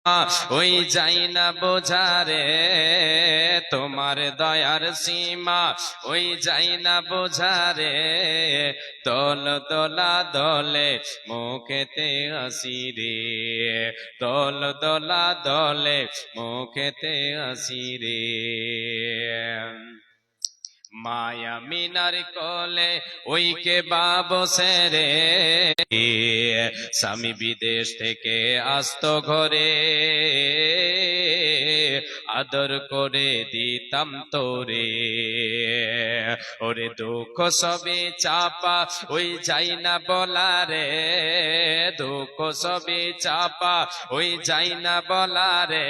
ওই যাই না বোঝারে তোমার দয়ার সীমা, ওই যাই না বোঝারে দল দোলা দলে মুখেতে হাসি রে, দল দোলা দলে মুখেতে হাসি রে। মায়া মিনার কোলে ওই কে বসে রে, স্বামী বিদেশ থেকে আসতো ঘরে, আদর করে দিতাম তোরে। ওরে দুঃখ সবে চাপা ওই যাই না বলা রে, দুঃখ সবে চাপা ওই যাই না বলা রে,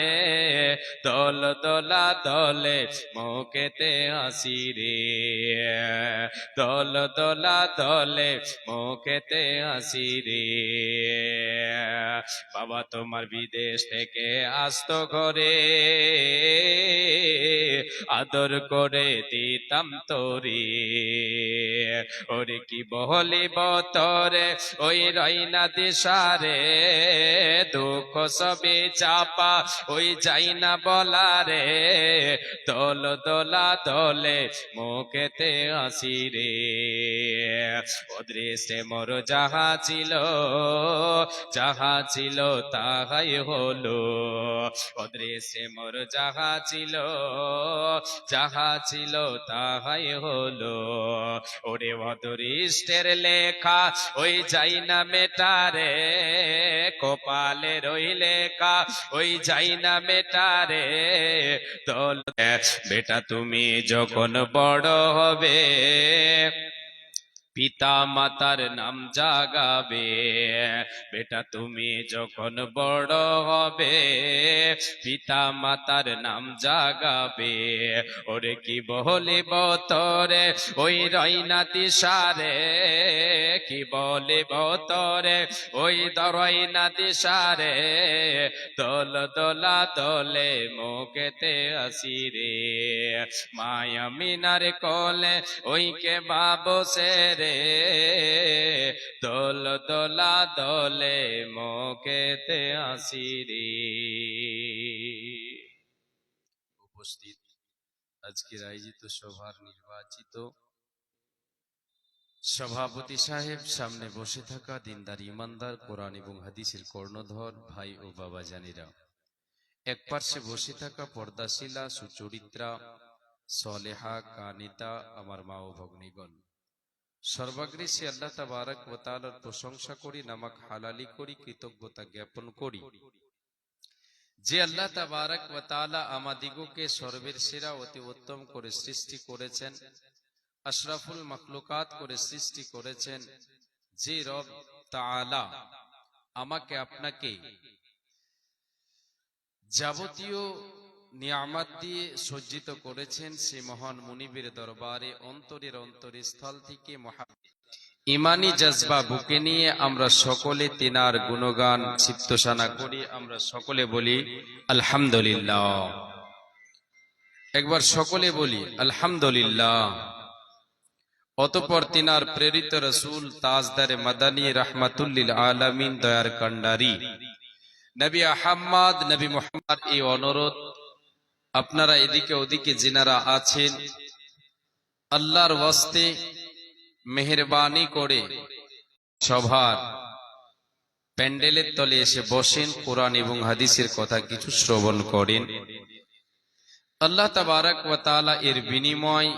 দল দোলা দলে মুখেতে হাসি রে, দল দোলা দলে মুখেতে হাসি রে। বাবা তোমার বিদেশ থেকে আসতো ঘরে, আদর করে দিতাম তোরে। ওরে কি বলিব তোরে ওই রইনা দিশারে, দুঃখ সবে চাপা ওই যাই না বলা রে, দল দোলা দলে মুখেতে হাসি রে। অদৃষ্টে মোর যাহা ছিল, যাহা ছিল তাহাই হলো, অদৃষ্টে মোর যাহা ছিল, যাহা ছিল তাহাই হলো। ওরে অদৃষ্টের লেখা ওই যাই না মেটারে, কপালে রই লেখা ওই যাই না মেটারে, দল বেটা তুমি যখন বড় হবে পিতা মাতার নাম জাগাবে, বেটা তুমি যখন বড় হবে পিতা মাতার নাম জাগাবে। ওরে কি বলিব তোরে ওই রইনা দিশারে, কি বলিব তোরে ওই রইনা দিশারে, দল দোলা দলে মুখেতে হাসি রে। মায়া মিনার কোলে ওই কে বসে রে, দল দোলা দলে মুখেতে হাসি রে। উপস্থিত আজকের আয়োজিত সভার নির্বাচিত সভাপতি সাহেব, সামনে বসে থাকা দিনদার ইমানদার কোরআন এবং হাদিসের কর্ণধর ভাই ও বাবা জানিরা, এক পার্শ্বে বসে থাকা পর্দাশীলা সুচরিত্রা সলেহা কানিতা আমার মা ও ভগ্নীগণ, সর্বাগ্রে সে আল্লাহ তাবারক ওয়া তাআলার প্রশংসা করি, নামাক হালালি করি, কৃতজ্ঞতা জ্ঞাপন করি যে আল্লাহ তাবারক ওয়া তাআলা আমাদিগকে সর্বের সেরা অতি উত্তম করে সৃষ্টি করেছেন, আশরাফুল মাখলুকাত করে সৃষ্টি করেছেন। যে রব তাআলা আমাকে আপনাকে যাবতীয় নিয়ামত দিয়ে সজ্জিত করেছেন, সে মহান মুনিবের দরবারে অন্তরের অন্তরস্থল থেকে ইমানি জজবা বুকে নিয়ে আমরা সকলে তিনার গুণগান সিপ্তসানা করি। আমরা সকলে বলি আলহামদুলিল্লাহ। একবার সকলে বলি আলহামদুলিল্লাহ। অতঃপর তিনার প্রেরিত রাসূল তাজদারে মাদানী রাহমাতুল্লিল আলামিন দয়ার কান্ডারি নবী আহমদ নবী মুহাম্মদ এই অনুরোধ, আপনারা এদিকে ওদিকে যিনারা আছেন আল্লাহর ওয়াস্তে মেহেরবানি করে সভার প্যান্ডেলের তলে এসে বসেন, কোরআন এবং হাদিসের কথা কিছু শ্রবণ করেন। আল্লাহ তাবারক ওয়া তাআলা এর বিনিময়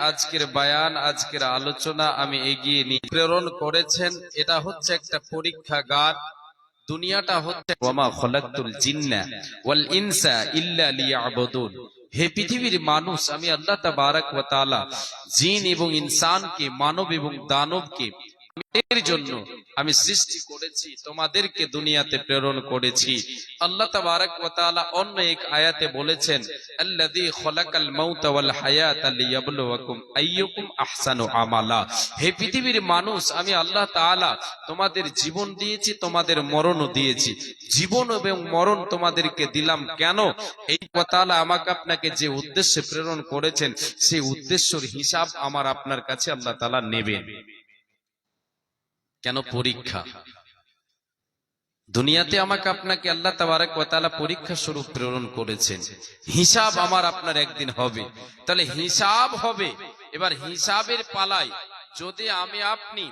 আজকের বয়ান, আজকের আলোচনা আমি এগিয়ে নিয়ে প্রেরণ করেছেন। এটা হচ্ছে একটা পরীক্ষাগার। দুনিয়াটা হচ্ছে ওয়ামা খলাকতুল জিন্না ওয়াল ইনসা ইল্লা লিয়াবুদুন। হে পৃথিবীর মানুষ, আমি আল্লাহ তাবারক ওয়া তাআলা জিন এবং ইনসানকে, মানব এবং দানবকে এর জন্য আমি সৃষ্টি করেছি, তোমাদেরকে দুনিয়াতে প্রেরণ করেছি। আল্লাহ তাবারক ওয়া তাআলা অন্য এক আয়াতে বলেছেন আল্লাযী খলাকাল মাউতা ওয়াল হায়াতা লিয়াবলুয়াকুম আইয়ুকুম আহসানু আমালা। হে পৃথিবীর মানুষ, আমি আল্লাহ তাআলা তোমাদের জীবন দিয়েছি, তোমাদের মরণও দিয়েছি। জীবন এবং মরণ তোমাদেরকে দিলাম কেন? এই কথা আমাকে আপনাকে যে উদ্দেশ্যে প্রেরণ করেছেন সেই উদ্দেশ্যের হিসাব আমার আপনার কাছে আল্লাহ তাআলা নেবেন। কেন? পরীক্ষা। দুনিয়াতে আমাকে আপনাকে আল্লাহ তাবারক ওয়া তাআলা পরীক্ষা স্বরূপ প্রেরণ করেছেন। হিসাব আমার আপনার একদিন হবে, তাহলে হিসাব হবে। এবার হিসাবের পালায় যদি আমি আপনি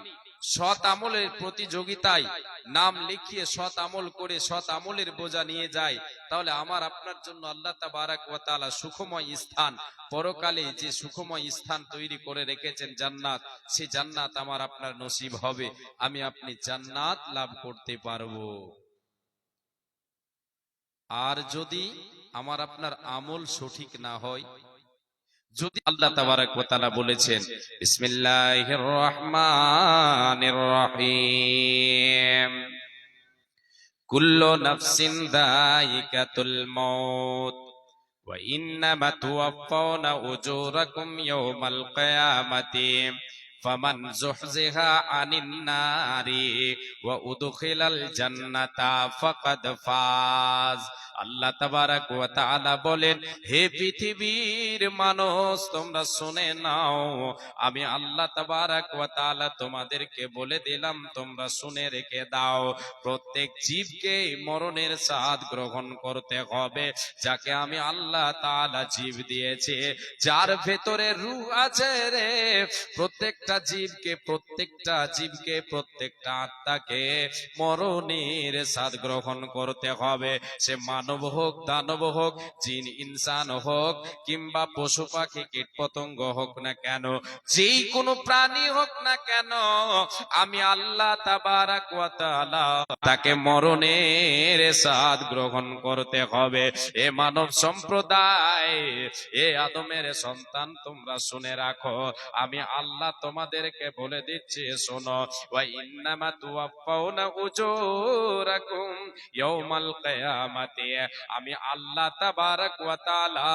সৎ আমলের প্রতিযোগিতায় নাম লিখিয়ে সৎ আমল করে সৎ আমলের বোঝা নিয়ে যাই, তাহলে আমার আপনার জন্য আল্লাহ তাবারক ওয়া তাআলা সুখময় স্থান, পরকালে যে সুখময় স্থান তৈরি করে রেখেছেন জান্নাত, সেই জান্নাত আমার আপনার নসিব হবে, আমি আপনি জান্নাত লাভ করতে পারবো। আর যদি আমার আপনার আমল সঠিক না হয়, যদি আল্লাহ তাবারক ওয়া তাআলা বলেছেন বিসমিল্লাহির রহমানির রহিম, কুল্লু নাফসিন যায়িকাতুল মাউত ওয়া ইন্নামা তুওয়াফাউনা উজুরাকুম ইয়াওমাল কিয়ামাতি ফামান যুহজিহা আনিন নারি ওয়া উদখিলাল জান্নাতা ফাকাদ ফাজ। আল্লাহ তাবারক ওয়া তাআলা বলেন, হে পৃথিবীর মানুষ তোমরা শুনে নাও, আমি আল্লাহ তাবারক ওয়া তাআলা তোমাদেরকে বলে দিলাম, তোমরা শুনে রেখে দাও। প্রত্যেক জীবকে মরণের স্বাদ গ্রহণ করতে হবে। যাকে আমি আল্লাহ তাআলা জীব দিয়েছি, যার ভেতরে রূহ আছে রে, প্রত্যেকটা জীবকে প্রত্যেকটা আত্মাকে মরণের স্বাদ গ্রহণ করতে হবে। সে মানব হোক, দানব হোক, জিন ইনসান হোক, কিংবা পশু পাখি কীট পতঙ্গ হোক না কেন, যেই কোনো প্রাণী হোক না কেন, আমি আল্লাহ তাবারক ওয়া তাআলা তাকে মরণের স্বাদ গ্রহণ করতে হবে। এ মানব সম্প্রদায়, এ আদমের সন্তান, তোমরা শুনে রাখো, আমি আল্লাহ তোমাদেরকে বলে দিচ্ছি, শোনো, ওয়া ইন্নামা তুওয়াফাউনা উজুরাকুম ইয়াওমাল কিয়ামাতি, আমি আল্লাহ তাবারক ওয়া তাআলা,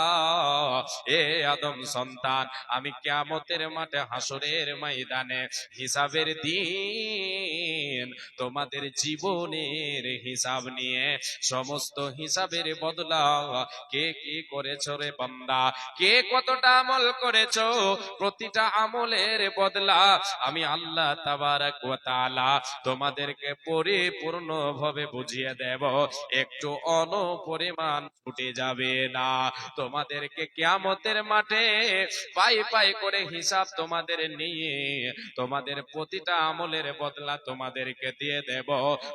এ আদম সন্তান, আমি কিয়ামতের মাঠে হাসরের ময়দানে হিসাবের দিন তোমাদের জীবনের হিসাব নিয়ে সমস্ত হিসাবের বদলা, কে কি করেছো রে বান্দা, কে কতটা আমল করেছো, প্রতিটা আমলের বদলা আমি আল্লাহ তাবারক ওয়া তাআলা তোমাদেরকে পরিপূর্ণ ভাবে বুঝিয়ে দেব। একটু অনপরিমাণ ছুটে যাবে না। তোমাদেরকে কিয়ামতের মাঠে পাই পাই করে হিসাব তোমাদের নিয়ে তোমাদের প্রতিটা আমলের বদলা তোমাদেরকে দিয়ে দেব,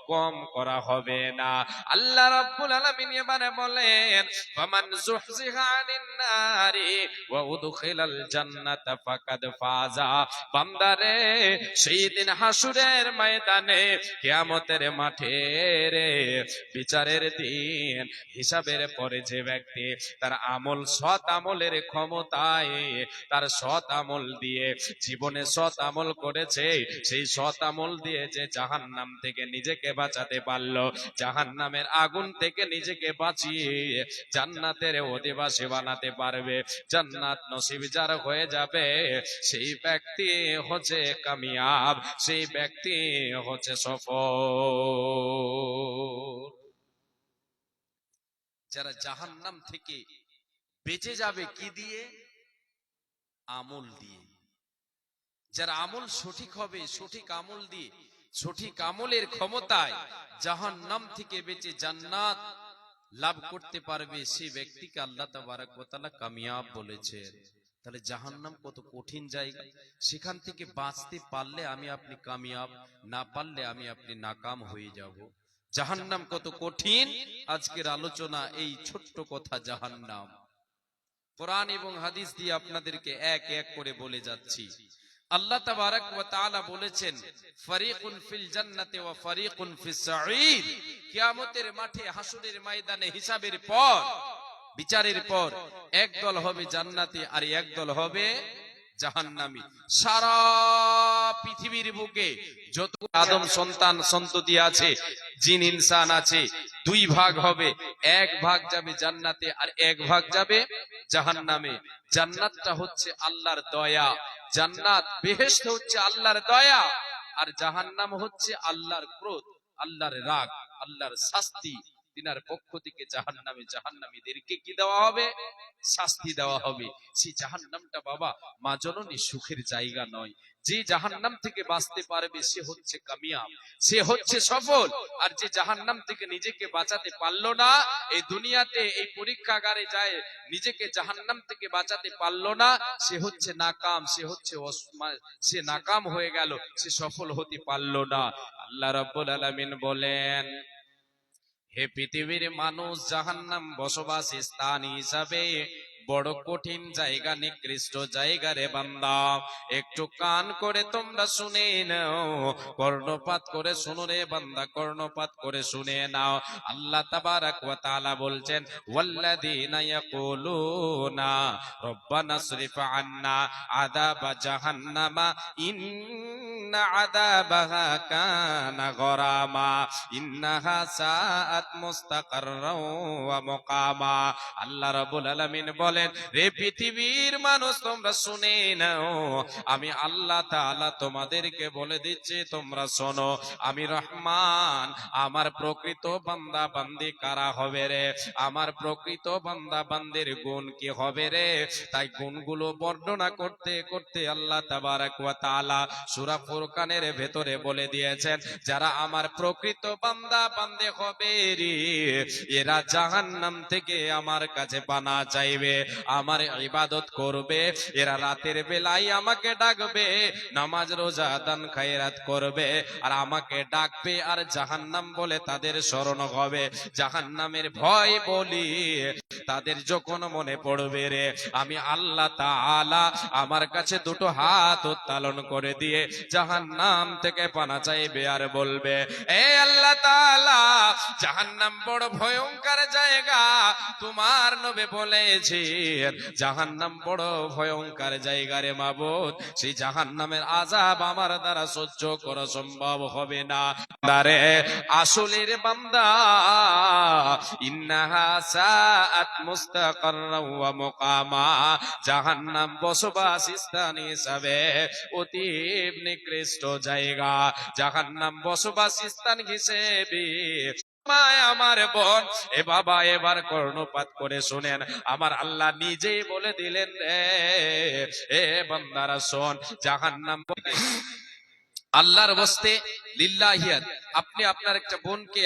কম করা হবে না। আল্লাহ রাব্বুল আলামিন এবারে বলেন, ফামান যুহজিহা আনিন নারি ওয়া উদখিলাল জান্নাতা ফাকাদ ফাজা। বান্দারে, সেই দিন হাসরের ময়দানে, কিয়ামতের মাঠে রে, বিচারের দিন, হিসাবের পরে যে ব্যক্তি তার আমল, সৎ আমলের ক্ষমতায়, তার সৎ আমল দিয়ে জীবনে সৎ আমল করেছে, সেই সৎ আমল দিয়ে যে জাহান্নাম থেকে নিজেকে বাঁচাতে পারলো, জাহান্নামের আগুন থেকে নিজেকে বাঁচিয়ে জান্নাতের অধিবাসী বানাতে পারবে, জান্নাত নসিব যার হয়ে যাবে, সেই ব্যক্তি হচ্ছে কামিয়াব, সেই ব্যক্তি হচ্ছে সফল। যারা জাহান্নাম থেকে বেঁচে যাবে কি দিয়ে? আমল দিয়ে। যারা আমল সঠিক হবে, সঠিক আমল দিয়ে, সঠিক আমলের ক্ষমতায় জাহান্নাম থেকে বেঁচে জান্নাত লাভ করতে পারবে, সেই ব্যক্তিকে আল্লাহ তাবারক ওয়া তাআলা কামিয়াব বলেছেন। তাহলে জাহান্নাম কত কঠিন জায়গা, সেখান থেকে বাঁচতে পারলে আমি আপনি কামিয়াব, না পারলে আমি আপনি নাকাম হয়ে যাব। জাহান্নাম কত কঠিন, আজকের আলোচনা এই ছোট্ট কথা জাহান্নাম। কোরআন এবং হাদিস দিয়ে আপনাদেরকে এক এক করে বলে যাচ্ছি। আল্লাহ তাবারক ওয়া তাআলা বলেছেন, ফারিকুন ফিল জান্নাতি ওয়া ফারিকুন ফিস সাঈদ। কিয়ামতের মাঠে হাসরের ময়দানে হিসাবের পর, বিচারের পর, এক দল হবে জান্নাতি আর এক দল হবে জাহান্নামী। সারা পৃথিবীর বুকে যত আদম সন্তান সন্ততি আছে, জিন ইনসান আছে, দুই ভাগ হবে, এক ভাগ যাবে জান্নাতে আর এক ভাগ যাবে জাহান্নামে। জান্নাতটা হচ্ছে আল্লাহর দয়া, জান্নাত বেহেশত হচ্ছে আল্লাহর দয়া, আর জাহান্নাম হচ্ছে আল্লাহর ক্রোধ, আল্লাহর রাগ, আল্লাহর শাস্তি। তিনার পক্ষ থেকে জাহান্নামীদেরকে কি দেওয়া হবে? শাস্তি দেওয়া হবে। সেই জাহান্নামটা বাবা মা জননী সুখের জায়গা নয়। যে জাহান্নাম থেকে বাঁচতে পারবে সে হচ্ছে কামিয়াব, সে হচ্ছে সফল। আর যে জাহান্নাম থেকে নিজেকে বাঁচাতে পারলো না, এই দুনিয়াতে এই পরীক্ষাগারে যায় নিজেকে জাহান্নাম থেকে বাঁচাতে পারলো না, সে হচ্ছে নাকাম, সে নাকাম হয়ে গেল, সে সফল হতে পারলো না। আল্লাহ রাব্বুল আলামিন বলেন, হে পৃথিবীর মানুষ, জাহান্নাম বসবাস স্থান হিসাবে বড় কঠিন জায়গা, নিকৃষ্ট জায়গা রে বান্দা। একটু কান করে তোমরা শুনে নাও, কর্ণপাত করে শুনো রে বান্দা, কর্ণপাত করে শুনে নাও। আল্লাহ তাবারাক ওয়া তাআলা বলছেন, ওয়াল্লাযীনা ইয়াকুলুনা রব্বানা সরিফ আন্না আযাবা জাহান্নামা ইন্না আযাবাহা কানা গরামা ইন্নাহা সাআত মুস্তাকাররাও ওয়া মুকামা। আল্লাহ রাব্বুল আলামিন বলেন, রে পৃথিবীর মানুষ তোমরা শুনে নাও, আমি আল্লাহ তাআলা তোমাদেরকে বলে দিচ্ছি, তোমরা শোনো, আমি রহমান, আমার প্রকৃত বান্দা বান্দি কারা হবে রে? আমার প্রকৃত বান্দা বান্দির গুণ কি হবে রে? তাই গুণগুলো বর্ণনা করতে করতে আল্লাহ তাবারাক ওয়া তাআলা সূরা ফুরকানের ভেতরে বলে দিয়েছেন, যারা আমার প্রকৃত বান্দা বান্দে হবে রে, এরা জাহান্নাম থেকে আমার কাছে পানা চাইবে, আমার ইবাদত করবে, এরা রাতের বেলায় আমাকে ডাকবে, নামাজ রোজা দান খায়রাত করবে, আর আমাকে ডাকবে, আর জাহান্নাম বলে তাদের স্মরণ হবে। জাহান্নামের ভয় বলি তাদের যখন মনে পড়বে রে, আমি আল্লাহ তাআলা আমার কাছে দুটো হাত উত্তোলন করে দিয়ে জাহান্নাম থেকে পানা চাইবে, আর বলবে, এ আল্লাহ তাআলা, জাহান্নাম বড় ভয়ঙ্কর জায়গা, তোমার নবী বলেছেন জাহান্নাম বড় ভয়ঙ্কর জায়গা রে মাবুদ, সেই জাহান্নামের আযাব আমার দ্বারা সহ্য করা সম্ভব হবে না। বারে আসলের বান্দা, ইন্নাহা সাআত মুস্তাকাররাও ওয়া মুকামা, জাহান্নাম বসবাস স্থান হিসাবে অতি নিকৃষ্ট জায়গা, জাহান্নাম বসবাস স্থান হিসেবে। আমার বোন, এ বাবা, এবার কর্ণপাত করে শুনেন, আমার আল্লাহ নিজেই বলে দিলেন রে, এ বান্দারা শোন, জাহান্নাম আল্লাহর বস্তে লিল্লাহিয়াত, আপনি আপনার একটা বোনকে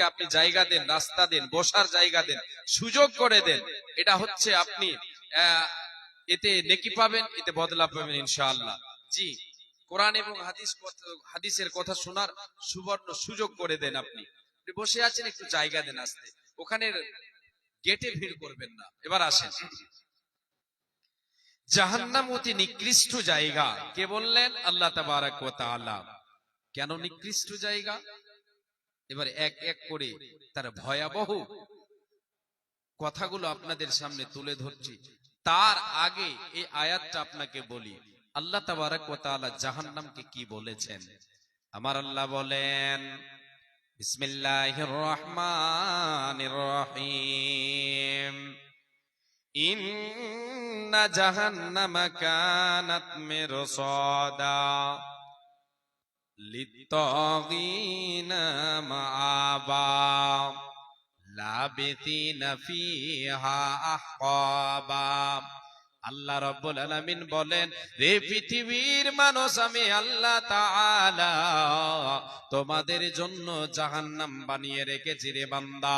আপনি জায়গা দেন, রাস্তা দেন, বসার জায়গা দেন, সুযোগ করে দেন, এটা হচ্ছে আপনি এতে নেকি পাবেন, এতে বদলা পাবেন ইনশাআল্লাহ। জি, কোরআন এবং হাদিসের কথা শোনার সুবর্ণ সুযোগ করে দেন। আপনি বসে আছেন, একটু জায়গা দেন, আসতে, ওখানে গেটে ভিড় করবেন না। এবার আসেন, জাহান্নাম অতি নিকৃষ্ট জায়গা, কে বললেন? আল্লাহ তাবারাক ওয়া তাআলা। কেন নিকৃষ্ট জায়গা? এবার এক এক করে তার ভয়াবহ কথাগুলো আপনাদের সামনে তুলে ধরছি। তার আগে এই আয়াতটা আপনাকে বলি, আল্লাহ তাবারাক ওয়া তাআলা জাহান্নামকে কি বলেছেন। আমার আল্লাহ বলেন, বিসমিল্লাহির রহমানির রহিম, ইন্না জাহান্নামা কানাত মিরসাদা লিত্তাগিনা মাআবা লাবিথিনা ফিহা আহকাবা। আল্লাহ রাব্বুল আলামিন বলেন, রে পৃথিবীর মানুষ, আমি আল্লাহ তাআলা তোমাদের জন্য জাহান্নাম বানিয়ে রেখেছি রে বান্দা।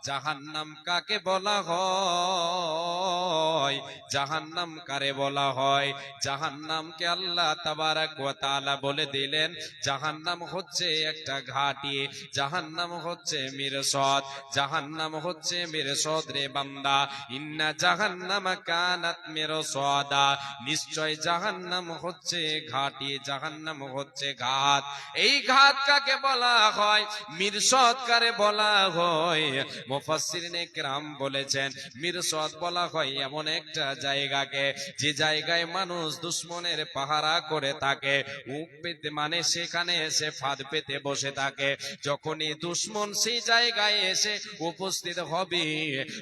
জাহান্নাম কাকে বলা হয়? জাহান্নাম কারে বলা হয়? জাহান্নামকে আল্লাহ তাবারাক ওয়া তাআলা বলে দিলেন, জাহান্নাম হচ্ছে একটা ঘাঁটি, জাহান্নাম হচ্ছে মিরসাদ, জাহান্নাম হচ্ছে মিরসাদ রে বান্দা। ইন্না জাহান্নামা কানাত মিরসাদা, নিশ্চয় জাহান্নাম হচ্ছে ঘাঁটি, জাহান্নাম হচ্ছে ঘাত। এই ঘাত কাকে বলা হয়? মিরসাদ কারে বলা হয়? মুফাসসিরিনে কেরাম বলেছেন মিরসাদ বলা হয় এমন একটা জায়গাকে যে জায়গায় মানুষ দুশমনের পাহারা করে থাকে, উক পেতে মানে সেখানে এসে ফাঁদ পেতে বসে থাকে। যখনই দুশমন সেই জায়গায় এসে উপস্থিত হবে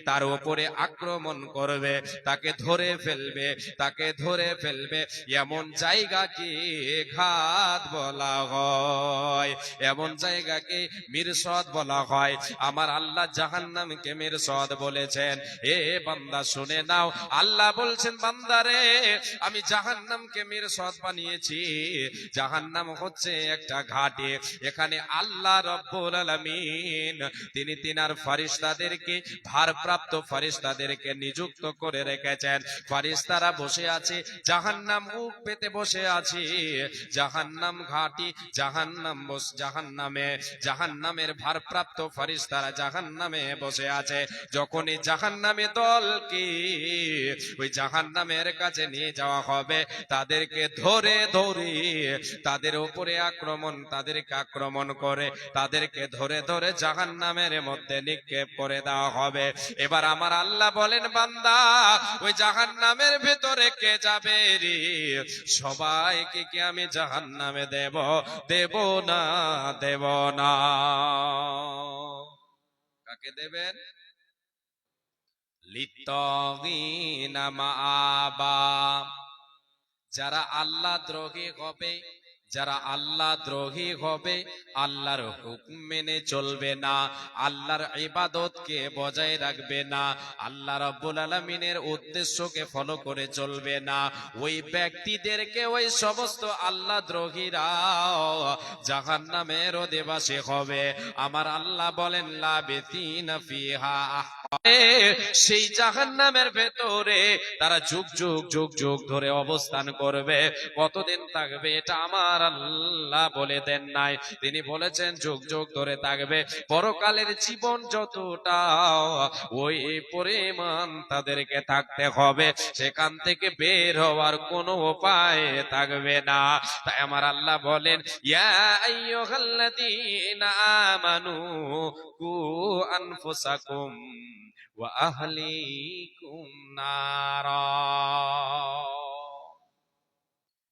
তার উপরে আক্রমণ করবে, তাকে ধরে ফেলবে, তাকে ধরে ফেলবে, এমন জায়গাকে ঘাত বলা হয়, এমন জায়গাকে মিরসাদ বলা হয়। আমার আল্লাহ জাহান্নামকে মিরসাদ বলেছেন। এ বান্দা শুনে নাও, আল্লাহ বলছেন বান্দারে আমি জাহান্নামকে মিরসাদ বানিয়েছি। জাহান্নাম হচ্ছে একটা ঘাটে, এখানে আল্লাহ রব্বুল আলামিন তিনি তিনার ফেরেশতাদেরকে, ভারপ্রাপ্ত ফেরেশতাদেরকে নিযুক্ত করে রেখেছেন। ফেরেশতারা বসে আছে, জাহান্নাম মুখ পেতে বসে আছে, জাহান্নাম ঘাটি, জাহান্নামের ভারপ্রাপ্ত ফেরেশতারা জাহান্নামে বসে আছে। যখনই জাহান্নামে দলকে ওই জাহান্নামের কাছে নিয়ে যাওয়া হবে, তাদেরকে ধরে ধরে তাদের উপরে তাদেরকে আক্রমণ করে তাদেরকে ধরে ধরে জাহান্নামের মধ্যে নিক্ষেপ করে দেওয়া হবে। এবার আমার আল্লাহ বলেন বান্দা ওই জাহান্নামের ভেতরে কে যাবে রে? সবাইকে কি আমি জাহান্নামে দেব? দেব না, দেব না। কাকে দেবেন? লিত্তাগিনা মাআবা, যারা আল্লাহ দ্রোহী হবে, যারা আল্লাহ দ্রোহী হবে, আল্লাহর হুকুম মেনে চলবে না, আল্লাহর ইবাদতকে বজায় রাখবে না, আল্লাহ রাব্বুল আলামিনের উদ্দেশ্যকে ফলো করে চলবে না, ওই ব্যক্তিদেরকে ওই সমস্ত আল্লাহ দ্রোহীরা জাহান্নামের অধিবাসী হবে। আমার আল্লাহ বলেন লাবিথিনা ফিহা, সেই জাহান্নামের ভেতরে তারা যুগ যুগ যুগ যুগ ধরে অবস্থান করবে। কতদিন থাকবে এটা আমার আল্লাহ বলে দেন নাই, তিনি বলেছেন যুগ যুগ ধরে থাকবে। পরকালের জীবন যতটা ওই পরিমাণ তাদেরকে থাকতে হবে, সেখান থেকে বের হওয়ার কোনো উপায় থাকবে না। তাই আমার আল্লাহ বলেন ইয়া আইয়ুহাল্লাযীনা আমানু কু আনফুসাকুম ওয়া আহলিকুম নারা।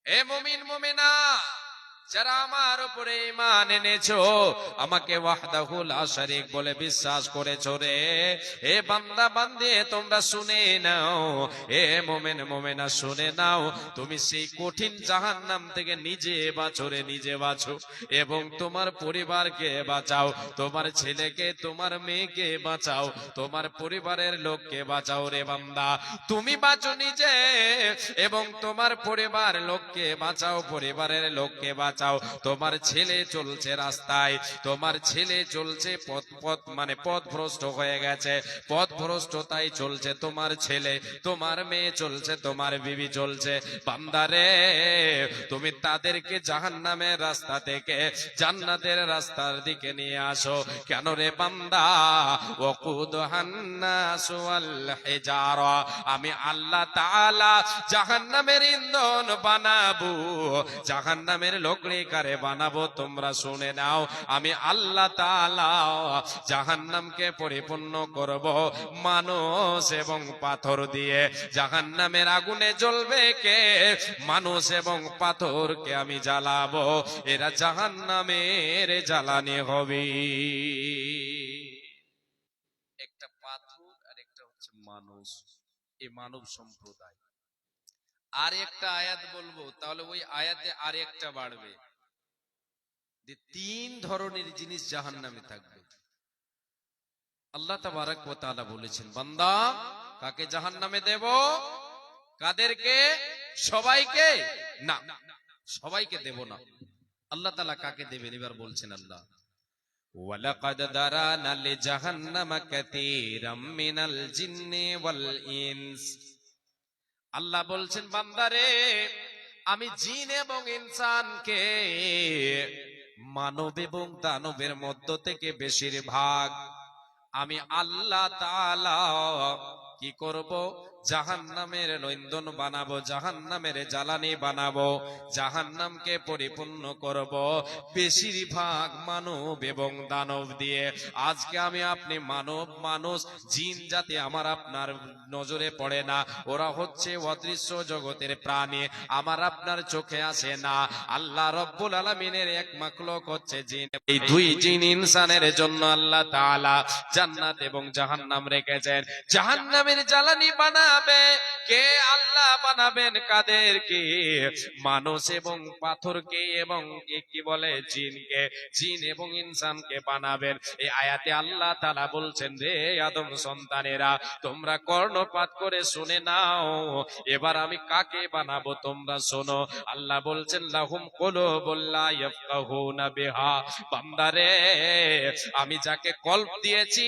হে মুমিন মুমিনা, যারা আমার উপরে ঈমান এনেছো, আমাকে ওয়াহদাহু লা শারীক বলে বিশ্বাস করেছো রে, হে বান্দা বান্দি তোমরা শুনে নাও, হে মুমিন মুমিনা শুনে নাও, তুমি সেই কঠিন জাহান্নাম থেকে নিজে বাঁচো রে, নিজে বাঁচো, এবং তোমার পরিবারকে বাঁচাও, তোমার ছেলেকে তোমার মেয়েকে বাঁচাও, তোমার পরিবারের লোককে বাঁচাও রে বান্দা। তুমি বাঁচো নিজে এবং তোমার পরিবার লোককে বাঁচাও, পরিবারের লোককে বাঁচাও। তোমার ছেলে চলছে রাস্তায়, তোমার ছেলে চলছে পথভ্রষ্ট হয়ে গেছে, পথভ্রষ্টতাই চলছে তোমার ছেলে, তোমার মেয়ে চলছে, তোমার বিবি চলছে। বান্দারে তুমি তাদেরকে জাহান্নামের রাস্তা থেকে জান্নাতের রাস্তার দিকে নিয়ে আসো। কেন রে বান্দা? ওয়াকুদুহান নাস ওয়াল হিজারা, আমি আল্লাহ তাআলা জাহান্নামের ইন্ধন বানাবো, জাহান্নামের লকড়ি কারে বানাবো তোমরা শুনে নাও। আমি আল্লাহ তাআলা জাহান্নামকে পরিপূর্ণ করব মানুষ এবং পাথর দিয়ে। জাহান্নামের আগুনে জ্বলবে কে? মানুষ এবং পাথরকে আমি জ্বালাবো, এরা জাহান্নামের জ্বালানি হবে। একটা পাথর আর একটা হচ্ছে মানুষ, এই মানব সম্প্রদায়। আর একটা আয়াত বলবো, তাহলে ওই আয়াতে আর একটা বাড়বে, যে তিন ধরনের জিনিস জাহান্নামে থাকবে। আল্লাহ তাবারক ওয়া তাআলা বলেছেন বান্দা কাকে জাহান্নামে দেব? কাদেরকে? সবাইকে না, সবাইকে দেব না। আল্লাহ তাআলা কাকে দেবেন এবার বলছেন আল্লাহ, ওয়ালাকাদ দারানা লিজাহান্নামা কাসীরাম মিনাল জিন্নি ওয়াল ইনস। আল্লাহ বলছেন বান্দারে আমি জিন এবং ইনসানকে, মানব এবং দানবের মধ্য থেকে বেশিরভাগ আমি আল্লাহ তাআলা কি করব? জাহান্নামের ইন্ধন বানাবো, জাহান্নামের জ্বালানি বানাবো, জাহান্নামকে পরিপূর্ণ করব বেশিরভাগ মানব এবং দানব দিয়ে। আজকে আমি আপনি মানব, মানুষ, জিন জাতি আমার আপনার নজরে পড়ে না, ওরা হচ্ছে অদৃশ্য জগতের প্রাণী, আমার আপনার চোখে আসে না। আল্লাহ রব্বুল আলামিনের এক মাখলুক হচ্ছে জিন। এই দুই জিন ইনসানের জন্য আল্লাহ তাআলা জান্নাত এবং জাহান্নাম রেখেছেন। জাহান্নামের জ্বালানি বানাবে কে? আল্লাহ বানাবেন কাদেরকে? মানুষ এবং পাথরকে এবং কি বলে জিনকে, জিন এবং ইনসানকে বানাবেন। এই আয়াতে আল্লাহ তাআলা বলছেন, রে আদম সন্তানেরা, তোমরা কর্ণপাত করে শুনে নাও, এবার আমি কাকে বানাবো তোমরা শোনো। আল্লাহ বলছেন, লাহুম কুলুবুল লা ইয়াফকাহুনা বিহা। বান্দারে, আমি যাকে কল্প দিয়েছি,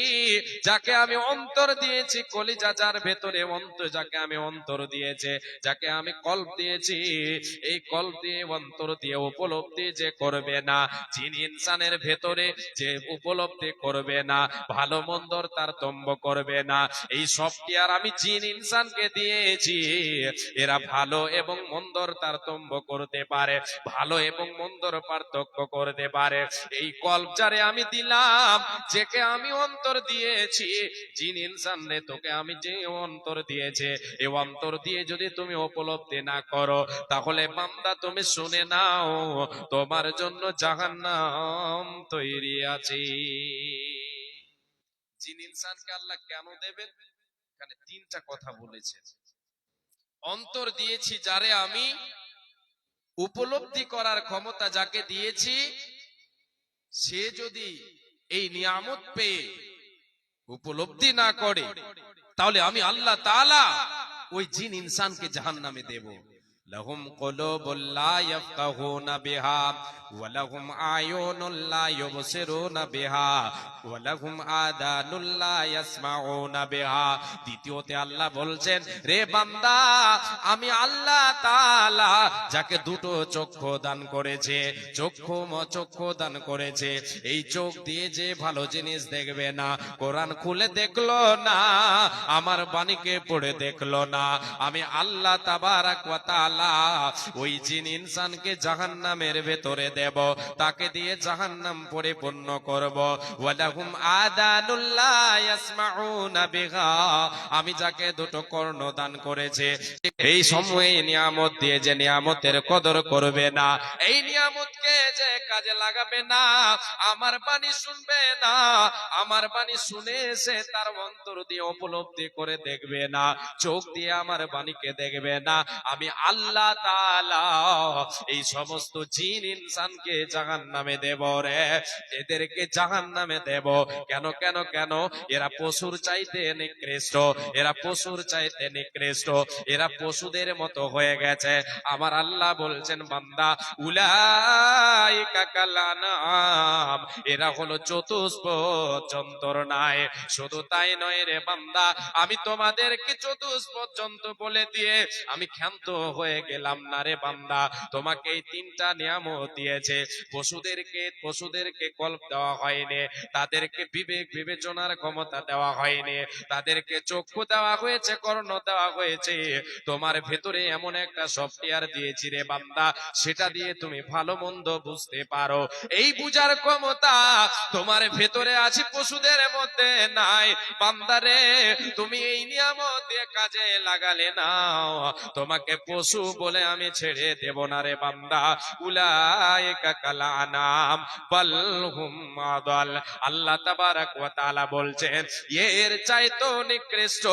যাকে আমি অন্তর দিয়েছি, কলিজা যার ভেতরে অন্তর, যাকে আমি অন্তর দিয়েছে, যাকে আমি কল্প দিয়েছি, এই কল্প দিয়ে অন্তর দিয়ে উপলব্ধি যে করবে না, জিন ইনসানের ভেতরে যে উপলব্ধি করবে না, ভালো মন্দর তারতম্য করবে না, এই সফটওয়্যার আমি জিন ইনসানকে দিয়েছি। এরা ভালো এবং মন্দর তারতম্য করতে পারে, ভালো এবং মন্দর পার্থক্য করতে পারে। এই কল্প যারে আমি দিলাম, যেকে আমি অন্তর দিয়েছি, জিন ইনসান রে তোকে আমি যে অন্তর দিয়েছে, এই অন্তর দিয়ে যদি তুমি উপলব্ধি না করো, তাহলে বান্দা তুমি শুনে নাও, তোমার জন্য জাহান্নাম তৈরি আছে। জিন ইনসানকে আল্লাহ কেন দেবেন? এখানে তিনটা কথা বলেছেন। অন্তর দিয়েছি যারে আমি, উপলব্ধি করার ক্ষমতা যাকে দিয়েছি, সে যদি এই নিয়ামত পেয়ে উপলব্ধি না করে, তাহলে আমি আল্লাহ তাআলা ওই জিন ইনসানকে জাহান্নামে দেব। লাহুম কুলুবুল লা ইয়াফকাহুনা বিহা ওয়া লাহুম আয়ুনুল লা ইউবসিরুনা বিহা ওয়া লাহুম আযানুল লা ইয়াসমাউনা বিহা। দ্বিতীয়তে আল্লাহ বলছেন, রে বান্দা, আমি আল্লাহ তাআলা যাকে দুটো চক্ষু দান করেছে, চক্ষু দান করেছে, এই চোখ দিয়ে যে ভালো জিনিস দেখবে না, কোরআন খুলে দেখলো না, আমার বাণীকে পড়ে দেখলো না, আমি আল্লাহ তাবারাক ওয়া তাআলা ওই জিন ইনসানকে জাহান্নামের ভেতরে দেব, তাকে দিয়ে জাহান্নাম পরিপূর্ণ করব। ওয়ালাহুম আযানুল লা ইয়াসমাউনা বিহা, আমি যাকে দুটো কর্ণ দান করেছে, এই সময়ে নিয়ামত দিয়ে যে নিয়ামতের কদর করবে না, এই নিয়ামতকে যে কাজে লাগাবে না, আমার বাণী শুনবে না, আমার বাণী শুনে সে তার অন্তর দিয়ে উপলব্ধি করে দেখবে না, চোখ দিয়ে আমার বাণীকে দেখবে না, আমি আল্লাহ তাআলা এই সমস্ত জিন ইনসানকে জাহান্নামে দেব রে, এদেরকে জাহান্নামে দেব। কেন কেন কেন? এরা পশুর চাইতে নিকৃষ্ট, এরা পশুর চাইতে নিকৃষ্ট, এরা পশুদের মতো হয়ে গেছে। আমার আল্লাহ বলছেন, বান্দা, উলাইকা কাল আনআম, এরা হলো চতুষ্পদ জন্তুর ন্যায়। শুধু তাই নয় রে বান্দা, আমি তোমাদেরকে চতুষ্পদ জন্তু বলে দিয়ে আমি ক্ষান্ত হয়ে গেলাম না রে বান্দা। তোমাকে এই তিনটা নিয়ামত দিয়েছে, পশুদেরকে কল্প দেওয়া হয়নি, তাদেরকে বিবেক বিবেচনার ক্ষমতা দেওয়া হয়নি, তাদেরকে চক্ষু দেওয়া হয়েছে, কর্ণ দেওয়া হয়েছে, তোমার ভেতরে এমন একটা সফটওয়্যার দিয়েছি রে বান্দা, সেটা দিয়ে তুমি ভালো মন্দ বুঝতে পারো। এই বুঝার ক্ষমতা তোমার ভেতরে আছে, পশুদের মধ্যে নাই। বান্দারে, তুমি এই নিয়ামত দিয়ে কাজে লাগালে না, তোমাকে পশু বলে আমি ছেড়ে দেব না রে বান্দা। উলাইকা কাল আনআম বাল হুম আদাল। আল্লাহ তাবারাক ওয়া তাআলা বলছেন, এর চাইতেও নিকৃষ্ট,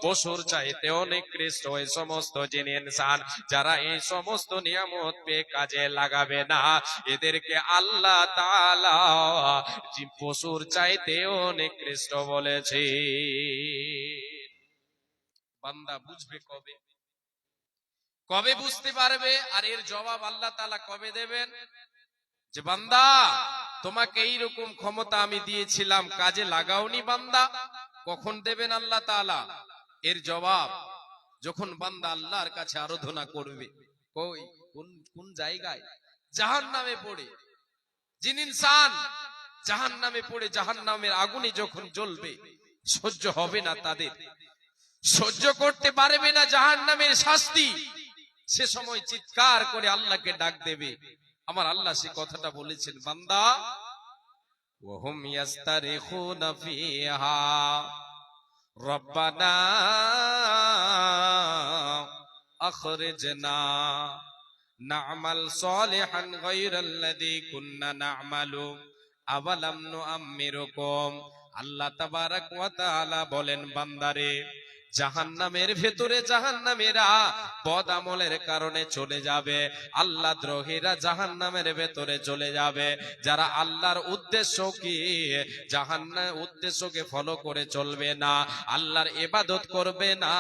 পশুর চাইতেও নিকৃষ্ট এই সমস্ত জিন ইনসান, যারা এই সমস্ত নিয়ামত পেয়ে কাজে লাগাবে না, এদেরকে আল্লাহ তাআলা পশুর চাইতেও নিকৃষ্ট বলেছে। বান্দা বুঝবে কবে? কবে বুঝতে পারবে? আর এর জবাব আল্লাহ তাআলা কবে দেবেন? যে বান্দা, তোমাকে এইরকম ক্ষমতা আমি দিয়েছিলাম, কাজে লাগাওনি বান্দা। কখন দেবেন আল্লাহ তাআলা? এর জবাব যখন বান্দা আল্লাহর কাছে আরাধনা করবে। কই? কোন জায়গায়? জাহান্নামে পড়ে। জিন ইনসান জাহান্নামে পড়ে, জাহান্নামের আগুনে যখন জ্বলবে, সহ্য হবে না তাদের, সহ্য করতে পারবে না জাহান্নামের শাস্তি, সে সময় চিৎকার করে আল্লাহকে ডাক দেবে। আমার আল্লাহ সে কথাটা বলেছেন, বান্দা ওয়াহুম ইয়াস্তারিখুনা ফিহা রব্বানা আখরিজনা না'মাল সালিহান গায়রাল্লাযী কুন্না না'মালু আওয়ালাম নুআম্মিরুকুম। আল্লাহ তাবারাক ওয়া তাআলা বলেন, বান্দারে জাহান্নামের ভেতরে জাহান্নামীরা বদ আমলের কারণে চলে যাবে, আল্লাহ দ্রোহীরা জাহান্নামের ভেতরে চলে যাবে। যারা আল্লাহর উদ্দেশ্য কি জাহান্নামের উদ্দেশ্যকে ফলো করে চলবে না, আল্লাহর ইবাদত করবে না,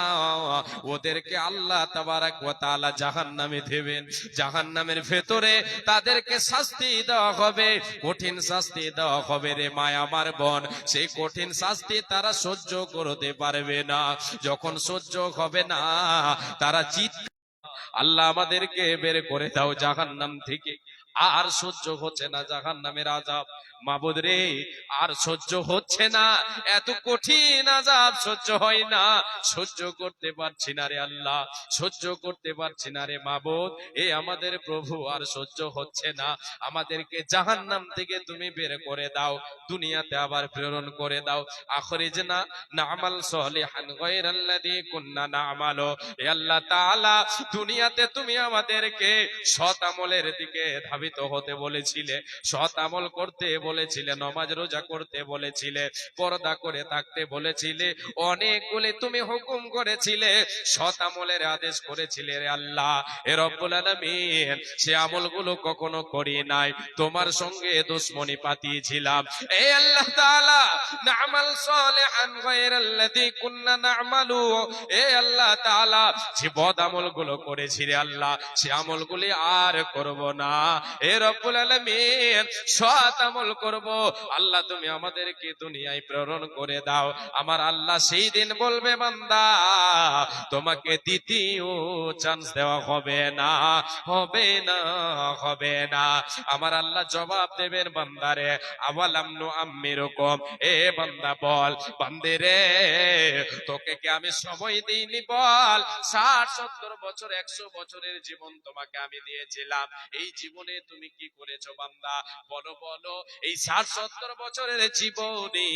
ওদেরকে আল্লাহ তাবারাক ওয়া তাআলা জাহান্নামে দেবেন। জাহান্নামের ভেতরে তাদেরকে শাস্তি দেওয়া হবে, কঠিন শাস্তি দেওয়া হবে রে মায় আমার বোন। সেই কঠিন শাস্তি তারা সহ্য করতে পারবে না। যখন সহ্য হবে না তারা আল্লাহ আমাদেরকে বের করে দাও জাহান্নাম থেকে, আর সহ্য হচ্ছে না জাহান্নামের আযাব। মাবুদ রে, আর সহ্য হচ্ছে না, এত কঠিন আযাব সহ্য হয় না, সহ্য করতে পারছি না রে আল্লাহ, সহ্য করতে পারছি না রে মাবুদ। এ আমাদের প্রভু, আর সহ্য হচ্ছে না, আমাদেরকে জাহান্নাম থেকে তুমি বের করে দাও, দুনিয়াতে আবার প্রেরণ করে দাও। আখরিজনা না'মাল সালিহান গায়রাল্লাযী কুন্না না'মালু। এ আল্লাহ তাআলা, দুনিয়াতে তুমি আমাদেরকে সৎ আমলের দিকে ধাবিত হতে বলেছিলে, সৎ আমল করতে বলেছিলে, নামাজ রোজা করতে বলেছিলে, পর্দা করে থাকতে বলেছিলে, অনেকগুলি তুমি হুকুম করেছিলে, সৎ আমলের আদেশ করেছিলে রে আল্লাহ। এ রব্বুল আলামিন, সে আমলগুলো কখনো করি নাই, তোমার সঙ্গে দুশমনি পাতিয়েছিলাম। এ আল্লাহ তাআলা, না'মাল সালিহান গায়রাল্লাযী কুন্না না'মালু। এ আল্লাহ তাআলা, যে বদ আমলগুলো করেছি রে আল্লাহ, সে আমলগুলি আর করব না। এ রব্বুল আলামিন, সৎ আমল করব। আল্লাহ তুমি আমাদেরকে দুনিয়ায় প্রেরণ করে দাও। আমার আল্লাহ সেই দিন বলবে, বান্দা তোমাকে দ্বিতীয় চান্স দেওয়া হবে না, হবে না, হবে না। আমার আল্লাহ জবাব দেবেন, বান্দারে আওয়ালাম নুআম্মিরুকুম। এ বান্দা বল, বান্দে রে তোকে কি আমি সময় দিইনি? বল, 60-70 বছর 100 বছরের জীবন তোমাকে আমি দিয়েছিলাম, এই জীবনে তুমি কি করেছো বান্দা? বলো বলো, এই 60-70 বছরের জীবনে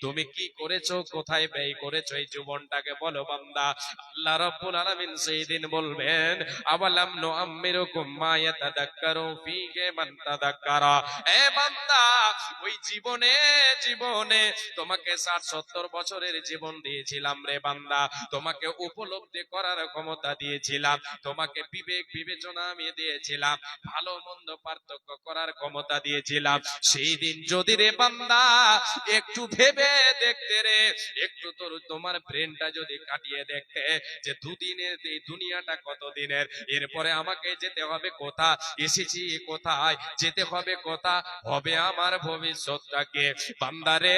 তুমি কি করেছো, কোথায় ব্যয় করেছো এই জীবনটাকে? বলো বান্দা। আল্লাহ রাব্বুল আলামিন সেই দিন বলবেন, আওয়ালাম নুআম্মিরুকুম মা ইয়াতাদাক্কারু ফীহি মান তাদাক্কারা। এ বান্দা, ওই জীবনে জীবনে তোমাকে 60-70 বছরের জীবন দিয়েছিলাম রে বান্দা, তোমাকে উপলব্ধি করার ক্ষমতা দিয়েছিলাম, তোমাকে বিবেক বিবেচনা আমি দিয়েছিলাম, ভালো মন্দ পার্থক্য করার ক্ষমতা দিয়েছিলাম। সেই দিন যদি রে বান্দা একটু ভেবে দেখতে রে, একটু তোর তোমার ব্রেনটা যদি কাটিয়ে দেখতে যে দুদিনের এই দুনিয়াটা কত দিনের, এরপরে আমাকে যেতে হবে কোথা, এসেছি কোথায়, যেতে হবে কোথা, হবে আমার ভবিষ্যৎটাকে। বান্দারে,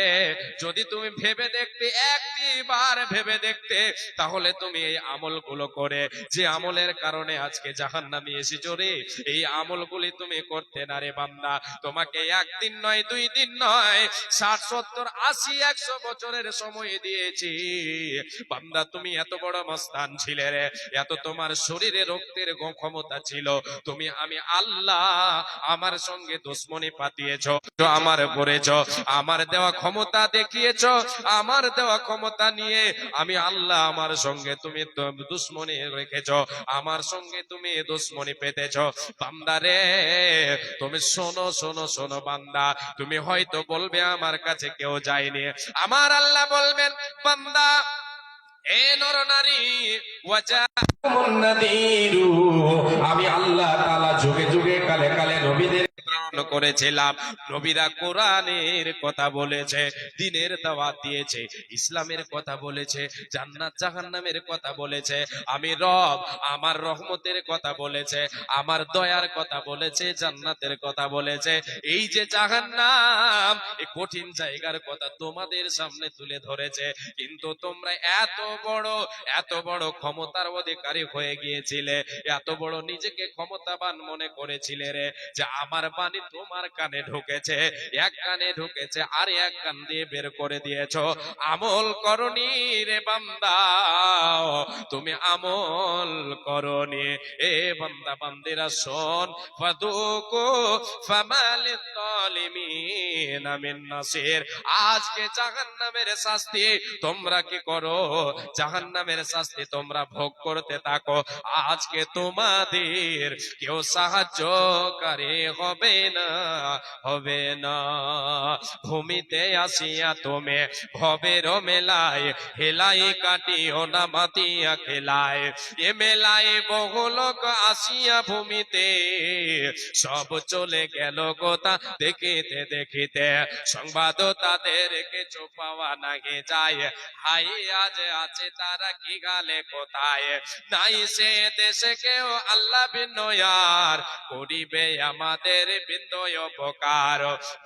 যদি তুমি ভেবে দেখতে, একটিবার ভেবে দেখতে, তাহলে তুমি এই আমলগুলো করে, যে আমলের কারণে আজকে জাহান্নামে এসেছো রে, এই আমলগুলি তুমি করতে না রে বান্দা। তোমাকে একদিন নয়, 2 দিন নয়, 60-70-80-100 বছরের সময় দিয়েছি বান্দা। তুমি এত বড় মস্তান ছিলে রে, এত তোমার শরীরে রক্তের ক্ষমতা ছিল, তুমি আমি আল্লাহ আমার সঙ্গে দুশমনি পাতিয়েছো, আমার করেছো, আমার দেওয়া ক্ষমতা দেখিয়েছো, আমার দেওয়া ক্ষমতা নিয়ে আমি আল্লাহ আমার সঙ্গে তুমি দুশমনি রেখেছো, আমার সঙ্গে তুমি দুশমনি পেতেছো। বান্দা রে, তুমি শোনো শোনো শোনো বান্দা, তুমি হয়তো বলবে আমার কাছে কেউ যায়নি, আমার আল্লাহ বলবেন, বান্দা এ নরনারী, আমি আল্লাহ তাআলা যুগে যুগে কালে কালে নবীদের প্রেরণ করেছিলাম, নবীরা কোরআনের কথা বলেছে, দ্বীনের দাওয়াত দিয়েছে, ইসলামের কথা বলেছে, জান্নাত জাহান্নামের কথা বলেছে, আমি রব আমার রহমতের কথা বলেছে, আমার দয়ার কথা বলেছে, জান্নাতের কথা বলেছে। এই যে জাহান্নাম, এই কঠিন জায়গার কথা তোমাদের সামনে তুলে ধরেছে, কিন্তু তোমরা এত বড় ক্ষমতার অধিকারী হয়ে গিয়েছিলে, এত বড় নিজেকে ক্ষমতাবান মনে করেছিলে রে, যে আমার বাণী তোমার কানে ঢুকেছে, এক কানে ঢুকেছে আর এক কান দিয়ে বের করে দিয়েছো। আমল করনি রে বান্দা, তুমি আমল করনি। এ বান্দা বান্দিরা শোন, ফাদুকু ফামালিদ যালিমিনা মিন নাসির। আজকে জাহান্নামের শাস্তি তোমরা কি করো, জাহান্নামের শাস্তি তোমরা ভোগ করতে থাকো। আজকে তোমাদের কেউ সাহায্যকারী হবে না, হবে না। ভূমিতে আসিয়া তুমি ভবের মেলায় হেলাই কাটিও না মাতিয়া খেলায়। এ মেলায় বহু লোক আসিয়া ভূমিতে সব চলে গেল গোতা দেখিতে দেখিতে। সংবাদ তাদেরকে চোপাওয়া নাগে যায়, হাই আজ আছে তারা কি গালে কোথায়। নাই সে দেশে কেউ আল্লাহ বিনয়ার করিবে আমাদের বিন্দয় উপকার।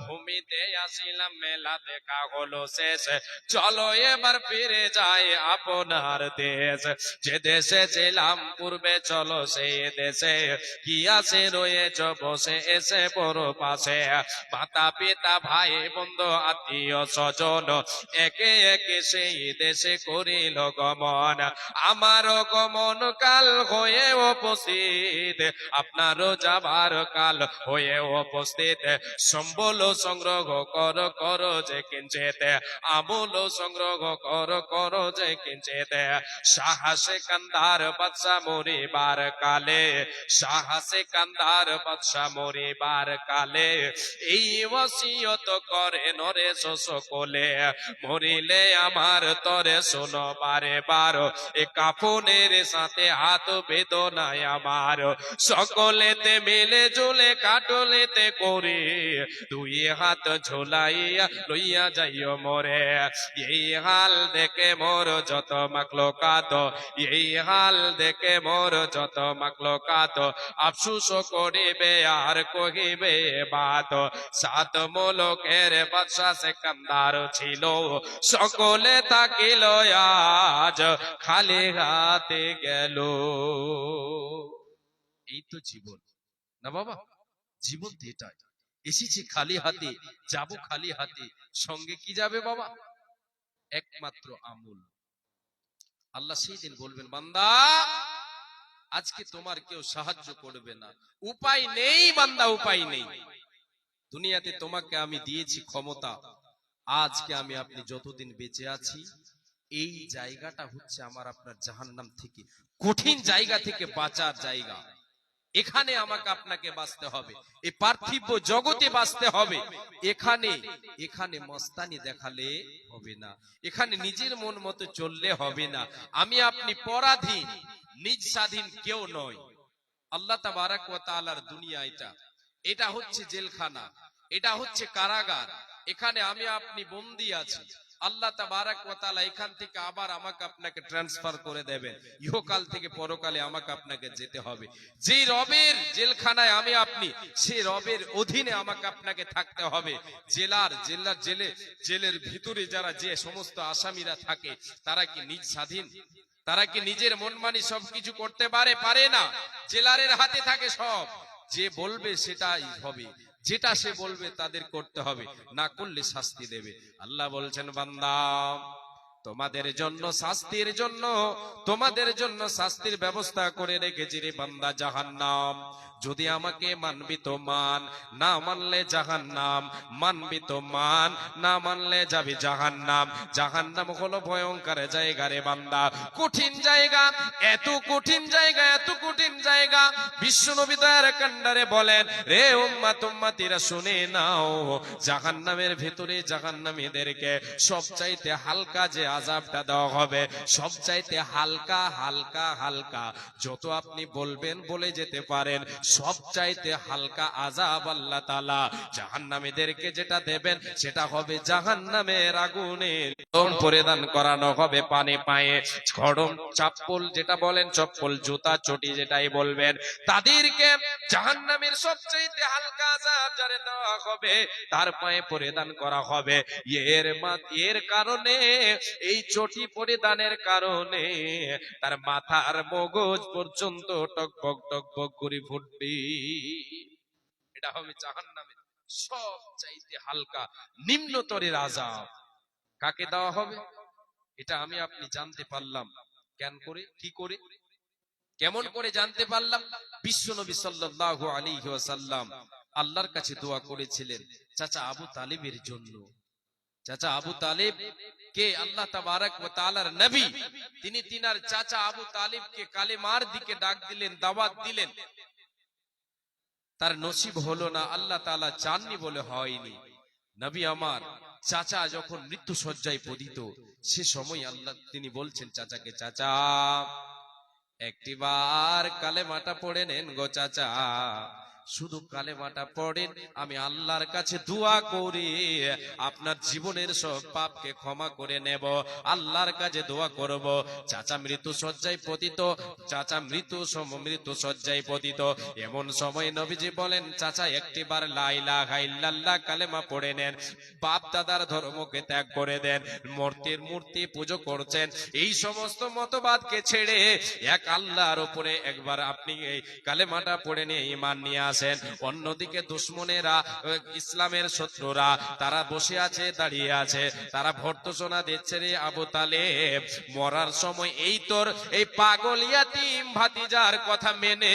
ভূমিতে আসিলাম মেলা দেখা হলো শেষ, চলো এবার ফিরে যাই আপনার দেশ। যে দেশে ছিলাম পূর্বে চলো সেই দেশে, কি আছে রয়েছ বসে এসে বড় পাশে। মাতা পিতা ভাই বন্ধু আত্মীয় স্বজন একে একে সেই দেশে করিল গমন। আমারও গমন কাল হয়ে উপস্থিত, আপনারও যাবার কাল হয়ে উপস্থিত। সম্বল সংগ্রহ কর কর যে কিঞ্চিত, আমল সংগ্রহ কর কর যে কিঞ্চিত। সাহসে কান্দার বাদশা মরিবার কালে, সাহসে কান্দার বাদশা মরিবার কালে এই ওসিয়ত করে নরে সকলে। মরিলে আমার তরে শোনো বারে বার, এ কাফনের সাথে হাত বেদনায় আমার। সকলেতে মিলে ঝুলে কাটলেতে করে দুই হাত ঝোলাইয়া লইয়া যাইও মোরে। এই হাল দেখে মোর যত মাকলো কাত, এই হাল দেখে মোর যত মাকলো কাত। আফসুস করিবে আর কহিবে বাত। সাত মুলুকের বাদশা সিকান্দার ছিল, সকলে থাকিল আজ খালি হাতে গেল। এই তো জীবন না বাবা, জীবন তো এটাই। এসেছি খালি হাতে, যাব খালি হাতে, সঙ্গে কি যাবে বাবা? একমাত্র আমল। আল্লাহ সেই দিন বলবেন, বান্দা আজকে তোমার কেউ সাহায্য করবে না, উপায় নেই বান্দা, উপায় নেই। দুনিয়াতে তোমাকে আমি দিয়েছি ক্ষমতা, আজকে আমি আপনি যতদিন বেঁচে আছি এই জায়গাটা হচ্ছে আমার আপনার জাহান্নাম থেকে, কঠিন জায়গা থেকে বাঁচার জায়গা। এখানে আমাকে আপনাকে বাঁচতে হবে, এই পার্থিব জগতে বাঁচতে হবে। এখানে এখানে মস্তানি দেখালে হবে না, এখানে নিজের মন মতো চললে হবে না। আমি আপনি পরাধীন, নিজ স্বাধীন কেউ নয়। আল্লাহ তাবারাক ওয়া তাআলার দুনিয়া এটা, এটা হচ্ছে জেলখানা, এটা হচ্ছে কারাগার। এখানে আমি আপনি বন্দী আছি। আল্লাহ তাবারাক ওয়া তাআলা এখান থেকে আবার আমাকে আপনাকে ট্রান্সফার করে দেবেন, ইহকাল থেকে পরকালে আমাকে আপনাকে যেতে হবে। যে রবের জেলখানায় আমি আপনি, সেই রবের অধীনে আমাকে আপনাকে থাকতে হবে। জেলের ভিতরে যারা যে সমস্ত আসামিরা থাকে তারা কি নিজ স্বাধীন? তারা কি নিজের মন মানি সবকিছু করতে পারে? পারে না। জেলারের হাতে থাকে সব, যে বলবে সেটাই হবে, যেটা সে বলবে তাদের করতে হবে, না করলে শাস্তি দেবে। আল্লাহ বলছেন, বান্দা তোমাদের জন্য শাস্তির জন্য, তোমাদের জন্য শাস্তির ব্যবস্থা করে রেখেছি রে বান্দা জাহান্নাম। যদি আমাকে মানবি তো মান, না মানলে জাহান্নাম। মানবি তো মান, না মানলে যাবি জাহান্নাম। জাহান্নাম হলো ভয়ঙ্কর জায়গা রে বান্দা, কঠিন জায়গা। এত কঠিন জায়গা, এত কঠিন জায়গা, বিশ্বনবী দয়ার কান্ডারে বলেন, রে উম্মাত উম্মাতিরা শুনে নাও, জাহান্নামের ভেতরে জাহান্নামীদেরকে সবচাইতে হালকা যে আযাবটা দেওয়া হবে, সবচাইতে হালকা হালকা হালকা, যত আপনি বলবেন বলে যেতে পারেন, সবচাইতে হালকা আযাব আল্লাহ তাআলা জাহান্নামীদেরকে যেটা দেবেন সেটা হবে জাহান্নামের আগুনের পরিধান করানো হবে পানে পায়ে, গরম চাপ্পল যেটা বলেন, চপ্পল জুতা চটি যেটাই বলবেন, তাদেরকে জাহান্নামের সবচাইতে হালকা আযাব যারে দেওয়া হবে তার পায়ে পরিধান করা হবে। এর কারণে, এই চটি পরিধানের কারণে তার মাথার মগজ পর্যন্ত টকবক টকবক করে ফুটবে। এটা হবে জাহান্নামের সবচাইতে হালকা নিম্নতরের আযাব। কাকে দেওয়া হবে এটা আমি আপনি জানতে পারলাম কেন করে, কি করে, কেমন করে জানতে পারলাম? বিশ্বনবী সাল্লাল্লাহু আলাইহি ওয়াসাল্লাম আল্লাহর কাছে দোয়া করেছিলেন চাচা আবু তালিবের জন্য। চাচা আবু তালিব কে আল্লাহ তাবারক ওয়া তাআলার নবী, তিনি তিনার চাচা আবু তালিবকে কালেমার দিকে ডাক দিলেন, দাওয়াত দিলেন। তার নসিব হলো না, আল্লাহ তাআলা চাননি বলে হয়নি। নবী আমার চাচা যখন মৃত্যু শয্যায় পতিত, সে সময় আল্লাহ তিনি বলছেন চাচাকে, চাচা একটিবার কালেমাটা পড়ে নেন গো চাচা, শুধু কালেমাটা পড়েন, আমি আল্লাহর কাছে দোয়া করি আপনার জীবনের সব পাপকে ক্ষমা করে নেব, আল্লাহর কাছে দোয়া করব। চাচা মৃত্যু শয্যায় পতিত, চাচা মৃত্যু শয্যায় পতিত। এমন সময় নবীজি বলেন চাচা একটিবার লা ইলাহা ইল্লাল্লাহ কালেমা পড়ে নেন, বাপ দাদার ধর্মকে ত্যাগ করে দেন, মূর্তি পুজো করছেন, এই সমস্ত মতবাদকে ছেড়ে এক আল্লাহর উপরে একবার আপনি এই কালেমাটা পড়ে নিয়ে ঈমান নিয়ে আসেন। অন্যদিকে দুশমনেরা, ইসলামের শত্রুরা, তারা বসে আছে, দাঁড়িয়ে আছে, তারা ভর্ৎসনা দিচ্ছে, রে আবু তালেব মরার সময় এই তোর এই পাগল ইয়াতিম ভাতিজার কথা মেনে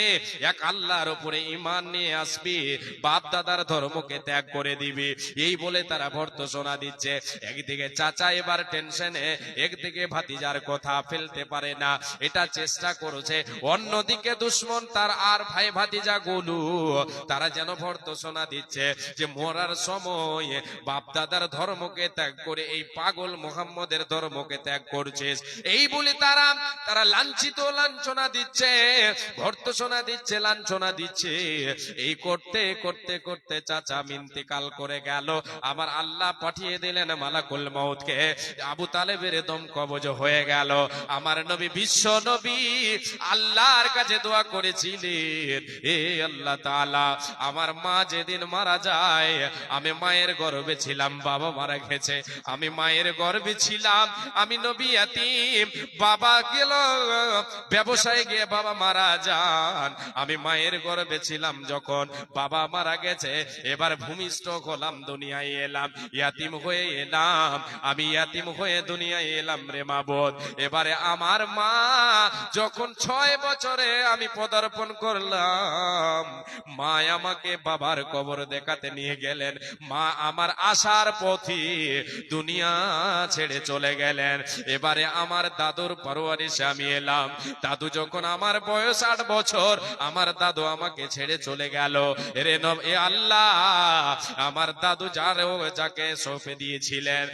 এক আল্লাহর উপরে ঈমান নিয়ে আসবি, বাপ দাদার ধর্মকে ত্যাগ করে দিবি, এই বলে তারা ভর্ৎসনা দিচ্ছে। একদিকে চাচা এবার টেনশনে, একদিকে ভাতিজার কথা ফেলতে পারে না, এটা চেষ্টা করেছে। অন্যদিকে দুশমন তার আর ভাই ভাতিজা গুলো তারা যেন ভর্ৎসনা দিচ্ছে যে মরার সময় বাপ দাদার ধর্মকে ত্যাগ করে এই পাগল মুহাম্মদের ধর্মকে ত্যাগ করছিস, এই বলে তারা লাঞ্ছিত, লাঞ্ছনা দিচ্ছে, ভর্ৎসনা দিচ্ছে, লাঞ্ছনা দিচ্ছে। এই করতে করতে করতে চাচা ইন্তেকাল করে গেল। আমার আল্লাহ পাঠিয়ে দিলেন মালাকুল মউতকে, আবু তালেবের দম কবজ হয়ে গেল। আমার নবী বিশ্ব নবী আল্লাহর কাছে দোয়া করেছিলেন, হে আল্লাহ তাআলা আমার মা যেদিন মারা যায়, আমি মায়ের গর্ভে ছিলাম, বাবা মারা গেছে, আমি মায়ের গর্ভে ছিলাম, আমি নবী ইয়াতীম, বাবা গেল ব্যবসায় গিয়ে বাবা মারা যান, আমি মায়ের গর্ভে ছিলাম যখন বাবা মারা গেছে, এবার ভূমিষ্ঠ হলাম, দুনিয়ায় এলাম, ইয়াতীম হয়ে এলাম, আমি ইয়াতীম হয়ে দুনিয়ায় এলাম রে মাবুদ। এবারে আমার মা যখন 6 বছরে আমি পদার্পণ করলাম, মা আমাকে বাবার কবর দেখাতে নিয়ে গেলেন, মা আমার আসার পথে দুনিয়া ছেড়ে চলে গেলেন। এবারে আমার দাদুর পরওয়ারিশে আমি এলাম, দাদু যখন আমার বয়স 8 বছর, আমার দাদু আমাকে ছেড়ে চলে গেল। রে এ আল্লাহ, আমার দাদু যাকে সঁপে দিয়েছিলেন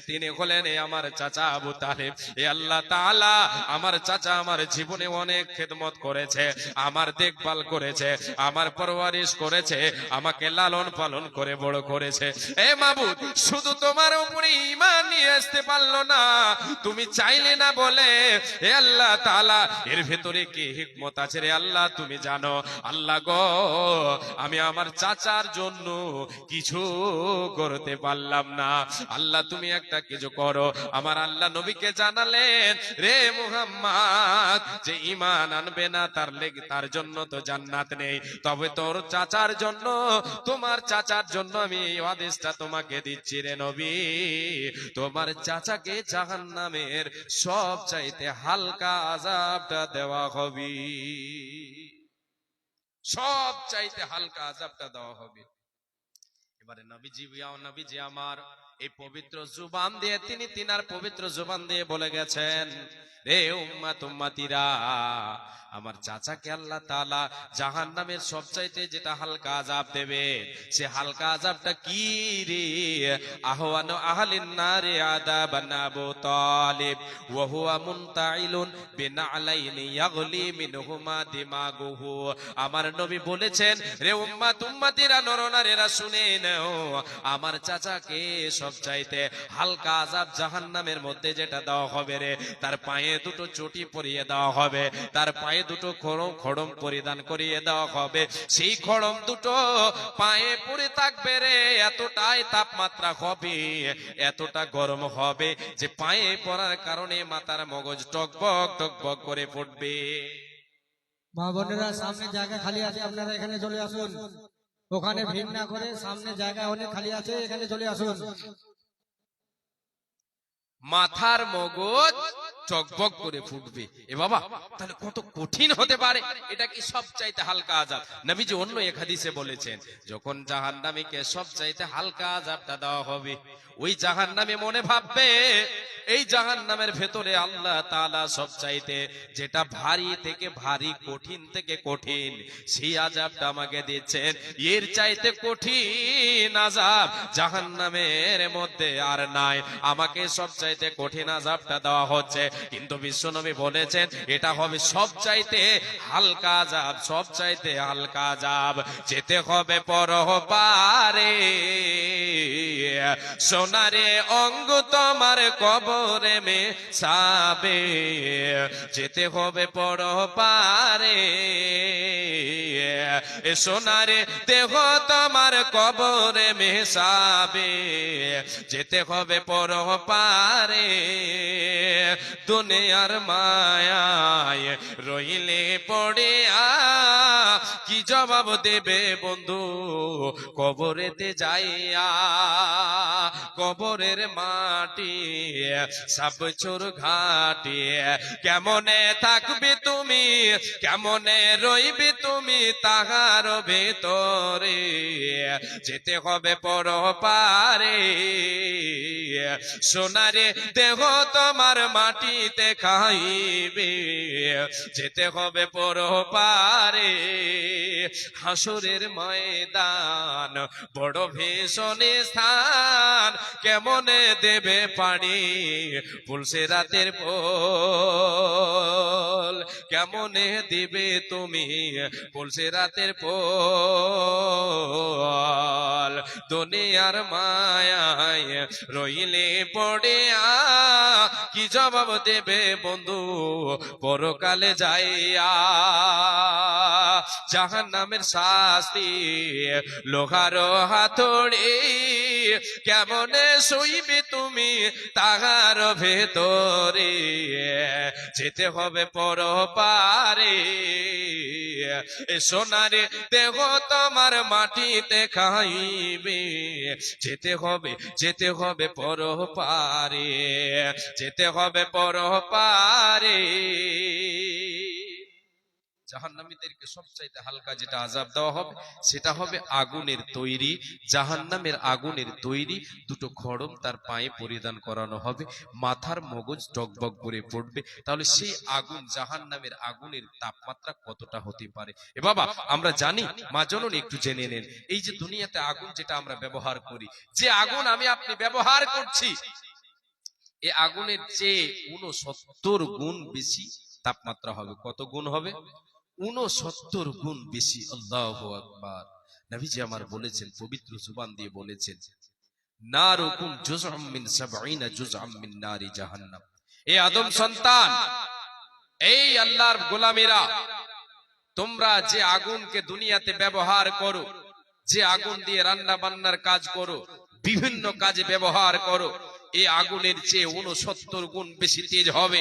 তিনি হলেন আমার চাচা আবু তালেব। এ আল্লাহ তাআলা আমার চাচা আমার জীবনে অনেক খেদমত করেছে, আমার দেখভাল করেছে, আমার পরওয়ারিশ করেছে, আমাকে লালন পালন করে বড় করেছে। এ মাবুদ, শুধু তোমার উপরে ঈমান নিয়ে আসতে পারলো না, তুমি চাইলে না বলে। হে আল্লাহ তাআলা, এর ভেতরে কি হিকমত আছে রে আল্লাহ তুমি জানো। আল্লাহ গো, আমি আমার চাচার জন্য কিছু করতে পারলাম না, আল্লাহ তুমি একটা কিছু করো। আমার আল্লাহ নবীকে জানালেন, রে মুহাম্মদ, যে ঈমান আনবে না তার জন্য তো জান্নাত নেই, তবে তোর চাচার জন্য, তোমার চাচার জন্য আমি এই আদেশটা তোমাকে দিচ্ছি রে নবী, তোমার চাচাকে জাহান্নামের সবচাইতে হালকা আযাবটা দেওয়া হবে, সবচাইতে হালকা আযাবটা দেওয়া হবে। এবারে নবীজি আমার এই পবিত্র জুবান দিয়ে তিনি তিনার পবিত্র জুবান দিয়ে বলে গেছেন, রে উম্মত উম্মতিরা, আমার চাচাকে আল্লাহ তাআলা জাহান্নামের সবচাইতে যেটা হালকা আযাব দেবে, সে হালকা আযাবটা কি রে? আহওয়ানু আহলিন নারে আযাবান আবু তালিব ওয়া হুয়া মুনতাইলুন বিনালাইনি ইয়াগলি মিনহুমা দিমাগুহু। আমার নবী বলেছেন, রে উম্মত উম্মতিরা, নরনারীরা শুনে নাও, আমার চাচাকে সবচাইতে হালকা আযাব জাহান্নামের মধ্যে যেটা দেওয়া হবে রে, তার পায়ে দুটো চটি পরিয়ে দেওয়া হবে, তার পায়ে দুটো খড়ম পরিধান করিয়ে দেওয়া হবে, সেই খড়ম দুটো পায়ে পড়ে থাকবে রে, এতটাই তাপমাত্রা হবে, এতটা গরম হবে যে পায়ে পড়ার কারণে মাথার মগজ টকবক টকবক করে ফুটবে। মা বোনেরা, সামনে জায়গা খালি আছে, আপনারা এখানে চলে আসুন। ওখানে ভিড় না করে সামনে জায়গা অনেক খালি আছে, এখানে চলে আসুন। মাথার মগজ টকবক করে ফুটবে। এ বাবা, তাহলে কত কঠিন হতে পারে। এটা কি সবচাইতে হালকা আযাব? নবীজি অন্য এক হাদিসে বলেছেন, যখন জাহান্নামীকে সবচাইতে হালকা আযাবটা দেওয়া হবে, ওই জাহান্নামী মনে ভাববে এই জাহান্নামের ভেতরে আল্লাহ তাআলা সবচাইতে যেটা ভারী থেকে ভারী, কঠিন থেকে কঠিন, সেই আযাবটা আমাকে দিচ্ছেন। এর চাইতে কঠিন আযাব জাহান্নামের মধ্যে আর নাই, আমাকে সবচাইতে কঠিন আযাবটা দেওয়া হচ্ছে। কিন্তু বিশ্বনবী বলেছেন এটা হবে সবচাইতে হালকা আযাব, সবচাইতে হালকা আযাব। যেতে হবে পরপারে, সোনারে অঙ্গ তোমার কবরে মেশাবে। যেতে হবে পরপারে, সোনারে দেহ তোমার কবরে মেশাবে। যেতে হবে পরপারে, দুনিয়ার মায়ায় রইলে পড়ে কি জবাব দেবে বন্ধু কবরেতে যাইয়া? কবরের মাটি সাবচুর ঘাটি, কেমনে থাকবে তুমি, কেমনে রইবে তুমি তাহার ভেতরে। যেতে হবে পরপারে, সোনারে দেহ তোমার মাটিতে খাইবে। যেতে হবে পরপারে, হাসরের ময়দান বড় ভীষণে স্থান, কেমনে দেবে পানি পুলসে রাতের পোল, কেমনে দিবে তুমি পুলসে রাতের পোল। দুনিয়ার মায়ায় রইলে পড়ে কি জবাব দেবে বন্ধু পরকালে যাইয়া? জাহান্নামের শাস্তি লোহার হাতুড়ি, কেমনে শুইবে তুমি তাহার ভেতরে। যেতে হবে পরপারে, সোনারে দেহ তোমার মাটিতে খাইবে। যেতে হবে, যেতে হবে পরপারে, যেতে হবে পরপারে। জাহান্নামীদেরকে সবচাইতে হালকা যেটা আযাব দেওয়া হবে সেটা হবে আগুনের তৈরি, জাহান্নামের আগুনের তৈরি দুটো খড়ম তার পায়ে পরিধান করানো হবে, মাথার মগজ টকবক করে পড়বে। তাহলে সেই আগুন, জাহান্নামের আগুনের তাপমাত্রা কতটা হতে পারে? এ বাবা, আমরা জানি, মা জননী একটু জেনে নেন, এই যে দুনিয়াতে আগুন যেটা আমরা ব্যবহার করি, যে আগুন আমি আপনি ব্যবহার করছি, এই আগুনের চেয়ে 69 গুণ বেশি তাপমাত্রা হবে। কত গুণ হবে? 69 গুণ বেশি। আল্লাহু আকবার। নবীজি আমার বলেছেন, পবিত্র জুবান দিয়ে বলেছেন, নারুকুম জুজআম মিন 70 জুজআম মিন নারি জাহান্নাম। এ আদম সন্তান, এই আল্লাহর গোলামেরা, তোমরা যে আগুনকে দুনিয়াতে ব্যবহার করো, যে আগুন দিয়ে রান্না বান্নার কাজ করো, বিভিন্ন কাজে ব্যবহার করো, এই আগুনের চেয়ে 69 গুণ বেশি তেজ হবে,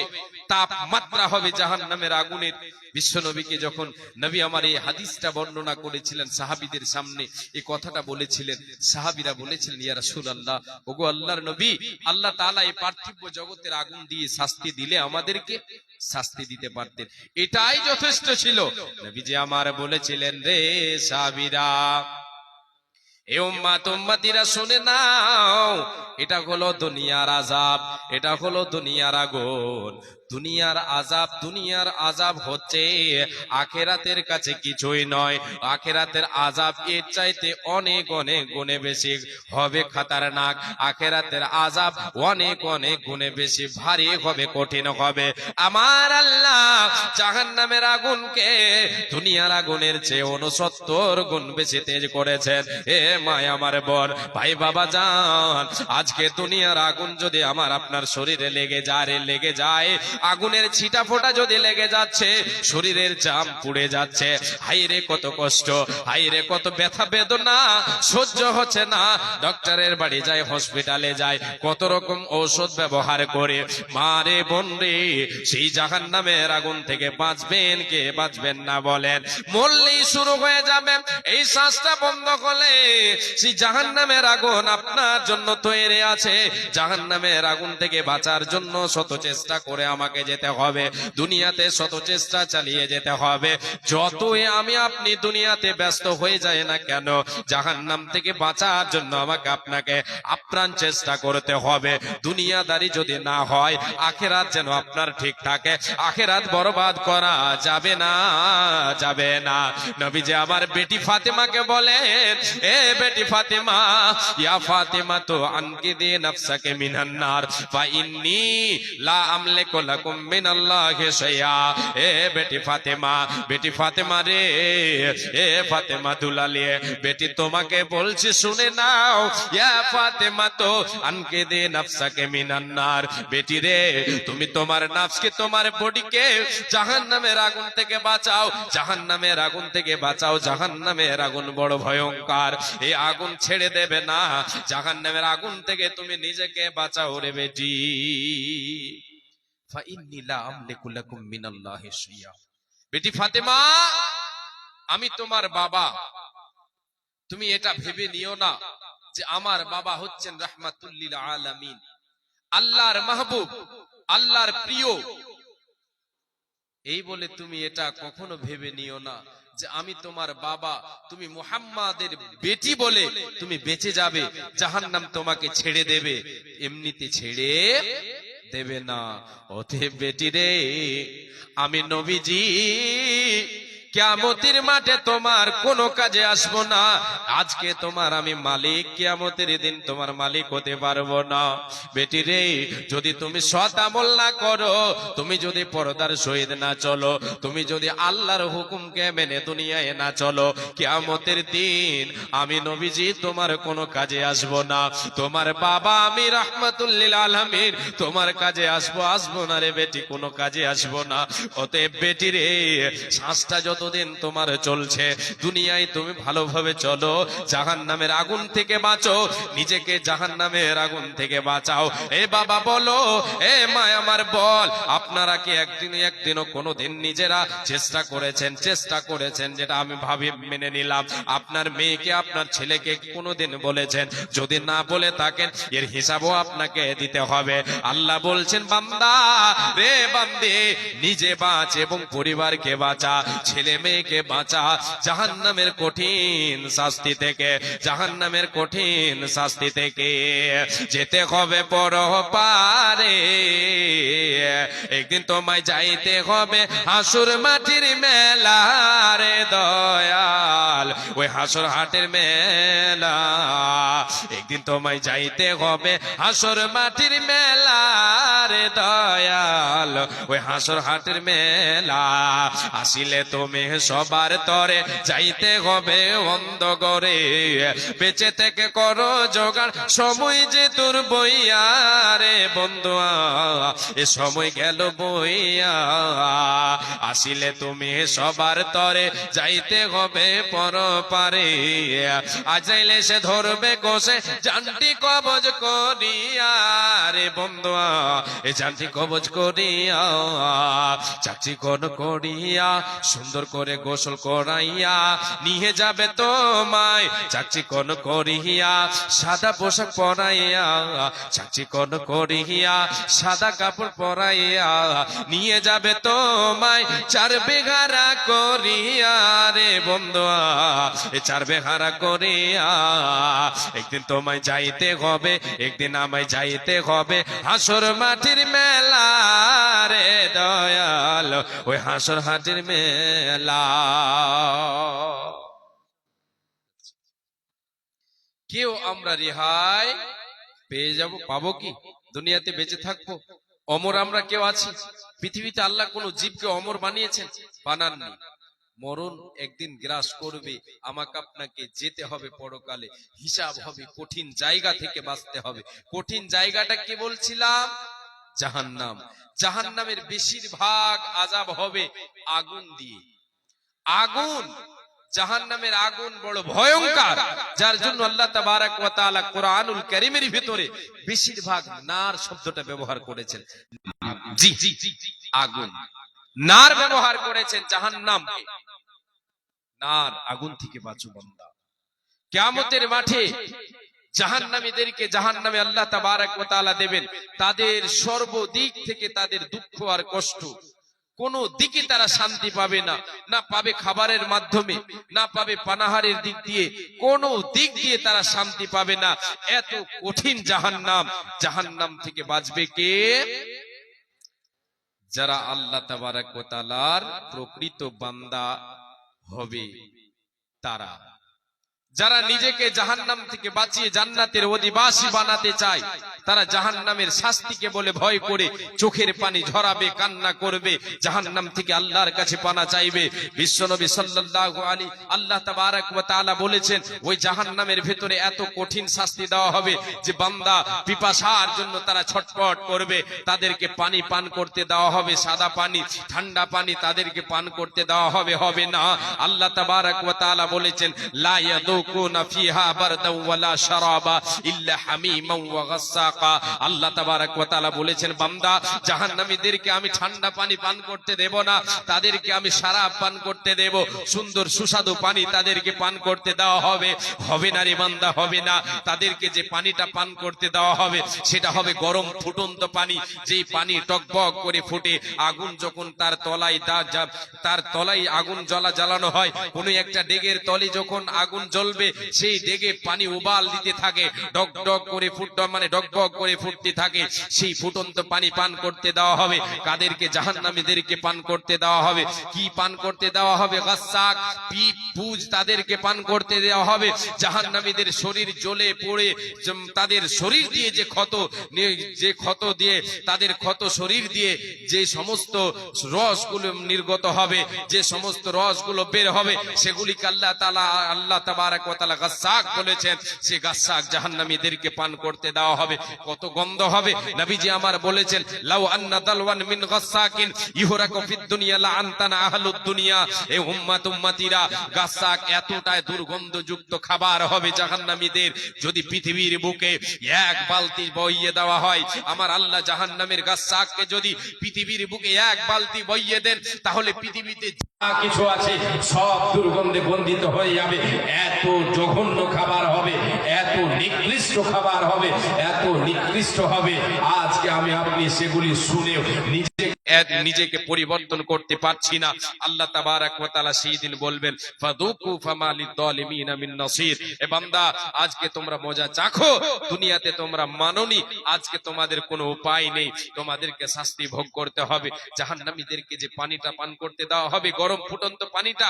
তাপমাত্রা হবে জাহান্নামের আগুনের। বিশ্বনবীকে যখন নবী আমার এই হাদিসটা বর্ণনা করেছিলেন, সাহাবীদের সামনে এই কথাটা বলেছিলেন, সাহাবীরা বলেছিলেন, ইয়া রাসূলুল্লাহ, ওগো আল্লাহর নবী, আল্লাহ তাআলা এই পার্থিব জগতের আগুন দিয়ে শাস্তি দিলে আমাদেরকে শাস্তি দিতে পারতেন, এটাই যথেষ্ট ছিল। নবীজি আমার বলেছিলেন, রে সাহাবীরা, এ উম্মত উম্মতিরা শুনে নাও, এটা হলো দুনিয়ার আযাব, এটা হলো দুনিয়ার আগুন। দুনিয়ার আযাব, দুনিয়ার আযাব হচ্ছে আখিরাতের কাছে কিছুই নয়। আখিরাতের আযাব এর চাইতে অনেক অনেক গুণে বেশি হবে খতরনাক। আখিরাতের আযাব অনেক অনেক গুণে বেশি ভারী হবে, কঠিন হবে। আমার আল্লাহ জাহান্নামের আগুনকে দুনিয়ার আগুনের চেয়ে 69 গুণ বেশি তেজ করেছেন। এ মায় আমার বোন, ভাই বাবা জান, আজকে দুনিয়ার আগুন যদি আমার আপনার শরীরে লেগে যায়, আগুনের ছিটা ফোঁটা যদি লেগে যাচ্ছে, শরীরের জাম পুড়ে যাচ্ছে, হাইরে কত কষ্ট, হাইরে কত ব্যথা বেদনা, সহ্য হচ্ছে না, ডক্টরের বাড়ি যায়, হসপিটালে যায়, কত রকম ঔষধ ব্যবহার করে, মা রে বোন রে, সেই জাহান্নামের আগুন থেকে বাঁচবেন কে, বাঁচবেন না বলেন? মরলেই শুরু হয়ে যাবে, এই শ্বাসটা বন্ধ করলে সেই জাহান্নামের আগুন আপনার জন্য তৈরি আছে। জাহান্নামের আগুন থেকে বাঁচার জন্য শত চেষ্টা করে আমাকে যেতে হবে, দুনিয়াতে শত চেষ্টা চালিয়ে যেতে হবে। যতই আমি আপনি দুনিয়াতে ব্যস্ত হয়ে যায় না কেন, জাহান্নাম থেকে বাঁচার জন্য আমাকে আপনাকে আপ্রাণ চেষ্টা করতে হবে। দুনিয়াদারি যদি না হয়, আখেরাত যেন আপনার ঠিক থাকে, আখেরাত বরবাদ করা যাবে না, যাবে না। নবীজি আমার বেটি ফাতেমাকে বলেন, এ বেটি ফাতেমা, ইয়া ফাতেমা তো আনকি দে নফসাকে মিনান নার, ফা ইন্নী লা আমলিকু লাকুম মিনাল্লাহি শাইআ। এ বেটি ফাতেমা, বেটি ফাতেমা রে, এ ফাতেমা দুলালে, বেটি তোমাকে বলছি শুনে নাও, ইয়া ফাতেমা তো আনকি দে নফসাকে মিনান নার, বেটি রে তুমি তোমার নফসকে, তোমার বডিকে জাহান্নামের আগুন থেকে বাঁচাও, জাহান্নামের আগুন থেকে বাঁচাও। জাহান্নামের আগুন বড় ভয়ঙ্কর, এই আগুন ছেড়ে দেবে না, জাহান্নামের আগুন থেকে তুমি নিজেকে বাঁচাও রে বেটি। ফা ইন্নী লা আমলিকু লাকুম মিনাল্লাহি শাইআ। বেটি ফাতেমা, আমি তোমার বাবা, তুমি এটা ভেবে নিও না যে আমার বাবা হচ্ছেন রাহমাতুল লিল আলামিন, আল্লাহর মাহবুব, আল্লাহর প্রিয়। এই বলে তুমি এটা কখনো ভেবে নিও না যে আমি তোমার বাবা, তুমি মুহাম্মাদের বেটি বলে তুমি বেঁচে যাবে, জাহান্নাম তোমাকে ছেড়ে দেবে, এমনিতে ছেড়ে দেবে না। অতএব বেটি রে, আমি নবীজি কিয়ামতের মাঠে তোমার কোনো কাজে আসবো না, আজকে তোমার আমি মালিক, কিয়ামতের দিন তোমার মালিক হতে পারবো না। বেটি রে, যদি তুমি সৎ আমল না করো, তুমি যদি পর্দার সহিত না চলো, তুমি যদি আল্লাহর হুকুমকে মেনে দুনিয়ায় না চলো, কিয়ামতের দিন আমি নবীজি তোমার কোনো কাজে আসবো না। তোমার বাবা আমি রাহমাতুল লিল আলামিন, তোমার কাজে আসবো না রে বেটি, কোনো কাজে আসবো না। অতএব বেটি রে, শ্বাসটা যতদিন তোমার চলছে, দুনিয়ায় তুমি ভালোভাবে চলো, জাহান্নামের আগুন থেকে বাঁচো, নিজেকে জাহান্নামের আগুন থেকে বাঁচাও। এ বাবা বলো, এ মা আমার বল, আপনারা কি একদিনও কোনোদিন নিজেরা চেষ্টা করেছেন, যেটা আমি ভাবি মেনে নিলাম, আপনার মেয়েকে আপনার ছেলেকে কোনোদিন বলেছেন? যদি না বলে থাকেন, এর হিসাবও আপনাকে দিতে হবে। আল্লাহ বলছেন, বান্দা রে বান্দে, নিজে বাঁচ এবং পরিবারকে বাঁচা, ছেলে মেয়েকে বাঁচা জাহান্নামের কঠিন শাস্তি থেকে, জাহান্নামের কঠিন শাস্তি থেকে। যেতে হবে পরপারে, একদিন তোমায় যাইতে হবে হাসুর মাটির মেলা রে দয়াল, ওই হাসুর হাটের মেলা। একদিন তোমায় যাইতে হবে হাসুর মাটির মেলা রে দয়াল, ওই হাসুর হাটের মেলা। আসিলে তুমি সবার তরে, যাইতে হবে অন্ধকারে, বেঁচে থেকে করো জোগাড়, সময় যে তোর বইয়া রে বন্ধুয়া, এ সময় গেল বইয়া। আসিলে তুমি সবার তরে, যাইতে হবে পরপারে, আজাইলে সে ধরবে কোষে, জানটি কবজ করিয়া রে বন্ধুয়া, এ জানটি কবজ করিয়া, চাকরি কোন করিয়া, সুন্দর করে গোসল করাইয়া নিয়ে যাবে তোমায়, চাকরি কোন করিয়া, সাদা পোশাক পরাইয়া, চাকরি কোন করিয়া, সাদা কাপড় পরাইয়া নিয়ে যাবে তোমায়, 4 বিঘারা করিয়া রে বন্ধুয়া, এ 4 বিঘারা করিয়া। একদিন তোমায় যাইতে হবে, একদিন আমায় যাইতে হবে হাসর মাটির মেলা রে দয়াল, ওই হাসর হাটির মেলা। কেউ আমরা রেহাই পেয়ে যাব, পাবো কি? দুনিয়াতে বেঁচে থাকবো, অমর আমরা কেউ আছি? পৃথিবীতে আল্লাহ কোন জীবকে অমর বানিয়েছেন? বানাননি। মরণ একদিন গ্রাস করবে, আমাকে আপনাকে যেতে হবে পরকালে, হিসাব হবে, কঠিন জায়গা থেকে বাঁচতে হবে। কঠিন জায়গাটা কি বলছিলাম? জাহান্নাম। জাহান্নামের বেশিরভাগ আযাব হবে আগুন দিয়ে। আগুন, জাহান্নামের আগুন বড় ভয়ঙ্কর, যার জন্য আল্লাহ তাবারক ওয়া তাআলা কোরআনুল কারীমের ভিতরে বেশিরভাগ নার শব্দটা ব্যবহার করেছেন। জি, আগুন, নার ব্যবহার করেছেন জাহান্নামকে। নার, আগুন থেকে বাঁচো বান্দা। কিয়ামতের মাঠে জাহান্নামীদেরকে জাহান্নামে আল্লাহ তাবারক ওয়া তাআলা দেবেন, তাদের সর্বদিক থেকে তাদের দুঃখ আর কষ্ট, কোন দিকে তারা শান্তি পাবে না। না পাবে খাবারের মাধ্যমে, না পাবে পানাহারের দিক দিয়ে, কোন দিক দিয়ে তারা শান্তি পাবে না। এত কঠিন জাহান্নাম। জাহান্নাম থেকে বাঁচবে কে? যারা আল্লাহ তাবারক ওয়া তাআলার প্রকৃত বান্দা হবে তারা, যারা নিজেকে জাহান্নাম থেকে বাঁচিয়ে জান্নাতের অধিবাসী বানাতে চায়, তারা জাহান্নামের শাস্তিকে বলে ভয় করে চোখের পানি ঝরাবে, কান্না করবে, জাহান্নাম থেকে আল্লাহর কাছে পানা চাইবে। বিশ্বনবী সাল্লাল্লাহু আলাইহি আল্লাহ তাবারক ওয়া তাআলা বলেছেন, ওই জাহান্নামের ভেতরে এত কঠিন শাস্তি দেওয়া হবে যে বান্দা পিপাসার জন্য তারা ছটফট করবে। তাদেরকে পানি পান করতে দেওয়া হবে, সাদা পানি, ঠান্ডা পানি তাদেরকে পান করতে দেওয়া হবে, হবে না। আল্লাহ তাবারক ওয়া তাআলা বলেছেন, লা ইয়াদুকুনা ফিহা বারদাও ওয়ালা শারাবা ইল্লা হামিমান ওয়া গাসসাকা। আল্লাহ তাবারক ওয়া তাআলা বলেছেন, বান্দা জাহান্নামীদেরকে আমি ঠান্ডা পানি পান করতে দেব না, তাদেরকে আমি শরাব পান করতে দেব, সুন্দর সুস্বাদু পানি তাদেরকে পান করতে দেওয়া হবে। হবে না রে বান্দা, হবে না। তাদেরকে যে পানিটা পান করতে দেওয়া হবে সেটা হবে গরম ফুটন্ত পানি, যেই পানি টকবক করে ফুটে। আগুন যখন তার তলায় আগুন জ্বালানো হয়, কোন একটা ডেগের তলে যখন আগুন জ্বলবে, সেই ডেগে পানি উবাল দিতে থাকে, ডক ডক করে ডকবক করে ফুটতে থাকে। সেই ফুটন্ত পানি পান করতে দেওয়া হবে। কাদেরকে? জাহান্নামীদেরকে পান করতে দেওয়া হবে। কি পান করতে দেওয়া হবে? গাসসাক, পিপ, পুজ তাদেরকে পান করতে দেওয়া হবে। জাহান্নামীদের শরীর জ্বলে পড়ে তাদের শরীর দিয়ে যে ক্ষত দিয়ে, তাদের ক্ষত শরীর দিয়ে যে সমস্ত রসগুলো নির্গত হবে, যে সমস্ত রসগুলো বের হবে, সেগুলিকে আল্লাহ তাবারক ওয়া তাআলা গাসসাক বলেছেন। সে গাসসাক জাহান্নামীদেরকে পান করতে দেওয়া হবে। কত গন্ধ হবে! নবীজি আমার বলেছেন, লাউ আন্না দালওয়ান মিন গাসসাকিন ইহরাকু ফিদ দুনিয়া লা আনতানা আহলুদ দুনিয়া। এ উম্মতিরা, গাসসাক এতটাই দুর্গন্ধযুক্ত খাবার হবে জাহান্নামীদের, যদি পৃথিবীর বুকে এক বালতি বইয়ে দেওয়া হয়, আমার আল্লাহ জাহান্নামের গাসসাককে যদি পৃথিবীর বুকে এক বালতি বইয়ে দেন, তাহলে পৃথিবীতে যা কিছু আছে সব দুর্গন্ধে বন্দিত হয়ে যাবে। এত জঘন্য খাবার হবে, এত নিকৃষ্ট খাবার হবে, এত নিকৃষ্ট হবে। আজকে আমি আপনি সেগুলি শুনেও নিজেকে পরিবর্তন করতে পারছি না। আল্লাহ তাবারক ওয়া তাআলা সেই দিন বলবেন, ফাদুকু ফামা লিয-যালিমিনা মিন নাসির। এ বান্দা, আজকে তোমরা মজা চাখো, দুনিয়াতে তোমরা মানোনি, আজকে তোমাদের কোনো উপায় নেই, তোমাদেরকে শাস্তি ভোগ করতে হবে। জাহান্নামীদেরকে যে পানিটা পান করতে দেওয়া হবে, গরম ফুটন্ত পানিটা,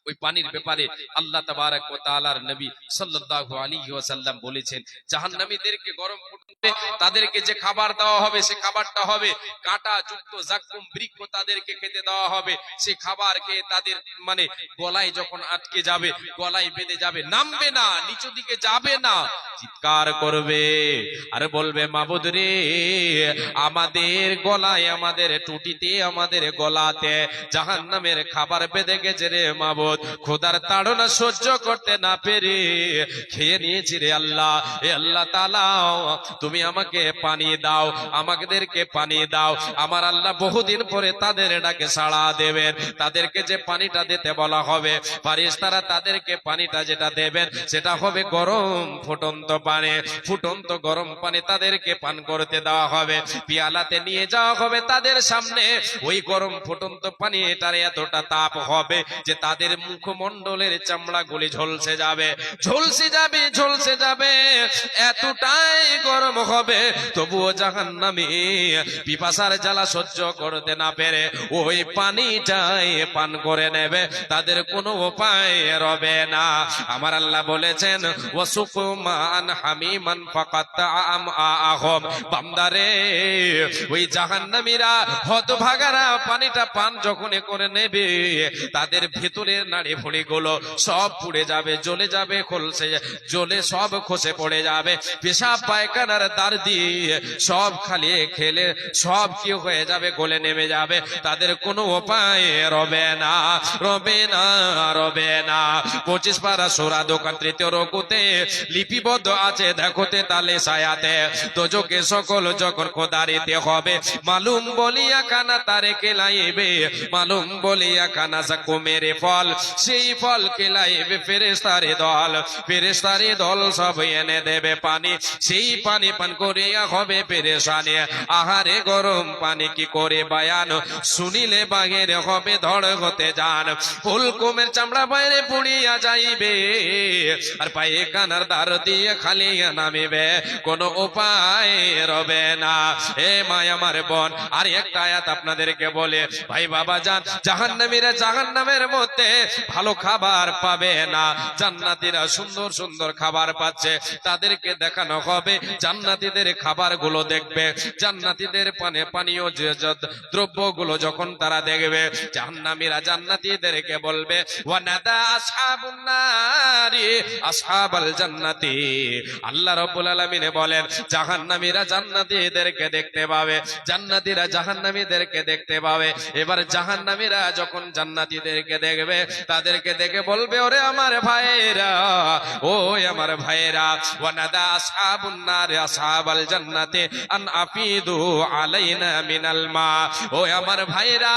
ওই পানির ব্যাপারে আল্লাহ তাবারক ওয়া তাআলার নবী সাল্লাল্লাহু আলাইহি ওয়াসাল্লাম বলেছেন, জাহান্নামীদেরকে গরম ফুটতে তাদেরকে যে খাবার দেওয়া হবে, সে খাবারটা হবে কাঁটা যুক্ত জাক্কুম বৃক্ষ, তাদেরকে খেতে দেওয়া হবে। সে খাবার খেয়ে তাদের গলায় যখন আটকে যাবে, গলায় বেঁধে যাবে, নামবে না, নিচু দিকে যাবে না, চিৎকার করবে আর বলবে, মাবুদ রে, আমাদের গলায়, আমাদের টুটিতে, আমাদের গলাতে জাহান্নামের খাবার বেঁধে গেছে রে মাবুদ। খোদার তাড়না সহ্য করতে না পেরে খেয়ে নিয়েছি রে আল্লাহ। এ আল্লাহ তাআলা, তুমি আমাকে পানি দাও, আমাদেরকে পানি দাও। আমার আল্লাহ বহুদিন পরে তাদের ডাকে সাড়া দেবেন। তাদেরকে যে পানিটা দিতে বলা হবে, ফেরেশতারা তাদেরকে পানিটা যেটা দেবেন, সেটা হবে গরম ফুটন্ত পানি। ফুটন্ত গরম পানি তাদেরকে পান করতে দেওয়া হবে। পিয়ালাতে নিয়ে যাওয়া হবে তাদের সামনে। ওই গরম ফুটন্ত পানি, এটার এতটা তাপ হবে যে তাদের মুখমণ্ডলের চামড়াগুলি ঝলসে যাবে, ঝলসে যাবে, ঝলসে যাবে, এতটাই গরম হবে। তবুও জাহান্নামী পিপাসার জ্বালা সহ্য করতে না পেরে ওই পানিটাই পান করে নেবে, তাদের কোনো উপায় রবে না। আমার আল্লাহ বলেছেন ওয়াসুকুমান হামিমান ফাকাতআম আহম, বান্দারে ওই জাহান্নামীরা হতভাগারা পানিটা পান যখন করে নেবে, তাদের ভেতরের নাড়ি ভুঁড়ি গুলো সব পুড়ে যাবে, জ্বলে যাবে, খলসে জ্বলে সব খসে পড়ে যাবে, পেশাব পায়খানার দ্বার দিয়ে সব খালিয়ে খেলে সব কি হয়ে যাবে, গলে নেমে যাবে, তাদের কোনো উপায় রবে না, রবে না, রবে না। 25 পারা সূরা দোকান 3 রকুতে লিপিবদ্ধ আছে, দেখোতে তালে সায়াতে দোজকে সকল যখন খোদারিতে হবে, মালুম বলিয়া কানা তারে কেলাইবে, মালুম বলিয়া কানা সাকু মেরে ফল, সেই ফল কেলাইবে ফেরেশতারে দল, ফেরেশতারে দল সব এনে দেবে পানি, সেই পানি পান করিয়া হবে পেরেশানি। আহারে গরম পানি কি করে বায়ান, শুনিলে বাগের হবে ধড় হতে যান, ফুলকুমের চামড়া বাইরে পুড়িয়া যাইবে, আর পায়ে কানার দ্বার দিয়ে খালিয়া নামিবে, কোনো উপায় রবে না। এ মায়া আমার বোন, আর একটা আয়াত আপনাদেরকে বলে ভাই বাবা যান, জাহান্নামীরা জাহান্নামের মধ্যে ভালো খাবার পাবে না, জান্নাতীরা সুন্দর সুন্দর খাবার পাচ্ছে, তাদেরকে দেখানো হবে জান্নাতীদের খাবার গুলো দেখবে, জান্নাতীদের পানীয় দ্রব্যগুলো যখন তারা দেখবে, জাহান্নামীরা জান্নাতীদেরকে বলবে ওয়ানাদা আসহাবুন নারি আসহাবাল জান্নাতি। আল্লাহ রাব্বুল আলামিন বলেন জাহান্নামীরা জান্নাতীদেরকে দেখতে পাবে, জান্নাতীরা জাহান্নামীদেরকে দেখতে পাবে। এবার জাহান্নামীরা যখন জান্নাতীদেরকে দেখবে, তাদেরকে দেখে বলবে ওরে আমার ভাইয়েরা, ও আমার ভাইয়েরা, ওয়ানাদা আসহাবুন নারি আসহাবাল জান্নাতি আন আফিদু আলাইনা মিনাল মা। ও আমার ভাইরা,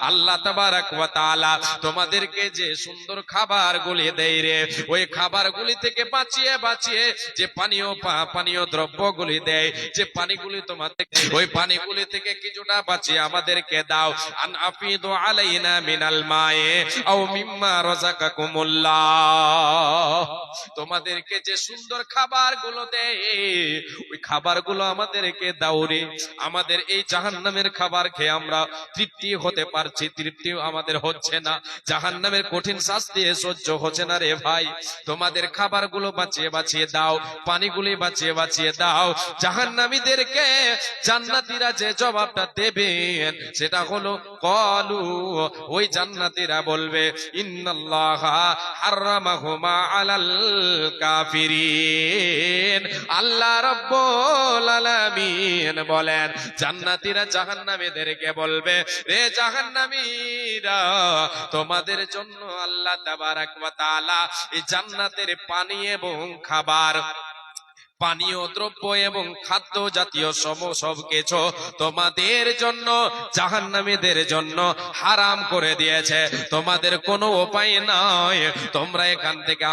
আল্লাহ তাবারক ওয়া তাআলা তোমাদেরকে যে সুন্দর খাবারগুলি দেয় রে, ওই খাবারগুলি থেকে বাঁচিয়ে বাঁচিয়ে যে পানীয় দ্রব্যগুলি দেয়, যে পানিগুলি তোমাদের, ওই পানিগুলি থেকে কিছুটা বাঁচিয়ে আমাদেরকে দাও। আন আফিদু আলাইনা মিনাল মায়ে আও মিম্মা রাযাকাকুমুল্লাহ, তোমাদেরকে যে সুন্দর খাবারগুলো দেয়, ওই খাবারগুলো আমাদেরকে দাও রে। আমাদের এই জাহান্নামের খাবার খেয়ে আমরা তৃপ্তি হতে পারছি, তৃপ্তি আমাদের হচ্ছে না, জাহান্নামের কঠিন শাস্তি সহ্য হচ্ছে না রে ভাই, তোমাদের খাবারগুলো বাঁচিয়ে বাঁচিয়ে দাও, পানিগুলি বাঁচিয়ে বাঁচিয়ে দাও। জাহান্নামীদেরকে জান্নাতীরা যে জবাবটা দেবেন সেটা হলো ক্বালু, ওই জান্নাতীরা বলবে ইন্নাল্লাহা হারামাহুমা আলাল কাফিরিন। আল্লাহ রাব্বুল আলামিন বলেন জান্নাতীরা জাহান্নামীদেরকে বলবে রে জাহান্নামীরা, তোমাদের জন্য আল্লাহ তাবারক ওয়া তাআলা এই জান্নাতের পানি এবং খাবার, পানীয় দ্রব্য এবং খাদ্য জাতীয় সব কিছু তোমাদের জন্য জাহান্নামীদের জন্য হারাম করে দিয়েছে। তোমাদের কোনো উপায় নাই, তোমরা এখান থেকে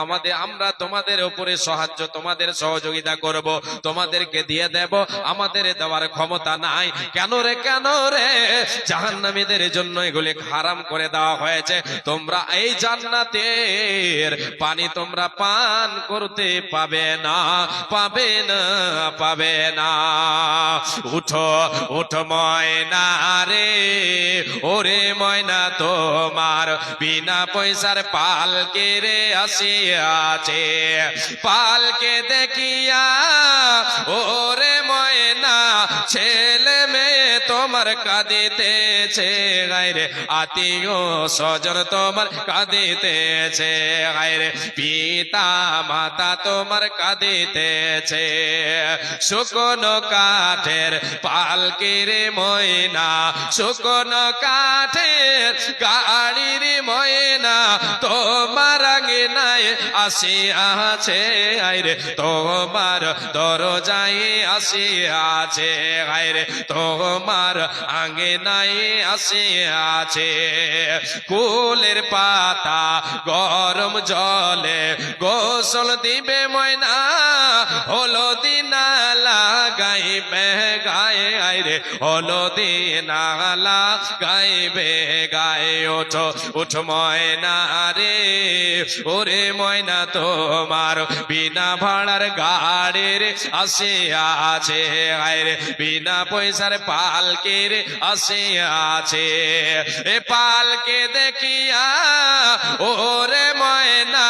আমরা তোমাদের উপরে সাহায্য, তোমাদের সহযোগিতা করব, তোমাদেরকে দিয়ে দেব, আমাদের দেওয়ার ক্ষমতা নাই। কেন রে, কেন রে? জাহান্নামীদের জন্য এগুলি হারাম করে দেওয়া হয়েছে। তোমরা এই জান্নাতের পানি তোমরা পান করতে পাবে না, পাবে না, পাবে না। উঠো উঠো ময়না রে, ওরে ময়না তোমার বিনা পয়সার পালকে রে আসিয়াছে, পালকে দেখিয়া ওরে ময়না ছেলে মেয়ে তোমার কাঁদিতেছে, গায়রে আত্মীয় স্বজন তোমার কাঁদিতেছে, গায়রে পিতা মাতা তোমার কাঁদিতেছে। শুকনো কাঠের পালকির ময়না, শুকনো কাঠের গাড়ির ময়না তোমার আঙিনায় আসিয়াছে, আইরে তোমার দরজায় আসিয়াছে, আইরে তোমার আঙিনায় আসিয়াছে। কুলের পাতা গরম জলে গোসল দিবে ময়না, হলদি না গাইবে গায়ে আইরে হলো দিনালা গাইবে গায়ে ওঠো ওঠো ময়না রে ওরে ময়না তোমার বিনা ভাড়ার গাড়ির আসে আছে আইরে বিনা পয়সার পালকের আসে আছে এ পালকে দেখিয়া ওরে ময়না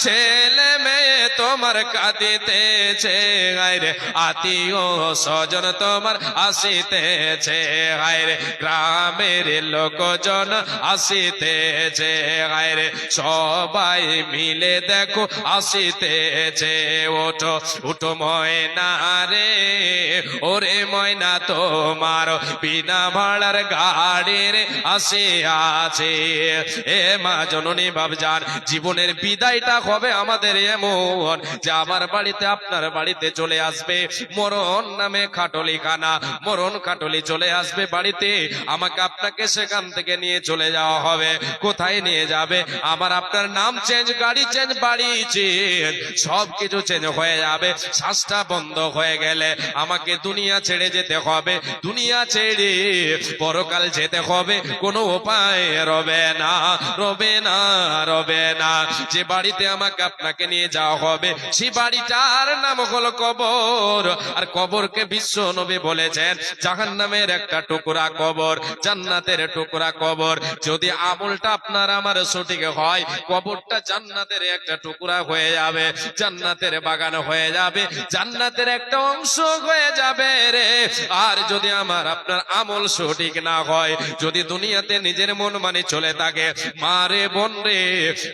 ছেলে মেয়ে তোমার কাঁদিতেছে আইরে আত্মীয় স্বজন তোমার আসিতেছে আইরে গ্রামের লোকজন আসিতেছে আইরে সবাই মিলে দেখো আসিতেছে ওঠো উঠো ময়না রে ওরে ময়না তোমার বিনা ভাড়ার গাড়ির আসে আছে এ মা জননী বাবজান জীবনের বিদায়টা হবে আমাদের এমন যে আমার বাড়িতে আপনার বাড়িতে চলে আসবে মরণ নামে খাটলিখানা মরণ খাটলি চলে আসবে বাড়িতে আমাকে আপনাকে সেখান থেকে নিয়ে চলে যাওয়া হবে কোথায় নিয়ে যাবে আমার আপনার নাম চেঞ্জ গাড়ি চেঞ্জ বাড়ি চেঞ্জ সবকিছু চেঞ্জ হয়ে যাবে শ্বাসটা বন্ধ হয়ে গেলে আমাকে দুনিয়া ছেড়ে যেতে হবে দুনিয়া ছেড়ে পরকাল যেতে হবে কোনো উপায় রবে না রবে না রবে না যে বাড়িতে আমাকে আপনাকে নিয়ে যাওয়া হবে সেই বাড়িটার নাম হলো কবর আর কবরকে বিশ্ব নবী বলেছেন জাহান্নামের একটা টুকরা কবর জান্নাতের টুকরা কবর যদি আমলটা আপনার আমার সঠিক হয় কবরটা জান্নাতের একটা টুকরা হয়ে যাবে জান্নাতের বাগান হয়ে যাবে জান্নাতের একটা অংশ হয়ে যাবে রে আর যদি আমার আপনার আমল সঠিক না হয় যদি দুনিয়াতে নিজের মন মানে চলে থাকে মা রে বোন রে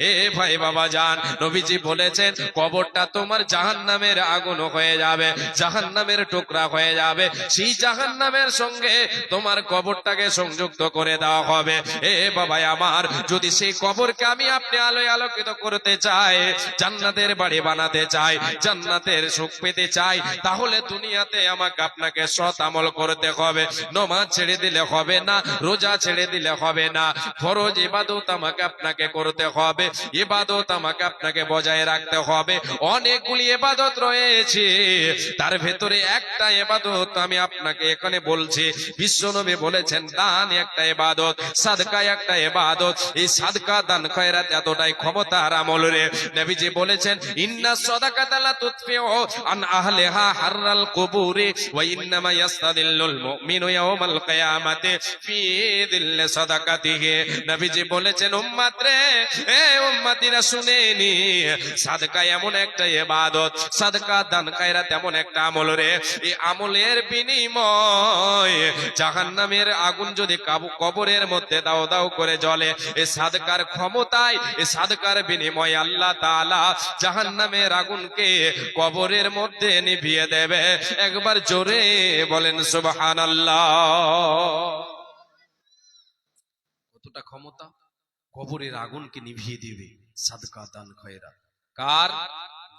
এ ভাই বাবা জান নবীজি বলেছেন কবরটা তোমার জাহান্নামের আগুন হয়ে যাবে জাহান্নামের টুকরা হয়ে যাবে সেই জাহান্নামের সঙ্গে তোমার কবরটাকে সংযুক্ত করে দেওয়া হবে এ বাবা আমার যদি সেই কবরকে আমি আপনি আলোয় আলোকিত করতে চাই জান্নাতের বাড়ি বানাতে চাই জান্নাতের সুখ পেতে চাই তাহলে দুনিয়াতে আমাকে আপনাকে সৎ আমল করতে হবে নামাজ ছেড়ে দিলে হবে না রোজা ছেড়ে দিলে হবে না ফরজ ইবাদত আমাকে আপনাকে করতে হবে ইবাদত আমাকে আপনাকে বজায় রাখতে হবে অনেকগুলি ইবাদত রয়েছে তার ভেতরে একটা ইবাদত আমি আপনাকে এখানে বলছি বিশ্বনবী বলেছেন দান একটা ইবাদত সাদকা একটা ইবাদত এই সাদকা দান খয়রাত এতটাই ক্ষমতার আমল রে নবীজি বলেছেন ইন্না সাদাকাতা লা তুতফিউ আন আহলিহা হাররাল কুবুরি ওয়া ইন্নামা ইয়াস্তাদিল্লুল মুমিনু ইয়াওমাল কিয়ামাতি ফি দিল্লি সাদাকাতিহি নবীজি বলেছেন উম্মত রে এ উম্মতিরা শুনেনি সাদকা এমন একটা ইবাদত সাদকা দান খয়রাত এমন একটা আমল রে এই আমলের বিনিময় জাহান্নামের আগুন যদি কবরের মধ্যে দাও দাও করে জ্বলে এই সাদকার ক্ষমতায় এই সাদকার বিনিময়ে আল্লাহ তাআলা জাহান্নামের আগুনকে কবরের মধ্যে নিভিয়ে দেবে একবার জোরে বলেন সুবহানাল্লাহ কতটা ক্ষমতা কবরের আগুনকে নিভিয়ে দিবে সাদকা দান খয়রাত কার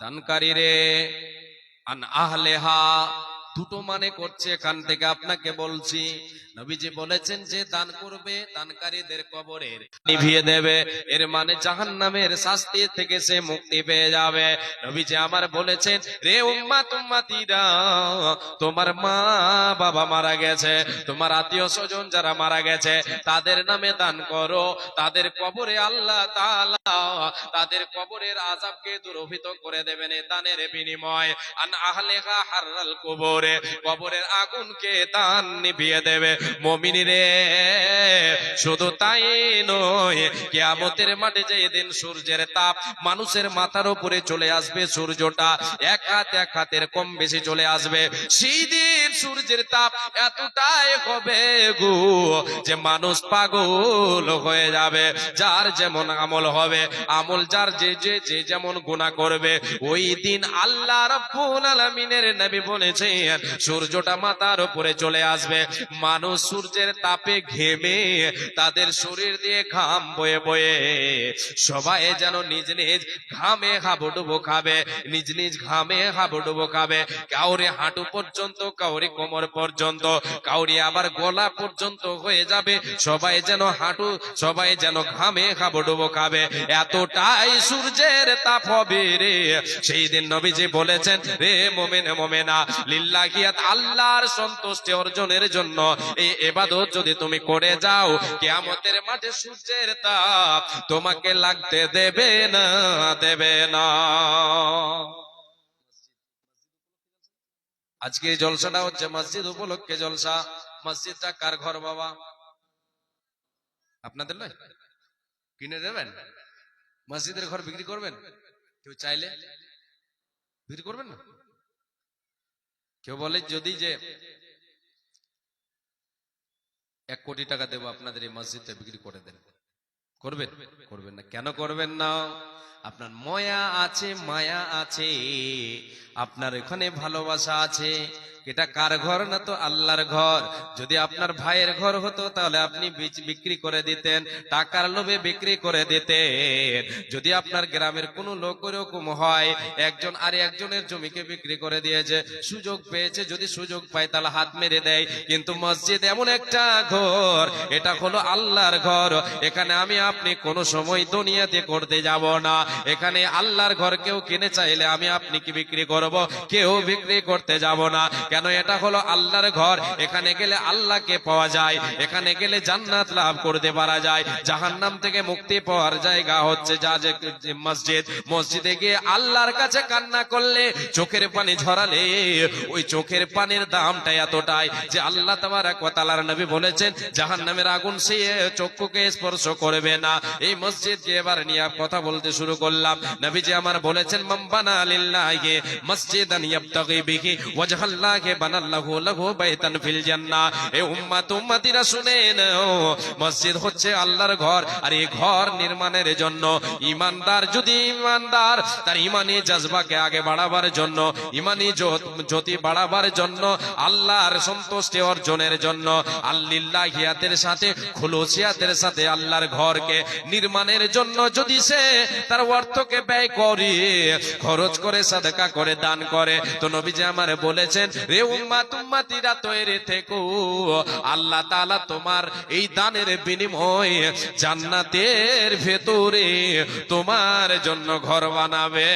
দানকারী রে আন আহলেহা দুটো মানে করছে এখান থেকে আপনাকে বলছি নবীজি বলেছেন যে দান করবে দানকারীদের কবরের নিভিয়ে দেবে এর মানে জাহান্নামের শাস্তি থেকে সে মুক্তি পেয়ে যাবে নবীজি আমার বলেছেন রে উম্মাত উম্মাতিরা তোমার মা বাবা মারা গেছে তোমার আত্মীয় স্বজন যারা মারা গেছে তাদের নামে দান করো তাদের কবরে আল্লাহ তাআলা তাদের কবরের আযাবকে দূরীভূত করে দেবেন এই দানের বিনিময় আন আহলিহা হাররাল কুবুরে কবরের আগুনকে দান নিভিয়ে দেবে মুমিন রে শুধু তাই নয় কিয়ামতের মাঠে যেদিন সূর্যের তাপ মানুষের মাথার উপরে চলে আসবে সূর্যটা এক হাতের কম বেশি চলে আসবে সেই দিন সূর্যের তাপ এতটাই হবে গো যে মানুষ পাগল হয়ে যাবে যার যেমন আমল হবে আমল যার যে যেমন গুনাহ করবে ওই দিন আল্লাহ রাব্বুল আলামিনের নবী বলেছেন সূর্যটা মাথার উপরে চলে আসবে মানুষ মানুষ সূর্যের তাপে ঘেমে তাদের শরীর দিয়ে ঘাম বয়ে বয়ে সবাই যেন নিজ নিজ ঘামে হাবুডুবু খাবে, নিজ নিজ ঘামে হাবুডুবু খাবে। কাউরে হাঁটু পর্যন্ত, কাউরে কোমর পর্যন্ত, কাউরে আবার গলা পর্যন্ত হয়ে যাবে। সবাই যেন হাঁটু, সবাই যেন ঘামে হাবুডুবু খাবে। এতটাই সূর্যের তাপ হবে রে। সেই দিন নবীজি বলেছেন, রে মোমেন মোমেনা, লিল্লাহিয়াত, আল্লাহর সন্তুষ্টি অর্জনের জন্য এই ইবাদত যদি তুমি করে যাও, কিয়ামতের মাঠে সূর্যের তাপ তোমাকে লাগতে দেবে না, দেবে না। আজকে এই জলসাটা হচ্ছে মসজিদ উপলক্ষে জলসা। মসজিদটা কার ঘর বাবা? আপনাদের নয়? কিনে দেবেন? মসজিদের ঘর বিক্রি করবেন? কেউ চাইলে বিক্রি করবেন না? কেউ বলে যদি যে 1 কোটি টাকা দেবো আপনাদের এই মসজিদটা বিক্রি করে দেন, করবেন? করবেন না। কেন করবেন না? আপনার মায়া আছে, মায়া আছে, আপনার এখানে ভালোবাসা আছে। এটা কার ঘর? না তো আল্লাহর ঘর। যদি আপনার ভাইয়ের ঘর হতো তাহলে আপনি বিক্রি করে দিতেন, টাকার লোভে বিক্রি করে দিতেন। যদি আপনার গ্রামের কোনো লোক এরকম হয়, একজন আর একজনের জমিকে বিক্রি করে দিয়েছে, সুযোগ পেয়েছে, যদি সুযোগ পায় তাহলে হাত মেরে দেয়। কিন্তু মসজিদ এমন একটা ঘর, এটা হলো আল্লাহর ঘর। এখানে আমি আপনি কোনো সময় দুনিয়াতে করতে যাব না। এখানে আল্লাহর ঘর কেউ কিনে চাইলে আমি আপনি কি বিক্রি করব? কেউ বিক্রি করতে যাব না। কেন? এটা হলো আল্লাহর ঘর। এখানে গেলে আল্লাহকে পাওয়া যায়, এখানে গেলে জান্নাত লাভ করতে পারা যায়। জাহান্নাম থেকে মুক্তি পাওয়ার জায়গা হচ্ছে মসজিদ। মসজিদে গিয়ে আল্লাহর কাছে কান্না করলে, চোখের পানি ঝরালে, ওই চোখের পানির দামটা এতটাই যে আল্লাহ তাবারক ওয়া তাআলার নবী বলেছেন, জাহান্নামের আগুন সে চক্ষুকে স্পর্শ করবে না। এই মসজিদকে এবার নিয়ে কথা বলতে শুরু করলাম। নবীজি আমার বলেছেন, মান বানা লিল্লাহি মসজিদান ইয়াবতাগি বিহি ওয়াজহাল্লাহি বানাল্লাহু লাহু বাইতান ফিল জান্নাহ। এই উম্মত, উম্মতিরা শুনে নাও, মসজিদ হচ্ছে আল্লাহর ঘর। আর এই ঘর নির্মাণের জন্য ঈমানদার, যদি ঈমানদার তার ঈমানি জজবাকে আগে বাড়াবার জন্য, ঈমানি জ্যোতি বাড়াবার জন্য, আল্লাহর সন্তুষ্টি অর্জনের জন্য, আল্লিল্লাহিয়াতের সাথে, খুলুসিয়াতের সাথে আল্লাহর ঘরকে নির্মাণের জন্য যদি সে তার অর্থকে ব্যয় করে, খরচ করে, সাদকা করে, দান করে, তো নবীজি আমার বলেছেন, রে উম্মত, উম্মতিরা তৈরি থেকো, আল্লাহ তাআলা তোমার এই দানের বিনিময়ে জান্নাতের ভেতরে তোমার জন্য ঘর বানাবে।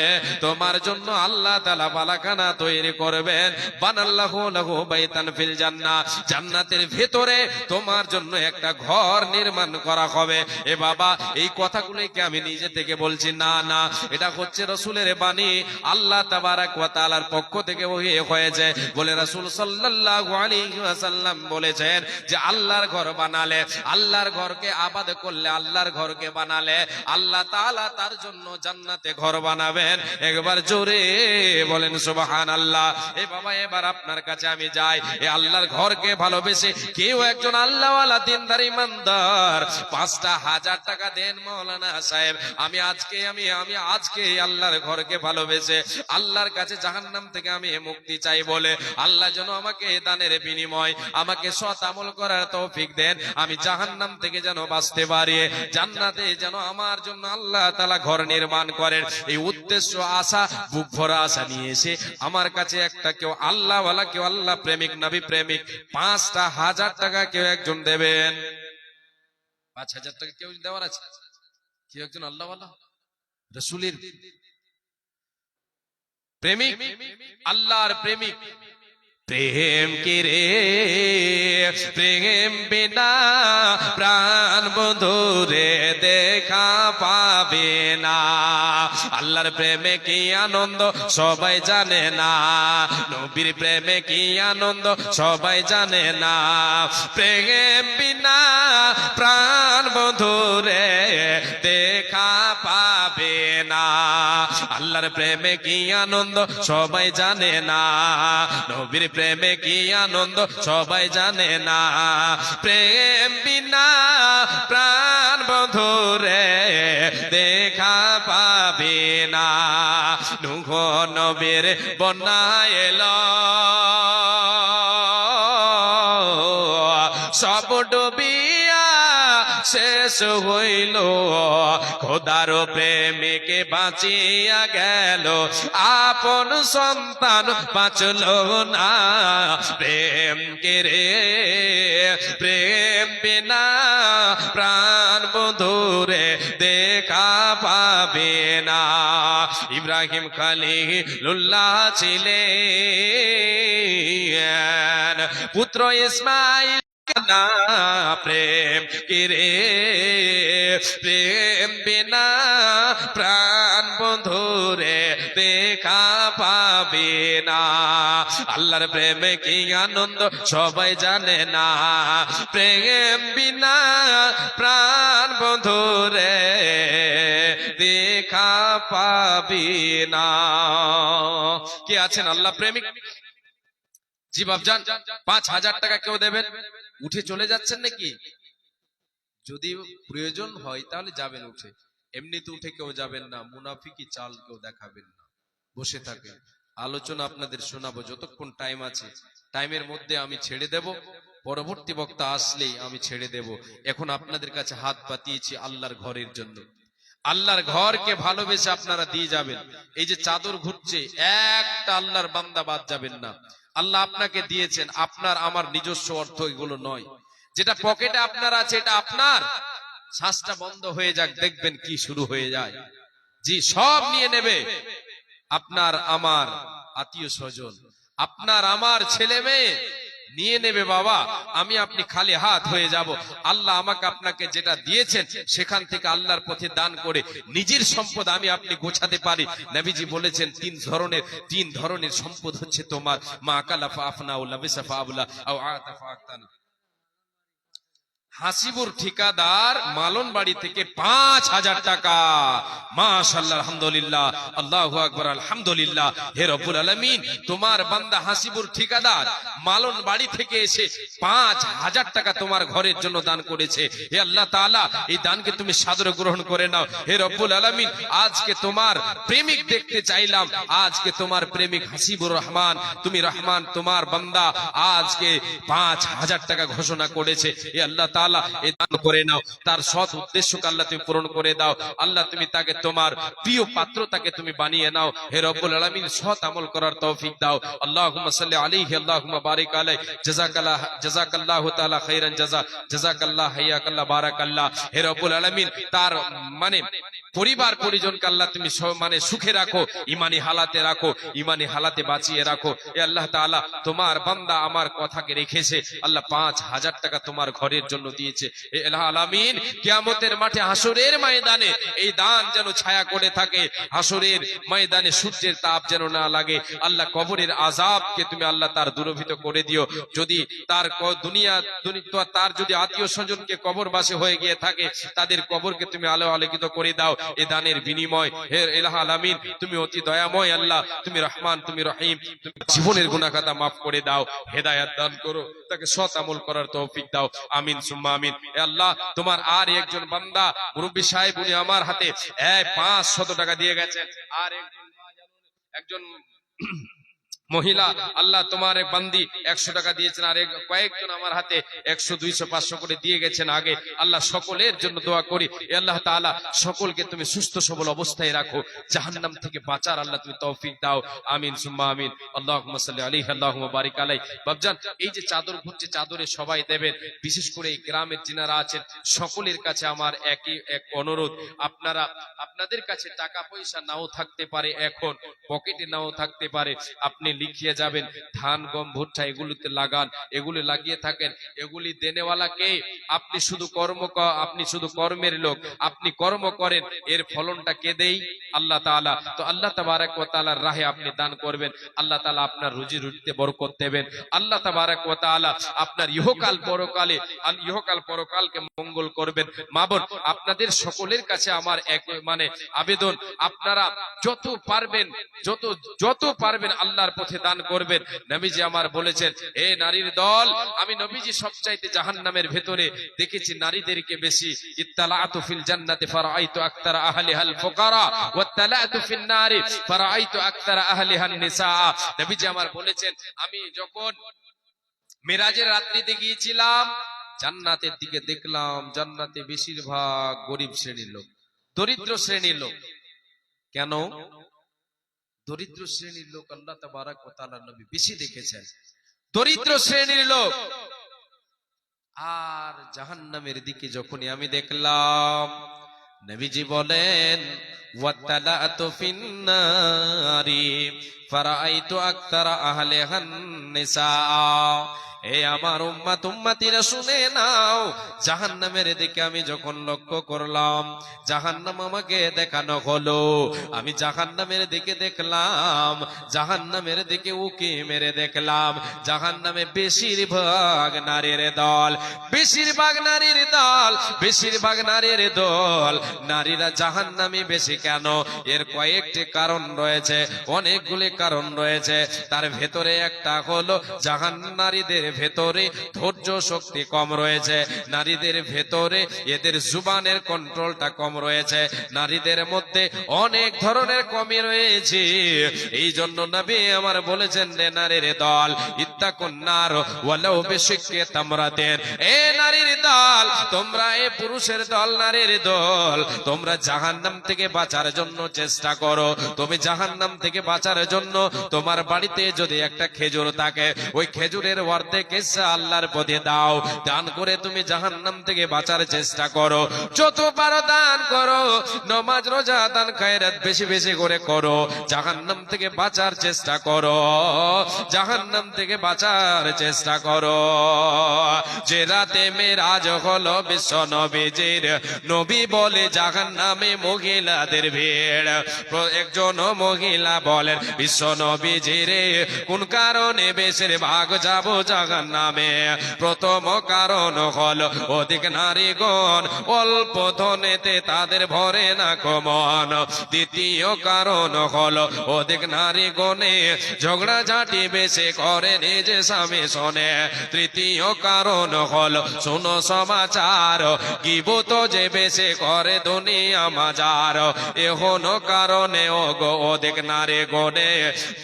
তোমার জন্য আল্লাহ তাআলা বালাখানা তৈরি করবেন। বানাল্লাহু লাহু বাইতান ফিল জান্নাহ, জান্নাতের ভেতরে তোমার জন্য একটা ঘর নির্মাণ করা হবে। এ বাবা, এই কথাগুলোকে আমি নিজে থেকে বলছি না, না, এটা হচ্ছে রাসূলের বাণী। আল্লাহ তাবারক ওয়া তাআলার পক্ষ থেকে ওহী হয়েছে বলে রাসূল সাল্লাল্লাহু আলাইহি ওয়াসাল্লাম বলেছেন যে আল্লাহর ঘর বানালে, আল্লাহর ঘরকে আবাদ করলে, আল্লাহর ঘরকে বানালে আল্লাহ তাআলা তার জন্য জান্নাতে ঘর বানাবেন। একবার জোরে বলেন সুবহানাল্লাহ। এ বাবা, এবার আপনার কাছে আমি যাই, এই আল্লাহর ঘরকে ভালোবেসে কেউ একজন আল্লাহওয়ালা দিনদার ইমানদার 5,000 টাকা দেন, মাওলানা সাহেব আমি আজকে আল্লাহর ঘরকে ভালোবেসে আল্লাহর কাছে জাহান্নাম থেকে আমি মুক্তি চাই বলে আল্লাহ যেন আমাকে দানের বিনিময় আমাকে সৎ আমল করার তৌফিক দেন, আমি জাহান্নাম থেকে যেন বাঁচতে পারি, জান্নাতে যেন আমার জন্য আল্লাহ তাআলা ঘর নির্মাণ করেন। এই উদ্দেশ্য, আশা, বুক ভরা আশা নিয়ে এসে আমার কাছে একটা কেউ আল্লাহওয়ালা, কেউ আল্লাহ প্রেমিক, নবী প্রেমিক 5,000 টাকা কেউ একজন দেবেন। 5,000 টাকা কেউ দেওয়ার আছে? কেউ একজন আল্লাহওয়ালা, রাসূলের প্রেমিক, আল্লাহর প্রেমিক, প্রেম কি রে, প্রেম বিনা প্রাণ বন্ধু রে দেখা পাবে না। আল্লাহর প্রেমে কি আনন্দ সবাই জানে না, নবীর প্রেমে কি আনন্দ সবাই জানে না। প্রেম বিনা প্রাণ বন্ধু রে দেখা পাবে না। আল্লাহর প্রেমে কি আনন্দ সবাই জানে না, নবীর প্রেমে কি আনন্দ সবাই জানে না। প্রেম বিনা প্রাণ বন্ধু রে দেখা পাবে না। নূহ নবীর বন্যা এলো, সব ডুবিয়া শেষ হইল, খোদার প্রেমিকে বাঁচিয়া গেল, আপন সন্তান বাঁচল না। প্রেম কে রে প্রেম বিনা প্রাণ বন্ধুরে দেখা পাবে না। ইব্রাহিম খলিলুল্লাহ ছিলেন, পুত্র ইসমাইল না প্রেম কে রে প্রেম বিনা প্রাণ বন্ধুরে দেখা পাবে না। আল্লাহর প্রেমে কি আনন্দ সবাই জানে না, প্রেম বিনা প্রাণ বন্ধুরে দেখা পাবি না। কে আছেন আল্লাহ প্রেমিক? জি বাপজান, 5,000 টাকা কেউ দেবেন? উঠে চলে যাচ্ছেন নাকি? যদি প্রয়োজন হয় তাহলে যাবেন উঠে, এমনিতে উঠে কেউ যাবেন না। মুনাফিকি চাল কেউ দেখাবেন না, বসে থাকেন। আলোচনা আপনাদের শোনাবো যতক্ষণ টাইম আছে। টাইমের মধ্যে আমি ছেড়ে দেব, পরবর্তী বক্তা আসলেই আমি ছেড়ে দেব। এখন আপনাদের কাছে হাত পাতিয়েছি আল্লাহর ঘরের জন্য। আল্লাহর ঘরকে ভালোবেসে আপনারা দিয়ে যাবেন। এই যে চাদর ঘুরছে, একটা আল্লাহর বান্দা বাদ যাবেন না। আল্লাহ আপনাকে দিয়েছেন, আপনার আমার নিজস্ব অর্থ এগুলো নয়। যেটা পকেটে আপনার আছে এটা আপনার। শ্বাসটা বন্ধ হয়ে যাক, দেখবেন কি শুরু হয়ে যায়। জি, সব নিয়ে নেবে। আপনার আমার আত্মীয় স্বজন, আপনার আমার ছেলে মেয়ে নিয়ে নেবে। বাবা, আমি আপনি খালি হাত হয়ে যাব। আল্লাহ আমাকে আপনাকে যেটা দিয়েছেন সেখান থেকে আল্লাহর পথে দান করে নিজের সম্পদ আমি আপনি গোছাতে পারি। নবীজি বলেছেন তিন ধরনের সম্পদ হচ্ছে তোমার, মা কালাফা আফনা ও লাবিসাফা আবলা আও আতাফা আক্তানা। হাসিবুর ঠিকাদার মালন বাড়ি থেকে 5,000 টাকা। মাশাআল্লাহ, আলহামদুলিল্লাহ, আল্লাহু আকবার, আলহামদুলিল্লাহ। হে রব্বুল আলামিন, তোমার বান্দা হাসিবুর ঠিকাদার মালন বাড়ি থেকে এসে 5,000 টাকা তোমার ঘরের জন্য দান করেছে। হে আল্লাহ তাআলা, এই দানকে তুমি সাদরে গ্রহণ করে নাও। হে রব্বুল আলামিন, আজকে তোমার প্রেমিক দেখতে চাইলাম, আজকে তোমার প্রেমিক হাসিবুর রহমান, তুমি রহমান, তোমার বান্দা আজকে 5,000 টাকা ঘোষণা করেছে। হে আল্লাহ তাআলা, এই দান করে নাও, তার সৎ উদ্দেশ্যকে আল্লাহ তুমি পূরণ করে দাও। আল্লাহ তুমি তাকে তোমার প্রিয় পাত্র তাকে তুমি বানিয়ে নাও। হে রব্বুল আলামিন, সৎ আমল করার তৌফিক দাও। আল্লাহুম্মা সাল্লি আলাইহি, আল্লাহুম্মা বারিক আলাইহি, জাযাকাল্লাহু তাআলা খাইরান জাযা, জাযাকাল্লাহ, হাইয়াকাল্লাহ, বারাকাল্লাহ। হে রব্বুল আলামিন, তার পরিবার পরিজনকে আল্লাহ তুমি সুখে রাখো, ইমানি হালাতে রাখো, ইমানি হালাতে বাঁচিয়ে রাখো। এ আল্লাহ তাআলা, তোমার বান্দা আমার কথাকে রেখেছে। আল্লাহ 5,000 টাকা তোমার ঘরের জন্য দিয়েছে। এ আল্লাহ আলামিন, কিয়ামতের মাঠে হাসরের ময়দানে এই দান যেন ছায়া করে থাকে, হাসরের ময়দানে সূর্যের তাপ যেন না লাগে। আল্লাহ কবরের আযাবকে তুমি আল্লাহ তার দূরভীত করে দিও। যদি তার তার যদি আত্মীয় স্বজনকে কবরবাসী হয়ে গিয়ে থাকে, তাদের কবরকে তুমি আলো আলোকিত করে দাও এ দানের বিনিময়। হে ইলাহ আলামিন, তুমি অতি দয়াময় আল্লাহ, তুমি রহমান, তুমি রহিম, তুমি জীবনের গুনাহ খাতা maaf করে দাও, হেদায়েত দান করো, তাকে সৎ আমল করার তৌফিক দাও। আমিন সুম্মা আমিন। হে আল্লাহ, তোমার আর একজন বান্দা মুরব্বি সাহেব, উনি আমার হাতে 500 টাকা দিয়ে গেছেন। আর একজন মহিলা, আল্লাহ তোমার বান্দি 100 টাকা দিয়েছেন। আর কয়েকজন আমার হাতে 100, 200, 500 করে দিয়ে গেছেন আগে। আল্লাহ সকলের জন্য দোয়া করি, এ আল্লাহ তাআলা সকলকে তুমি সুস্থ সবল অবস্থায় রাখো, জাহান্নাম থেকে বাঁচার আল্লাহ তুমি তৌফিক দাও। আমিন সুম্মা আমিন। আল্লাহুম্মা সাল্লি আলাইহি, আল্লাহুম্মা বারিক আলাইহি। বাপজান, এই যে চাদর ঘুরছে, চাদরে সবাই দেবেন। বিশেষ করে এই গ্রামের যিনারা আছেন সকলের কাছে আমার এক অনুরোধ, আপনাদের কাছে টাকা পয়সা নাও থাকতে পারে, এখন পকেটে নাও থাকতে পারে, আপনি লিখিয়ে যাবেন, ধান গম ভুট্টা এগুলিতে লাগান, এগুলি লাগিয়ে থাকেন। এগুলি দেনেওয়ালাকে, আপনি শুধু কর্মের লোক, আপনি কর্ম করেন, এর ফলনটা কে দেই? আল্লাহ তাআলা। তো আল্লাহ তাবারক ওয়া তাআলার রাহে আপনি দান করবেন, আল্লাহ তাআলা আপনার রুজি রুটিতে বরকত দেবেন। আল্লাহ তাবারক ওয়া তাআলা আপনার ইহকাল পরকালকে মঙ্গল করবেন। মা বোন, আপনাদের সকলের কাছে আমার এক আবেদন, আপনারা যত পারবেন আল্লাহর পথে দান করবেন। নবীজি আমার বলেছেন, হে নারীর দল, আমি নবীজি সবচাইতে জাহান্নামের ভেতরে দেখেছি নারীদেরকে বেশি। ইত্তালাতু ফিল জান্নাতি ফারাআইতু আকতারা আহলিহাল ফুকারা ওয়াত্তালাতু ফিন নারি ফারাআইতু আকতারা আহলিহান নিসা। নবীজি আমার বলেছেন, আমি যখন মেরাজের রাত্রিতে গিয়েছিলাম, জান্নাতের দিকে দেখলাম, জান্নাতে বেশিরভাগ গরিব শ্রেণীর লোক, দরিদ্র শ্রেণীর লোক। কেন? দরিদ্র শ্রেণীর লোক আল্লাহ তাবারক ওয়া তাআলার নবী বেশি দেখেছেন, দরিদ্র শ্রেণীর লোক। আর জাহান্নামের দিকে যখনই আমি দেখলাম, নবীজি বলেন ওয়াতালাতু ফিন্নারি ফারাআইতু আকতারা আহলিহান নিসা। এ আমার উম্মত উম্মতিরা শুনে নাও, জাহান্নামের দিকে আমি যখন লক্ষ্য করলাম, জাহান্নাম আমাকে দেখানো হলো, আমি জাহান্নামের দিকে দেখলাম, জাহান্নামের দিকে উকি মেরে দেখলাম, জাহান্নামে বেশিরভাগ নারীর দল, বেশিরভাগ নারীর দল, বেশিরভাগ নারীর দল। নারীরা জাহান্নামী বেশি কেন? এর কয়েকটি কারণ রয়েছে, অনেকগুলি কারণ রয়েছে। তার ভেতরে একটা হলো নারীদের ভেতরে ধৈর্য শক্তি কম রয়েছে, নারীদের ভেতরে এদের জুবানের কন্ট্রোলটা কম রয়েছে, নারীদের মধ্যে অনেক ধরনের কমি রয়েছে। এই জন্য নবী আমার বলেছেন, রে নারীর দল, ইত্তাকুন নার ওয়ালাউ বিশিক্কি তামরাতিন। এ নারীর দল, তোমরা, এ পুরুষের দল, নারীর দল, তোমরা জাহান্নাম থেকে বাঁচার জন্য চেষ্টা করো। তুমি জাহান্নাম থেকে বাঁচার জন্য তোমার বাড়িতে যদি একটা খেজুর থাকে, ওই খেজুরের অর্ধেক হিস্সা আল্লাহর পথে দাও, দান করে তুমি জাহান্নাম থেকে বাঁচার চেষ্টা করো। যত পারো দান করো, নামাজ রোজা দান খায়রাত বেশি বেশি করে করো, জাহান্নাম থেকে বাঁচার চেষ্টা করো, জাহান্নাম থেকে বাঁচার চেষ্টা করো। যে রাতে মেরাজ হলো বিশ্ব নবীজির, নবী বলে জাহান্নামে মহিলাদের ভিড়। একজন মহিলা বলেন, বিশ্ব নবীজিরে কোন কারণে বেশিরভাগ যাব জাহান্নামে? প্রথম কারণ হলো অধিক নারীগণ, অল্প ধনেতে তাদের ভরে না মন। দ্বিতীয় কারণ হলো অধিক নারীগণে ঝগড়াঝাটি বেশি করে নিজে স্বামী শোনে। তৃতীয় কারণ হলো শোনো সমাচার, গীবত যে বেশি করে দুনিয়া মাজার। এহন কারণে ওগো অধিক নারীগণে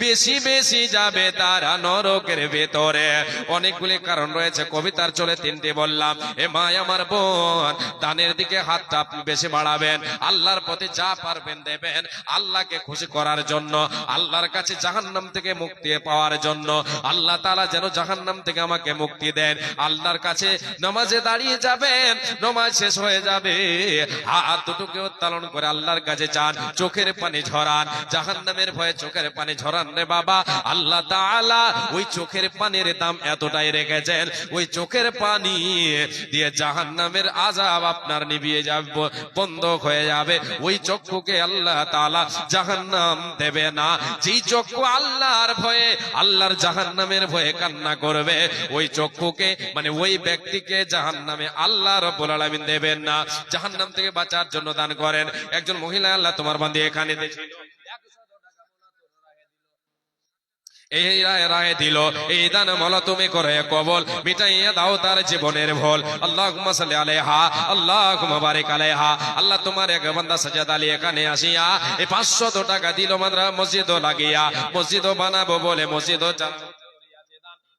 বেশি বেশি যাবে তারা নরকের ভেতরে। অনেকগুলি কারণ রয়েছে, কবিতার চলে তিনটি বললাম। এ মা আমার বোন, দানের দিকে হাতটা আপনি বেশি বাড়াবেন, আল্লাহর পথে যা পারবেন দেবেন, আল্লাহকে খুশি করার জন্য, আল্লাহর কাছে জাহান্নাম থেকে মুক্তি পাওয়ার জন্য। আল্লাহ তাআলা যেন জাহান্নাম থেকে আমাকে মুক্তি দেন। আল্লাহর কাছে নামাজে দাঁড়িয়ে যাবেন, নামাজ শেষ হয়ে যাবে, হাত দুটোকে উত্তোলন করে আল্লাহর কাছে চান, চোখের পানি ঝরান, জাহান্নামের ভয়ে চোখের পানি ঝরান রে বাবা। আল্লাহ তাআলা ওই চোখের পানির দাম এতটাই রেখেছেন, ওই চোখের পানি দিয়ে জাহান্নামের আযাব আপনার নিভিয়ে যাবে, বন্ধ হয়ে যাবে। ওই চক্ষুকে আল্লাহ তাআলা জাহান্নাম দেবে না। যেই চক্ষু আল্লাহর ভয়ে, আল্লাহর জাহান্নামের ভয়ে কান্না করবে, ওই চক্ষুকে, মানে ওই ব্যক্তিকে জাহান্নামে আল্লাহ রাব্বুল আলামিন দেবেন না। জাহান্নাম থেকে বাঁচার জন্য দান করেন। একজন মহিলা, আল্লাহ তোমার বান্দী এখানে দেখছিল, এই রায় দিল, এই দান মালা তুমি করে কবল, মিটাইয়া দাও তার জীবনের ভুল। আল্লাহুম্মা সাল্লি আলাইহা, আল্লাহুম্মা বারিক আলাইহা। আল্লাহ তোমার এক বান্দা সাজাদ আলী এখানে আসিয়া এই 500 টাকা দিল, মাদ্রাসা মসজিদও লাগিয়া, মসজিদও বানাবো বলে মসজিদও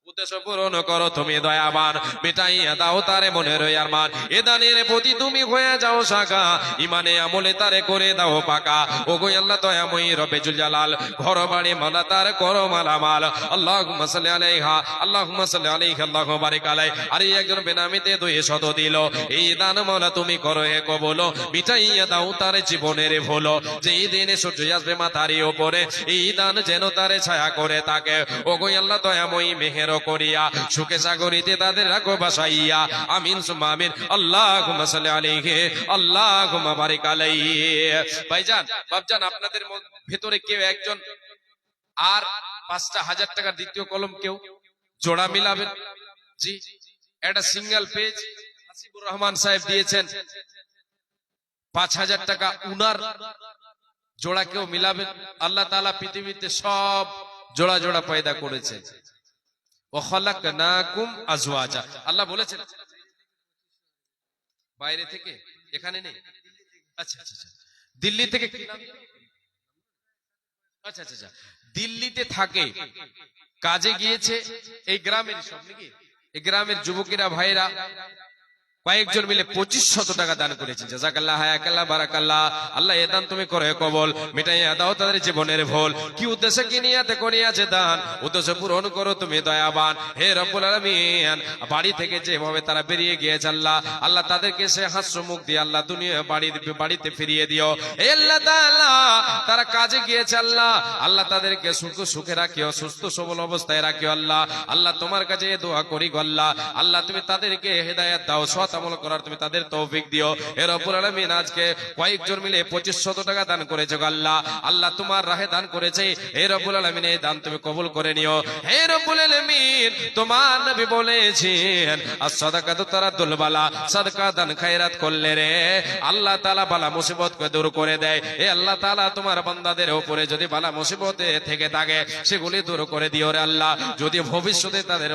উদ্দেশ্য পূরণ করো তুমি দয়াবান, মিটাইয়া দাও তারে মনের আরমান। এ দানের প্রতি তুমি হয়ে যাও সাকা, ইমানে আমলে তারে করে দাও পাকা। ওগো আল্লাহ দয়াময়ী রব্বে জুল জালাল, ঘর বাড়ি মালা তার করো মালামাল। আল্লাহুম্মা সাল্লি আলাইহা, আল্লাহুম্মা সাল্লি আলাইহি, আল্লাহুম্মা বারিক আলাই। আর একজন বেনামিতে 200 দিল, এই দান মালা তুমি করো হে কবুল, মিটাইয়া দাও তার জীবনের ভুল। যেই দিনে সূর্য আসবে মাথার উপরে, এই দান যেন তারে ছায়া করে থাকে। ওগো আল্লাহ দয়াময়ী মেহের করিয়া সুখে সাগরিতে তাদের রাখো বাসাইয়া। আমিন সুম্মা আমিন। আল্লাহুম্মা সাল্লি আলাইহি, আল্লাহুম্মা বারিক আলাইহি। ভাইজান, বাপজান, আপনাদের ভেতরে কেউ একজন আর 5,000 টাকার দ্বিতীয় কলম কেউ জোড়া মিলাবেন? জি, একটা সিঙ্গেল পেজ হাসিবুর রহমান সাহেব দিয়েছেন 5,000 টাকা, উনার জোড়া কেউ মিলাবেন? আল্লাহ তাআলা পৃথিবীতে সব জোড়া জোড়া পয়দা করেছে। আল্লাহ বলেছেন বাইরে থেকে, এখানে নেই। আচ্ছা আচ্ছা, দিল্লি থেকে, আচ্ছা আচ্ছা, দিল্লিতে থাকে, কাজে গিয়েছে, এই গ্রামের সব নাকি এই গ্রামের যুবকেরা ভাইরা কয়েকজন মিলে 2500 টাকা দান করেছে। জাযাকাল্লাহ, হায়াকাল্লাহ, বারাকাল্লাহ। আল্লাহ এ দান তুমি করে কবুল, মিটাইয়া দাও তাদের জীবনের ভুল। কি উদ্দেশ্যে কি নিয়াতে করিয়াছে দান, উদ্দেশ্য পূরণ করো তুমি দয়াবান। হে রব্বুল আলামিন, বাড়ি থেকে যেভাবে তারা বেরিয়ে গিয়েছে আল্লাহ, আল্লাহ তাদেরকে সে হাস্য মুখ দিয়ে আল্লাহ দুনিয়া বাড়িতে ফিরিয়ে দিও। হে আল্লাহ তাআলা, তারা কাজে গিয়েছে আল্লাহ, আল্লাহ তাদেরকে সুখে রাখিও, সুস্থ সবল অবস্থায় রাখিও আল্লাহ। আল্লাহ তোমার কাছে এই দোয়া করি গো আল্লাহ, আল্লাহ তুমি তাদেরকে হেদায়েত দাও, সৎ আমল করার তুমি তাদের তৌফিক দিও। হে রব্বুল আলামিন, আজকে কয়েকজন মিলে 2500 টাকা দান করেছে গো আল্লাহ, আল্লাহ তোমার রাহে দান করেছে। হে রব্বুল আলামিন, এই দান তুমি কবুল করে নিও। হে রব্বুল আলামিন, তোমার নবী বলেছেন as-সাদাকাতু তারাদ্দুল বালা, সাদকা দান খায়রাত করলে রে আল্লাহ তাআলা বালা মুসিবতকে দূর করে দেয়। হে আল্লাহ তাআলা, তোমার বান্দাদের উপরে যদি বালা মুসিবতে থেকে থাকে সেগুলি দূর করে দিও রে আল্লাহ। যদি ভবিষ্যতে তাদের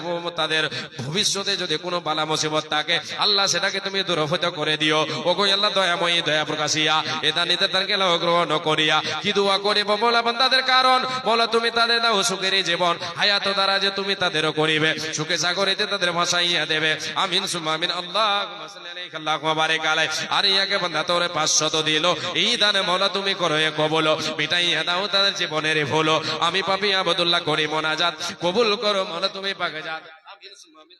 ভবিষ্যতে যদি কোনো বালা মুসিবত থাকে আল্লাহ সেটাকে তুমি দূরভূত করে দিও। ওগো আল্লাহ দয়াময়ী, দয়া প্রকাশিয়া এটা নিতে তার গেল গ্রহণ করিয়া কি দোয়া করিব বলা বান্দাদের, কারণ বলা তুমি তাদের দাও সুখের জীবন, হায়াত দ্বারা যে তুমি তাদেরও করিবে সুখে সাগরিতে তাদের ভাসাইয়া দেবে। আমিন সুম্মা আমিন। আল্লাহুম্মা সাল্লি আলাইহি আল্লাহুম্মা বারিক আলাইহি। আর ইয়াকে বান্দা তোরে 500 দিল, এই দানে মওলা তুমি করো এ কবুল, মিটাইয়া দাও তাদের জীবনের ভুল। আমি পাপী আবদুল্লাহ করি মোনাজাত, কবুল করো মওলা তুমি পাকে জাত। আমিন সুম্মা আমিন।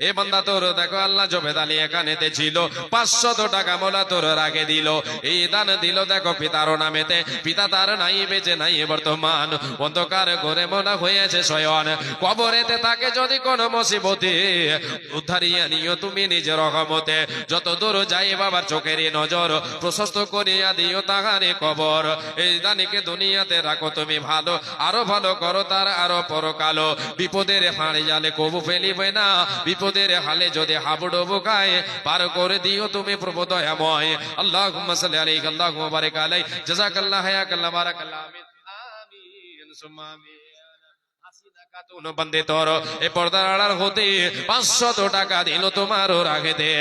এ বান্দা তোর দেখো আল্লাহ জবেদ আলী এখানেতে ছিল, 500 টাকা মোলা তোর রাখে দিল, এই দান দিল দেখো পিতার নামেতে। পিতা তার নাই বেঁচে নাই বর্তমান, অন্ধকার ঘরে মোলা হয়েছে শয়ন। কবরেতে তাকে যদি কোন মুসিবতে উদ্ধারিয়া নিও তুমি নিজের রহমতে। যত দূর যাই বাবার চোখের নজর, প্রশস্ত করিয়া দিও তাহারে কবর। এই দানিকে দুনিয়াতে রাখো তুমি ভালো, আরো ভালো করো তার আরো পরকালো। বিপদের হাড়ে জালে কবু ফেলিবে না, বিপদের হালে যদি হাবুডো বোকায় পার করে দিও তুমি প্রভু দয়াময়। আল্লাহুম্মা সাল্লি আলাইহি আল্লাহুম্মা বারিক আলাইহি। জাযাকাল্লাহ, হায়াকাল্লাহ, বারাকাল্লাহ। আমিন আমিন সুম্মা আমিন। বন্দে তোর এ পর্দার আড়াল হতে 500 টাকা দিল তোমার রাখে দে।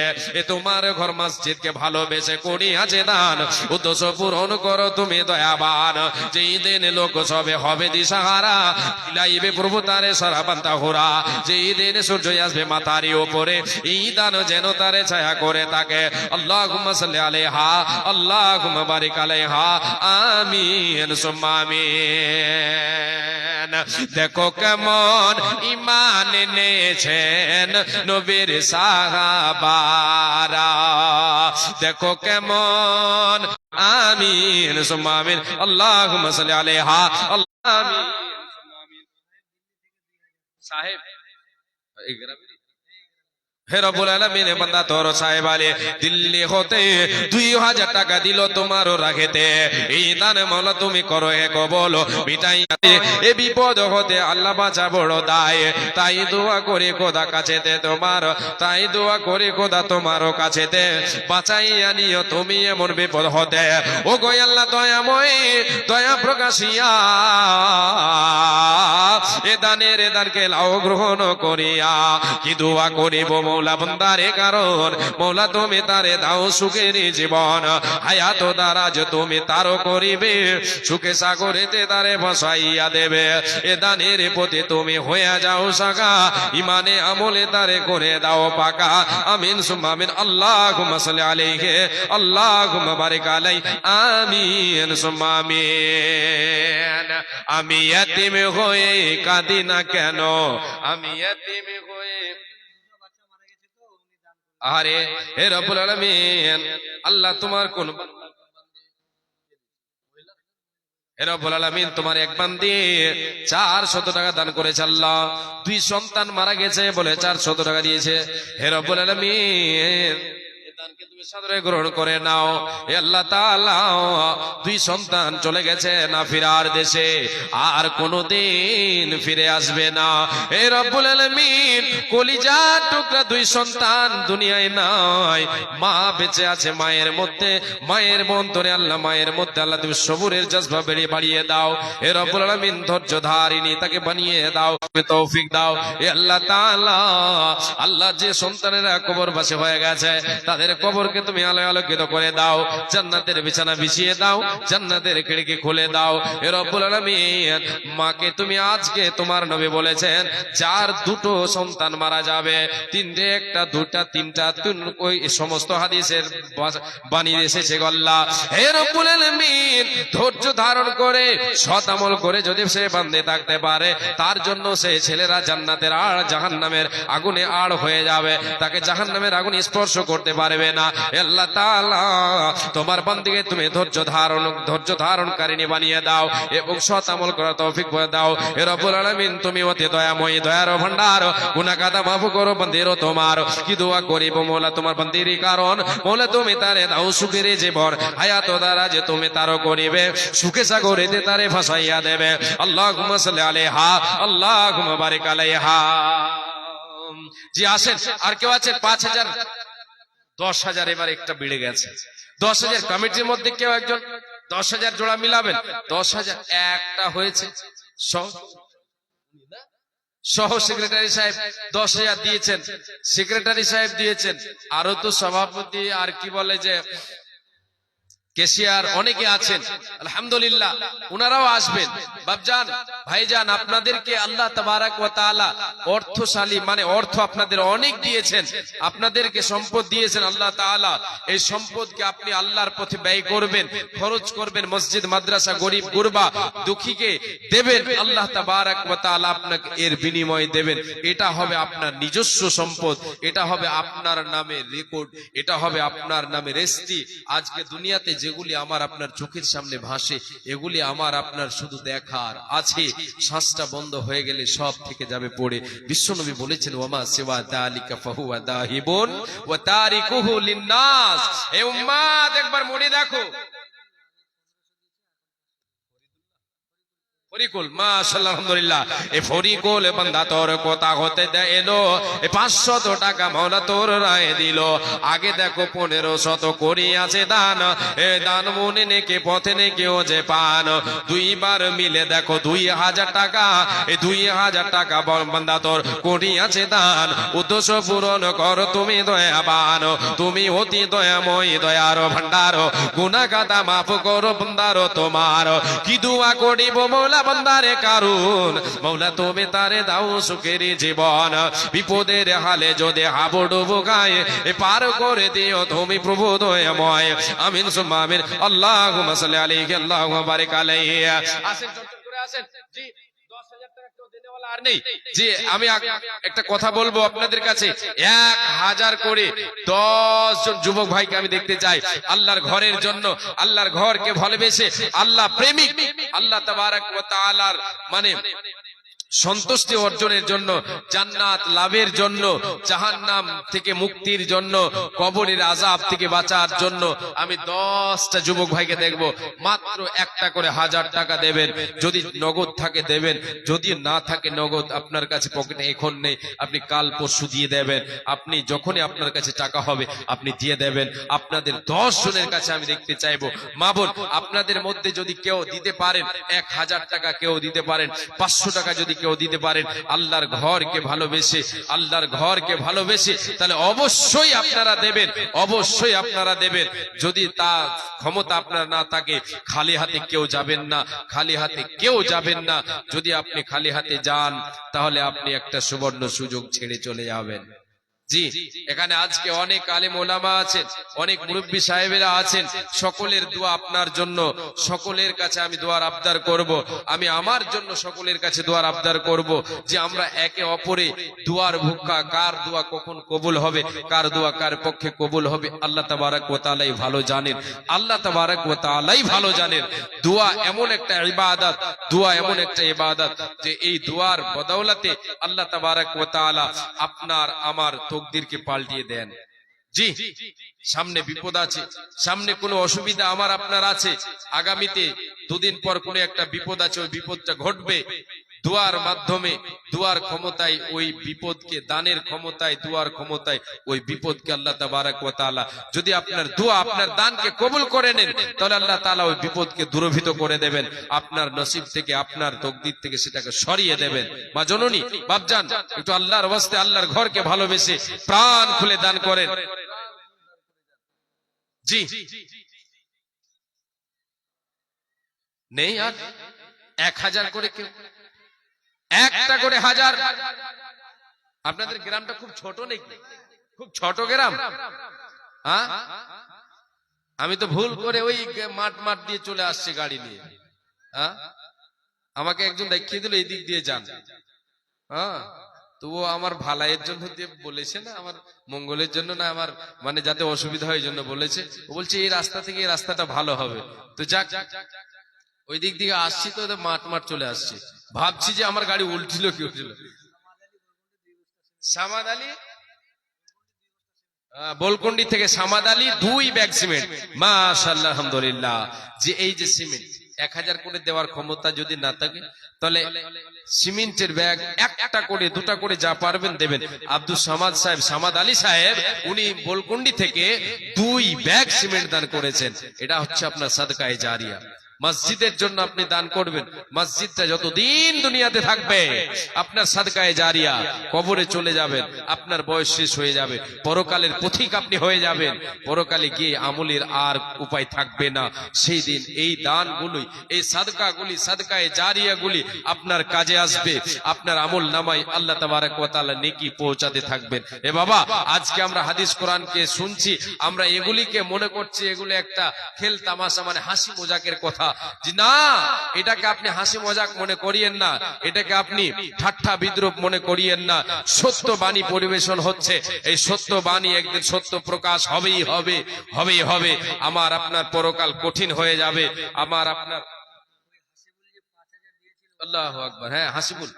এ তোমার ঘর মসজিদকে ভালোবেসে করিয়াছে দান, উদ্দেশ্য পূরণ করো তুমি দয়াবান। যেই দিন লোক সবে হবে দিশাহারা, লাইবে প্রভু তারে সারা বান্তা হোরা। যেই দিন সূর্য আসবে মাথারি উপরে, এই দান যেন তারে ছায়া করে থাকে। আল্লাহুম্মা সাল্লি আলাইহা আল্লাহুম্মা বারিক আলাইহা। আমিন সুম্মা আমিন। দেখো কেমন ঈমান এনেছেন নবীর সাহাবারা, দেখো কেমন। আমিন সুম্মা আমিন। আল্লাহুম্মা সাল্লি আলাইহা আমিন সুম্মা আমিন। সাহেব হে রব্বুল আলামিন, বান্দা তোর সাহেব আলী দিল্লি হতে 2000 টাকা দিল তোমারও রাখেতে। এই দান মওলা তুমি করো এ কবুল, মিটাই এ বিপদ হতে আল্লাহ বাঁচা বড় দায়। তাই দোয়া করি খোদা কাছেতে তোমার, তাই দোয়া করি খোদা তোমারও কাছেতে, বাঁচাইয়া নিও তুমি এমন বিপদ হতে। ও গো আল্লাহ দয়াময়, দয়া প্রকাশিয়া এ দানকে লাও গ্রহণ করিয়া কি দোয়া করিব মৌলা বন্দারে, কারণ মৌলা তুমি তারে দাও সুখের জীবন, হায়াত দারাজ তুমি তারও করিবে সুখে সাগরেতে তারে ভাসাইয়া দেবে। এ দানের প্রতি তুমি হইয়া যাও সাগা, ইমানে আমলে তারে করে দাও পাকা। আমিন সুম্মা আমিন। আল্লাহুম্মা সাল্লি আলাইহি আল্লাহুম্মা বারিক আলাইহি। আমিন সুম্মা আমিন। আমি ইয়াতীম হয়ে কাঁদি না কেন, আমি ইয়াতীম হয়ে। আরে হে রব্বুল আলামিন, আল্লাহ তোমার কোন হে রব্বুল আলামিন তোমার এক বান্দি 400 টাকা দান করেছে আল্লাহ। 2 সন্তান মারা গেছে বলে 400 টাকা দিয়েছে। হে রব্বুল আলামিন, দানকে তুমি সাদরে গ্রহণ করে নাও। হে আল্লাহ তাআলা, 2 সন্তান চলে গেছে না ফিরার দেশে, আর কোনদিন ফিরে আসবে না। হে রব্বুল আলামিন, কলিজার টুকরা 2 সন্তান দুনিয়ায় নাই, মা বেঁচে আছে মায়ের মধ্যে, মায়ের অন্তরে আল্লাহ, মায়ের মধ্যে আল্লাহ তুমি সবুরের জজবা বাড়িয়ে দাও। হে রব্বুল আলামিন, ধৈর্য ধারিনী তাকে বানিয়ে দাও, তৌফিক দাও। হে আল্লাহ তাআলা, আল্লাহ যে সন্তানেরা কবরবাসী হয়ে গেছে তাদের কবর কবরকে তুমি আলোকিত করে দাও, জান্নাতের বিছানা বিছিয়ে দাও, জান্নাতের খিড়কি খুলে দাও। এ রব্বুল আলামিন, মাকে তুমি আজকে তোমার নবী বলেছেন যার দুটো সন্তান মারা যাবে, তিনটে, একটা, দুটা, তিনটা, ওই সমস্ত হাদিসের বাণী এসেছে আল্লাহ। হে রব্বুল আলামিন, ধৈর্য ধারণ করে সৎ আমল করে যদি সে বান্দে থাকতে পারে, তার জন্য সে ছেলেরা জান্নাতের আড় জাহান্নামের আগুনে আড় হয়ে যাবে, তাকে জাহান্নামের আগুন স্পর্শ করতে পারবে না। আল্লাহ তাআলা তোমার বান্দিকে তুমি ধৈর্য ধারণকারিণী বানিয়ে দাও এবং সৎ আমল করার তৌফিক করে দাও। হে রব্বুল আলামিন, তুমি অতি দয়াময়ী, দয়ার ভান্ডার, গুনাহ খাতা মাফ করো বান্দিরও তোমার। কি দোয়া করিব মওলা তোমার বান্দিরই কারণ, মওলা তুমি তারে দাও সুখের জীবন, হায়াত দ্বারা যে তুমি তারও করিবে সুখে সাগরেতে তারে ভাসাইয়া দেবে। আল্লাহুম্মা সাল্লি আলাইহা, আল্লাহুম্মা বারিক আলাইহা। জি আসেন, আর কেউ আছেন? 5000, 10,000, এবার একটা বেড়ে গেছে। 10,000 কমিটির মধ্যে কেউ একজন 10,000 জোড়া মিলাবেন। 10,000 একটা হয়েছে, সহ সেক্রেটারি সাহেব 10,000 দিয়েছেন, সেক্রেটারি সাহেব দিয়েছেন, আরো তো সভাপতি আর কি বলে যে কেশিয়ার অনেকে আছেন, আলহামদুলিল্লাহ উনারাও আসবেন। বাপজান, ভাইজান, আপনাদেরকে আল্লাহ তাবারাক ওয়া তাআলা অর্থশালী, মানে অর্থ আপনাদের অনেক দিয়েছেন, আপনাদেরকে সম্পদ দিয়েছেন আল্লাহ তাআলা। এই সম্পদকে আপনি আল্লাহর পথে ব্যয় করবেন, খরচ করবেন, মসজিদ মাদ্রাসা, গরিব গুরবা দুঃখীকে দেবেন। আল্লাহ তাবারাক ওয়া তাআলা আপনাকে এর বিনিময় দেবেন। এটা হবে আপনার নিজস্ব সম্পদ, এটা হবে আপনার নামে রেকর্ড, এটা হবে আপনার নামে রেস্টি। আজকে দুনিয়াতে যেগুলি আমার আপনার চোখের সামনে ভাসে, এগুলি আমার আপনার শুধু দেখার আছে, শ্বাসটা বন্ধ হয়ে গেলে সব থেকে যাবে পড়ে। বিশ্বনবী বলেছেন, ওয়ামা সিওয়া যালিকা ফাহুয়া দাহিবুন ওয়া তারিকুহু লিন-নাস। এ উম্মত, একবার মনে দেখো, ফরিকুল, মাশাআল্লাহ, আলহামদুলিল্লাহ। এই ফরিকুল বান্দা তোর কথা হতে এলো, 500 টাকা মাওলা তোর রায় দিল। আগে দেখো 1500 করি আছে দান, এ দান মনে নেকে পথে নেকেও যে পান। দুইবার মিলে দেখো 2000 টাকা, এই 2000 টাকা বান্দা তোর করি আছে দান। উদ্দেশ্য পূরণ কর তুমি দয়াবান, তুমি অতি দয়াময়, দয়ার ভান্ডার, গুনাহ খাতা মাফ করো বান্দার তোমার। কি দোয়া করিব মওলা বান্দারে কারণ, মওলা তুমি তারে দাও সুখের জীবন। বিপদের হালে যদি হাবুডুবু গায়ে পার করে দিও তুমি প্রভু দয়াময়। আমিন সুম্মা আমিন। আল্লাহুম্মা সাল্লি আলাইহি, আল্লাহুম্মা বারিক আলাইহি। আসেন, চট করে আসেন। জি, 10,000 টাকা কেউ দেনেওয়ালা আর নেই। জি, আমি একটা কথা বলবো আপনাদের কাছে, 1000 করে 10 জন যুবক ভাইকে আমি দেখতে চাই আল্লাহর ঘরের জন্য, আল্লাহর ঘরকে ভালোবেসে, আল্লাহ প্রেমিক, আল্লাহ তাবারাক ওয়া তাআলার মানে সন্তুষ্টি অর্জনের জন্য, জান্নাত লাভের জন্য, জাহান্নাম থেকে মুক্তির জন্য, কবরের আযাব থেকে বাঁচার জন্য আমি 10টা যুবক ভাইকে দেখব। মাত্র একটা করে 1000 টাকা দেবেন, যদি নগদ থাকে দেবেন, যদি না থাকে নগদ আপনার কাছে পকেটে এখন নেই, আপনি কাল পরশু দিয়ে দেবেন। আপনি যখনই আপনার কাছে টাকা হবে আপনি দিয়ে দেবেন। আপনাদের 10 জনের কাছে আমি দেখতে চাইবো। মা বোন, আপনাদের মধ্যে যদি কেউ দিতে পারেন 1000 টাকা, কেউ দিতে পারেন 500 টাকা, যদি কেউ দিতে পারেন আল্লাহর ঘরকে ভালোবেসে, আল্লাহর ঘরকে ভালোবেসে, তাহলে অবশ্যই আপনারা দেবেন, অবশ্যই আপনারা দেবেন। যদি তা ক্ষমতা আপনার না থাকে, খালি হাতে কেউ যাবেন না, খালি হাতে কেউ যাবেন না। যদি আপনি খালি হাতে যান তাহলে আপনি একটা সুবর্ণ সুযোগ ছেড়ে চলে যাবেন। জি, এখানে আজকে অনেক আলেম ওলামা আছেন, অনেক মুরব্বী সাহেবেরা আছেন, সকলের দোয়া আপনার জন্য, সকলের কাছে আমি দোয়ার আবদার করব। আমি আমার জন্য সকলের কাছে দোয়ার আবদার করব যে আমরা একে অপরে দোয়ার ভুক্কা, কার দোয়া কখন কবুল হবে, কার দোয়া কার পক্ষে কবুল হবে আল্লাহ তাবারাক ওয়া তাআলাই ভালো জানেন, আল্লাহ তাবারাক ওয়া তাআলাই ভালো জানেন। দোয়া এমন একটা ইবাদত, দোয়া এমন একটা ইবাদত যে এই দোয়ার বদৌলতে আল্লাহ তাবারাক ওয়া তাআলা আপনার আমার তকদিরকে পাল্টিয়ে দেন। জি, সামনে বিপদ আছে, সামনে কোনো অসুবিধা আমার আপনার আছে, আগামীতে দুদিন পর কোনো একটা বিপদ আছে, ওই বিপদটা ঘটবে। দোয়ার মাধ্যমে, দোয়ার ক্ষমতায় ওই বিপদকে, দানের ক্ষমতায়, দোয়ার ক্ষমতায় ওই বিপদকে আল্লাহ তাবারাক ওয়া তাআলা যদি আপনার দোয়া, আপনার দানকে কবুল করে নেন, তাহলে আল্লাহ তাআলা ওই বিপদকে দূরীভূত করে দেবেন, আপনার নসিব থেকে, আপনার তকদির থেকে সেটাকে সরিয়ে দেবেন। মা জননী, বাপজান, একটু আল্লাহর ওয়াস্তে, আল্লাহর ঘরকে ভালোবেসে প্রাণ খুলে দান করেন। জি নেই। আর 1000 করে কেউ, একটা করে 1000। আপনাদের গ্রামটা খুব ছোট নাকি? খুব ছোট গ্রাম? হ্যাঁ, আমি তো ভুল করে ওই মাঠ দিয়ে চলে আসছি গাড়ি নিয়ে। হ্যাঁ, আমাকে একজন দেখিয়ে দিল এই দিক দিয়ে যান। হ্যাঁ, তো ও আমার ভালাইয়ের জন্য দিয়ে বলেছে না, আমার মঙ্গলের জন্য না, আমার মানে যাতে অসুবিধা হয় এই জন্য বলেছে। ও বলছে এই রাস্তা থেকে এই রাস্তাটা ভালো হবে। তো যাক, ওই দিক দিয়ে আসছি তো মাঠ চলে আসছি। ভাবছি যে আমার গাড়ি উল্টিল কি উল্টিল। সামাদ আলী বলকুন্ডি থেকে সামাদ আলী 2 ব্যাগ সিমেন্ট। মাশাআল্লাহ, আলহামদুলিল্লাহ। যে এই যে সিমেন্ট 1000 করে দেওয়ার ক্ষমতা যদি না থাকে, তাহলে সিমেন্টের ব্যাগ একটা করে 2টা করে যা পারবেন দেবেন। আব্দুল সামাদ সাহেব, সামাদ আলী সাহেব, উনি বলকুন্ডি থেকে 2 ব্যাগ সিমেন্ট দান করেছেন। এটা হচ্ছে আপনার সাদকায়ে জারিয়া। মসজিদের জন্য আপনি দান করবেন, মসজিদটা যতদিন দুনিয়াতে থাকবে আপনার সাদকায়ে জারিয়া। কবরে চলে যাবেন, আপনার বয়স শেষ হয়ে যাবে, পরকালের পথিক আপনি হয়ে যাবেন। পরকালে গিয়ে আমলের আর উপায় থাকবে না। সেই দিন এই দানগুলি, এই সাদকাগুলি, সাদকায়ে জারিয়াগুলি আপনার কাজে আসবে। আপনার আমল নামায় আল্লাহ তাবারক ওয়া তাআলা নেকি পৌঁছাতে থাকবেন। এ বাবা, আজকে আমরা হাদিস কোরআনকে শুনছি, আমরা এগুলিকে মনে করছি এগুলো একটা খেল তামাশা, মানে হাসি মজাকের কথা। জি না, এটাকে আপনি হাসি মজাক মনে করিয়েন না, এটাকে আপনি ঠাট্টা বিদ্রুপ মনে করিয়েন না। সত্য বাণী পরিবেশন হচ্ছে, এই সত্য বাণী একদিন সত্য প্রকাশ হবেই হবে। আমার আপনার পরকাল কঠিন হয়ে যাবে। আমার আপনার আল্লাহু আকবার। হ্যাঁ, হাসিবুল,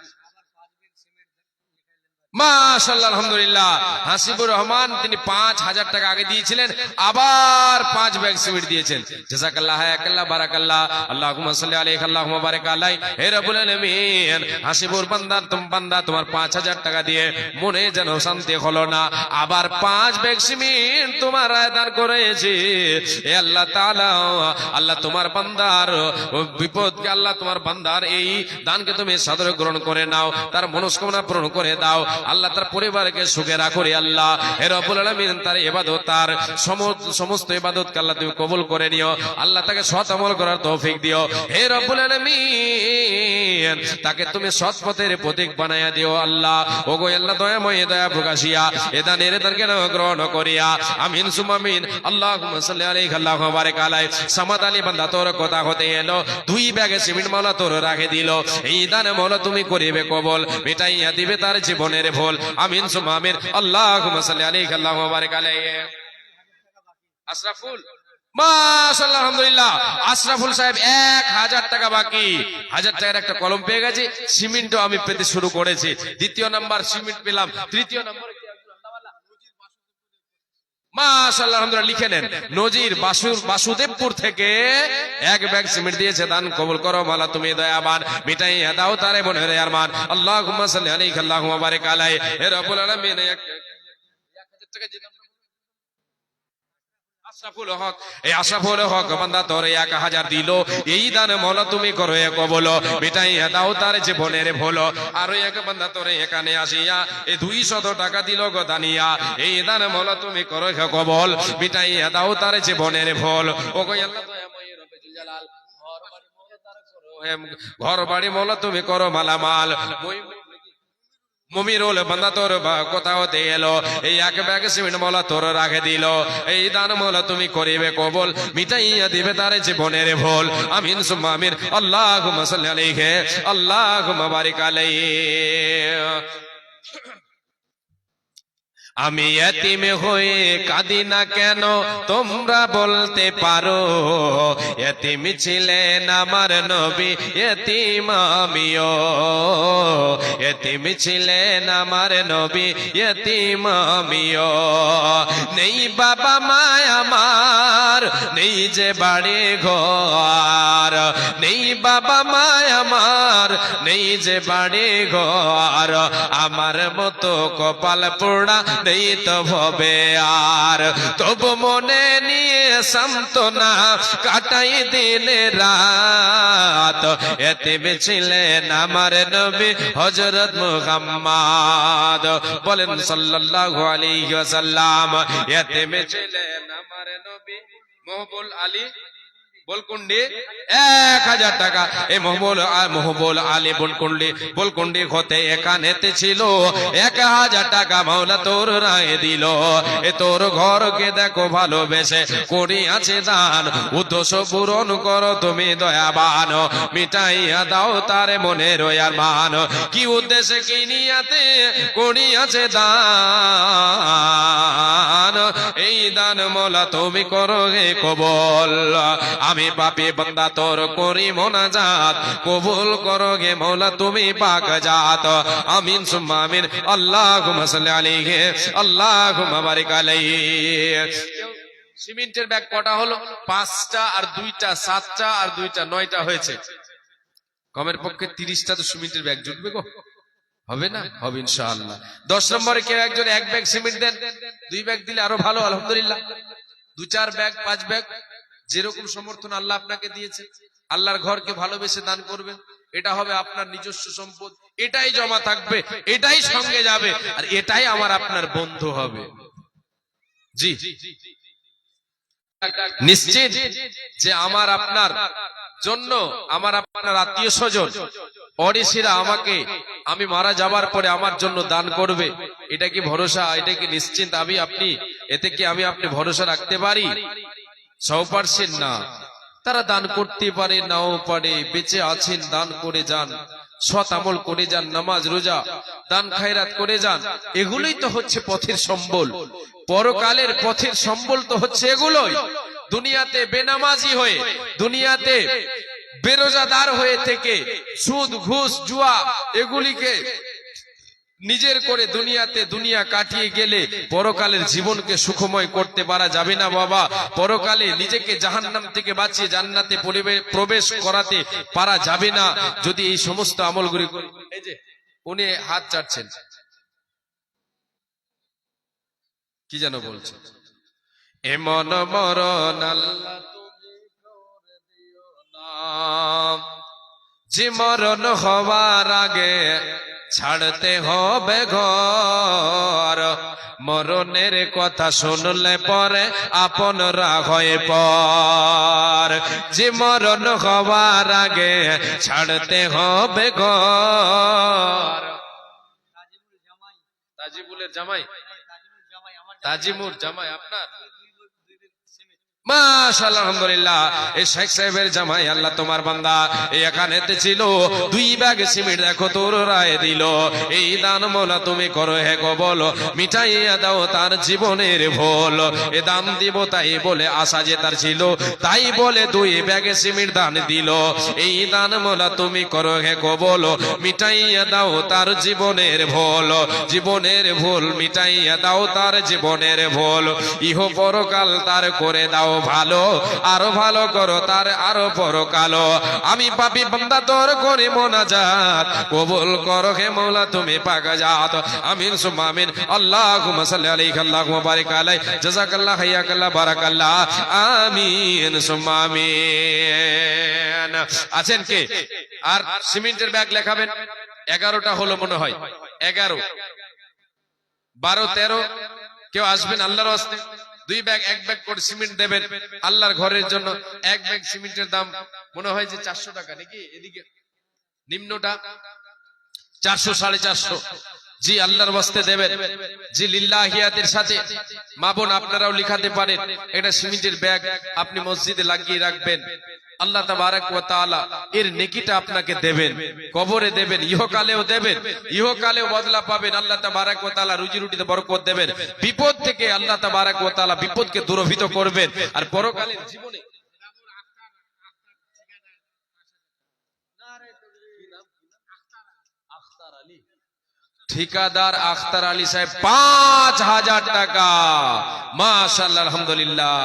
মাশাআল্লাহ, আলহামদুলিল্লাহ। হাসিবুর রহমান তিনি 5000 টাকা আগে দিয়েছিলেন, আবার 5 ব্যাগ সিমেন্ট দিয়েছেন। জাযাকাল্লাহ, হায়াকাল্লাহ, বারাকাল্লাহ, আল্লাহুম্মা সাল্লি আলাইহি, আল্লাহুম্মা বারিক আলাইহি। হে রব্বুল আলামিন, হাসিবুর বান্দা তোমার 5000 টাকা দিয়ে মনে যেন শান্তি হলো না, আবার 5 ব্যাগ সিমেন্ট তোমার দান করেছে। হে আল্লাহ তাআলা, আল্লাহ তোমার বান্দার বিপদকে, আল্লাহ তোমার বান্দার এই দানকে তুমি সাদরে গ্রহণ করে নাও, তার মনস্কামনা পূরণ করে দাও। আল্লাহ তার পরিবারকে সুখে রাখো রে আল্লাহ। হে রব্বুল আলামিন, তার ইবাদত, তার সমস্ত ইবাদতকে আল্লাহ তুমি কবুল করে নিও। আল্লাহ তাকে সৎ আমল করার তৌফিক দিও। হে রব্বুল আলামিন, তাকে তুমি সৎ পথের প্রতীক বানায়া দিও আল্লাহ। ওগো আল্লাহ, দয়াময়, দয়া প্রকাশিয়া এ দানের দানকে গ্রহণ করিয়া আমিন সুম্মা আমিন। আল্লাহুম্মা সাল্লি আলাইহি, আল্লাহুম্মা বারিক আলাইহি। সামাদ আলী বান্দা তোর কথা হতে এলো, 2 ব্যাগে সিমেন্ট মাওলা তোর রাখে দিল। এই দান মাওলা তুমি করিবে কবুল, মিটাইয়া দিবে তার জীবনের ভুল। আমিন সুম্মা আমিন। আল্লাহুম্মা সাল্লি আলাইহি, আল্লাহুম্মা বারিক আলাইহি। আশরাফুল, মাশাআল্লাহ, আলহামদুলিল্লাহ। আশরাফুল সাহেব 1000 টাকা বাকি। 1000 টাকার একটা কলম পেয়ে গেছি, সিমেন্টও আমি পেতে শুরু করেছি। 2য় নাম্বার সিমেন্ট পেলাম। 3য় নম্বরে মাশাআল্লাহ, আলহামদুলিল্লাহ, লিখে নেন। নজির বাসুদেবপুর থেকে 1 ব্যাগ সিমেন্ট দিয়েছে। দান কবুল করো মাওলা, তুমি দয়াবান, মিটাইয়া দাও তার মনের আরমান। আল্লাহুম্মা সাল্লি আলাইহি, আল্লাহুম্মা বারিক আলাইহি। হে রব্বুল আলামিন, 1000 টাকা দিলাম। আশরাফুল হক, এই আশরাফুল হক বান্দা তোর 1000 দিল। এই দান মাওলা তুমি করো কবুল, মিটাইয়া দাও তার জীবনের ভুল। আর এক বান্দা তোর এখানে আসিয়া এই 200 টাকা দিল গো দানিয়া। এই দান মাওলা তুমি করো কবুল, মিটাইয়া দাও তার জীবনের ভুল। ও গো আল্লাহ, দয়াময় রব্বে জুল জালাল, ঘর বাড়ি মাওলা তুমি করো মালামাল। মুমিরুল বান্দা তোর কথা হতে এলো, এই 1 ব্যাগ সিমেন্ট মাওলা তোর রাখে দিল। এই দান মাওলা তুমি করিবে কবুল, মিটাইয়া দিবে তার জীবনের ভুল। আমিন সুম্মা আমিন। আল্লাহুম্মা সাল্লি আলাইহি, আল্লাহুম্মা বারিক আলাইহি। আমি এতিম হয়ে কাঁদি না কেন, তোমরা বলতে পারো। এতিম ছিলেন আমার নবী, এতিম আমিও। এতিম ছিলেন আমার নবী, এতিম আমিও। নেই বাবা মা আমার, নেই যে বাড়ি ঘর। নেই বাবা মা আমার, নেই যে বাড়ি ঘর। আমার মতো কপাল পোড়া নেই তো ভবে আর, তবু মনে নিয়ে সান্ত্বনা কাটাই দিন রাত। এতিম ছিলেন আমার নবী হযরত মুহাম্মদ, বলেন সাল্লাল্লাহু আলাইহি ওয়াসাল্লাম। এতিম ছিলেন আমার নবী মহবুল আলী বলকুন্ডি 1000 টাকা। এই মহবুল আলী বলকুন্ডি হতে এখানেতে ছিল 1000 টাকা মাওলা তোর রায় দিল। এ তোর ঘরকে দেখো ভালোবেসে করি আছে দান, উদ্দেশ্য পূরণ করো তুমি দয়াবান, মিটাইয়া দাও তার মনের আরমান। কি উদ্দেশ্যে কি নিয়াতে করি আছে দান, এই দান মোলা তুমি করো হে কবুল। আমি পাপী বান্দা তোর করি মোনাজাত, কবুল করো গে মৌলা তুমি পাক জাত। আমিন সুম্মা আমিন। আল্লাহুম্মা সাল্লি আলাইহি আল্লাহুম্মা বারিক আলাইহি। সিমেন্টের ব্যাগ কটা হলো? 5টা আর 2টা 7টা আর 2টা 9টা হয়েছে। কমের পক্ষে 30টা তো সিমেন্টের ব্যাগ জুটবে গো, হবে না? হবে ইনশাআল্লাহ। 10 নম্বরে কেউ একজন 1 ব্যাগ সিমেন্ট দেন, 2 ব্যাগ দিলে আরো ভালো আলহামদুলিল্লাহ। 2-4 ব্যাগ 5 ব্যাগ যেরকম সমর্থন আল্লাহ আপনাকে দিয়েছে, আল্লাহর ঘরকে ভালোবেসে দান করবেন। এটা হবে আপনার নিজস্ব সম্পদ, এটাই জমা থাকবে, এটাই সঙ্গে যাবে, আর এটাই আমার আপনার বন্ধু হবে। জি নিশ্চিত যে আমার আপনার জন্য আমার আপনার আত্মীয় স্বজন অরিসিরা আমাকে আমি মারা যাবার পরে আমার জন্য দান করবে, এটা কি ভরসা? এটা কি নিশ্চিন্ত আমি আপনি? এতে কি আমি আপনি ভরসা রাখতে পারি? 100% না। তারা দান করতে পারে নাও পারে, বেঁচে আছেন দান করে যান, সৎ আমল করে যান, নামাজ রোজা দান খায়রাত করে যান। এগুলোই তো হচ্ছে পথের সম্বল, পরকালের পথের সম্বল তো হচ্ছে এগুলোই। দুনিয়াতে বেনামাজি হয়ে, দুনিয়াতে বেরোজাদার হয়ে থেকে সুদ ঘুষ জুয়া এগুলিকে নিজের করে দুনিয়াতে দুনিয়া কাটিয়ে গেলে পরকালের জীবনকে সুখময় করতে পারা যাবে না বাবা। পরকালে নিজেকে জাহান্নাম থেকে বাঁচিয়ে জান্নাতে প্রবেশ করাতে পারা যাবে না যদি এই সমস্ত আমলগুলি করি। এই যে উনি হাত চাটছেন, কি যেন বলছে, এমন মরণ আল্লাহ তুমি করে দিও না, যে মরণ হওয়ার আগে ছাড়তে হবে ঘর। মরণের কথা শুনলে পরে আপনরা হয়ে পর, যে মরণ হওয়ার আগে ছাড়তে হবে ঘর। তাজিমুলের জামাই, তাজিমুর জামাই আপনার? মাশাআল্লাহ আলহামদুলিল্লাহ। এই শেখ সাহেবের জামাই আল্লাহ তোমার বান্দা এখানেতে ছিল, 2 ব্যাগ সিমেন্ট দেখো তোর রায় দিল। এই দান মোলা তুমি করো হে গো বলো, মিটাইয়া দাও তার জীবনের ভুল। এ দান দিব তাই বলে আশা যে তার ছিল, তাই বলে 2 ব্যাগ সিমেন্ট দান দিল। এই দান মোলা তুমি করো হে গো বলো, মিটাইয়া দাও তার জীবনের ভুল। জীবনের ভুল মিটাইয়া দাও তার জীবনের ভুল। ইহ পরকাল তার করে দাও ভালো, আরো ভালো করো তার আরো পরকাল। আমি পাপী বান্দা তোর করি মোনাজাত, কবুল করো হে মওলা তুমি পাক জাত। আমিন সুম্মা আমিন। আল্লাহুম্মা সাল্লি আলাইহি আল্লাহুম্মা বারিক আলাইহি জাযাকাল্লাহ হাইয়াকাল্লাহ বারাকাল্লাহ। আমিন সুম্মা আমিন। আছেন কে? আর সিমেন্টের ব্যাগ লেখাবেন? 11টা হলো মনে হয়, 11 12 13 কেউ আসবেন আল্লাহর রাস্তে? 2 ব্যাগ 1 ব্যাগ করে সিমেন্ট দেবেন আল্লাহর ঘরের জন্য। 1 ব্যাগ সিমেন্টের দাম মনে হয় যে 400 টাকা নাকি? এদিকে নিম্নটা 400 450। জি আল্লাহর ওয়াস্তে দেবেন, জি লিল্লাহিয়াতের সাথে। মা বোন আপনারাও লিখাতে পারেন, এটা সিমেন্টের ব্যাগ আপনি মসজিদে লাগিয়ে রাখবেন। আল্লাহ তাবারক ওয়া তাআলা এর নেকিটা আপনাকে দেবেন, কবরে দেবেন, ইহকালেও দেবেন, ইহকালেও বদলা পাবেন। আল্লাহ তাবারক ওয়া তাআলা রুজি রুটিতে বরকত দেবেন। বিপদ থেকে আল্লাহ তাবারক ওয়া তাআলা বিপদকে দূরভীত করবেন। আর পরকালের জীবনে ঠিকাদার আখতার আলী সাহেব 5000 টাকা। মাশাআল্লাহ আলহামদুলিল্লাহ।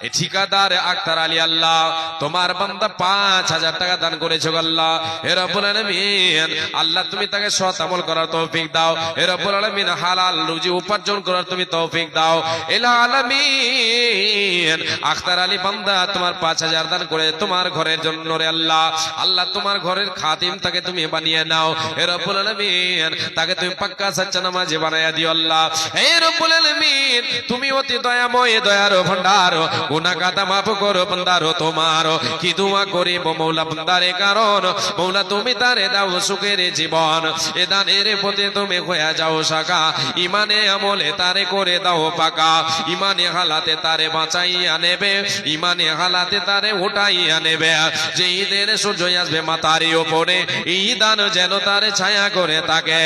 এই ঠিকাদার আখতার আলী আল্লাহ তোমার বান্দা 5000 টাকা দান করেছো আল্লাহ। হে রব্বুল আলামিন আল্লাহ তুমি তাকে সৎ আমল করার তৌফিক দাও। হে রব্বুল আলামিন হালাল রুজি উপার্জন করার তুমি তৌফিক দাও। এল আলামিন আখতার আলী বান্দা তোমার 5000 দান করে তোমার ঘরের জন্য রে আল্লাহ, আল্লাহ তোমার ঘরের খাদিম তাকে তুমি বানিয়ে নাও। হে রব্বুল আলামিন তাকে তুমি পাক্কা সাচ্চা নামাজি বানায়া দিও আল্লাহ। হে রব্বুল আলামিন, তুমি অতি দয়াময়, দয়ার ভান্ডার, গুনাহ খাতা মাফ করো বান্দার তোমার। কি দোয়া করিব মওলা বান্দারে, কারণ মওলা তুমি তারে দাও সুখের জীবন, এ দানের পথে তুমি হয়ে যাও শাখা, ইমানে আমলে তারে করে দাও পাকা, ইমানে হালাতে তারে বাঁচাইয়া নেবে, ইমানে হালাতে তারে উঠাইয়া নেবে। যে ঈদের সূর্য আসবে মাথার উপরে, এই দান যেন তারে ছায়া করে থাকে।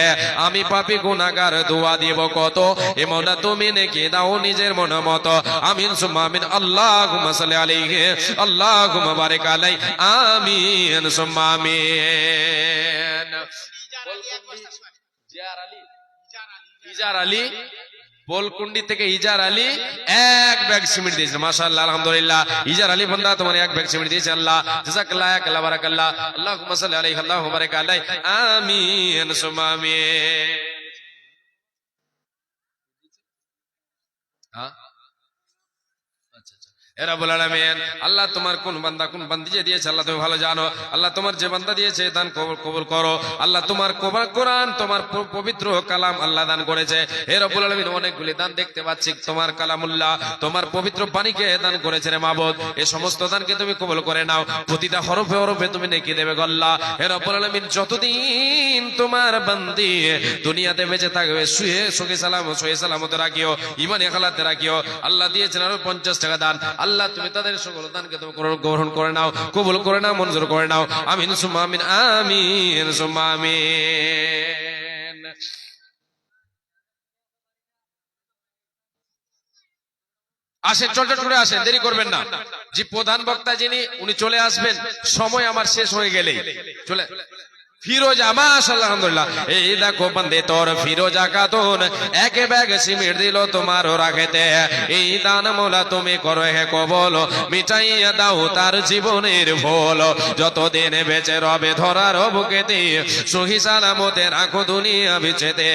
আমি পাপী গুনাহগার দোয়া দিব কত, এ মওলা তুমি নেকি দাও নিজের মন মতো। আমিন সুম্মা আমিন। আল্লাহুম্মা সাল্লি আলাইহি, আল্লাহুম্মা বারিক আলাইহি, আমিন সুম্মা আমিন। ইজার আলী বোলকুন্ডি থেকে ইজার আলী এক ব্যাগ সিমেন্ট দিয়েছে, মাশাআল্লাহ আলহামদুলিল্লাহ। ইজার আলী বান্দা তোমার এক ব্যাগ সিমেন্ট দিয়েছে, আল্লাহ জাযাকাল্লাহ আল্লাহ বারাকাল্লাহ। আল্লাহুম্মা সাল্লি আলাইহি, আল্লাহুম্মা বারিক আলাইহি, আমিন সুম্মা আমিন। রব্বুল আলামিন, আল্লাহ তোমার কোন বান্দা কোন বান্দি যে দিয়েছে আল্লাহ তুমি ভালো জানো। আল্লাহ তোমার যে বান্দা দিয়েছে দান কবুল করো আল্লাহ। তোমার কোরআন, তোমার পবিত্র কালাম আল্লাহ দান করেছে। হে রব্বুল আলামিন, অনেকগুলি দান দেখতে পাচ্ছি, তোমার কালামুল্লাহ, তোমার পবিত্র বাণীকে দান করেছে রে মাবুদ। এই সমস্ত দানকে তুমি কবুল করে নাও, প্রতিটা হরফে হরফে তুমি নেকি দেবে গো আল্লাহ। হে রব্বুল আলামিন, যতদিন তোমার বান্দি দুনিয়াতে বেঁচে থাকবে শুয়ে সুখে সালামতে রাখিও, ইমানে হালাতে রাখিও। আল্লাহ দিয়েছেন আরো 50 টাকা দান, আল্লাহ তুমি তাদের সকল দানকে তুমি গ্রহণ করে নাও, কবুল করে নাও, মঞ্জুর করে নাও। আমিন সুম্মা আমিন, আমিন সুম্মা আমিন। আসেন, চটচট করে আসেন, দেরি করবেন না। যে প্রধান বক্তা যিনি উনি চলে আসবেন, সময় আমার শেষ হয়ে গেলেই চলে। ফিরোজা, মাশাআল্লাহ আলহামদুলিল্লাহ। এই দেখো বান্দে তোর ফিরোজা খাতুন এক ব্যাগ সিমেন্ট দিল তোমার রাখেতে, এই দান মওলা তুমি করো হে কবল, মিটাইয়া দাও তার জীবনের ভুল, যতদিন বেঁচে রবে ধরার বুকেতে, সহি সালামতে রাখো দুনিয়া বিচেতে।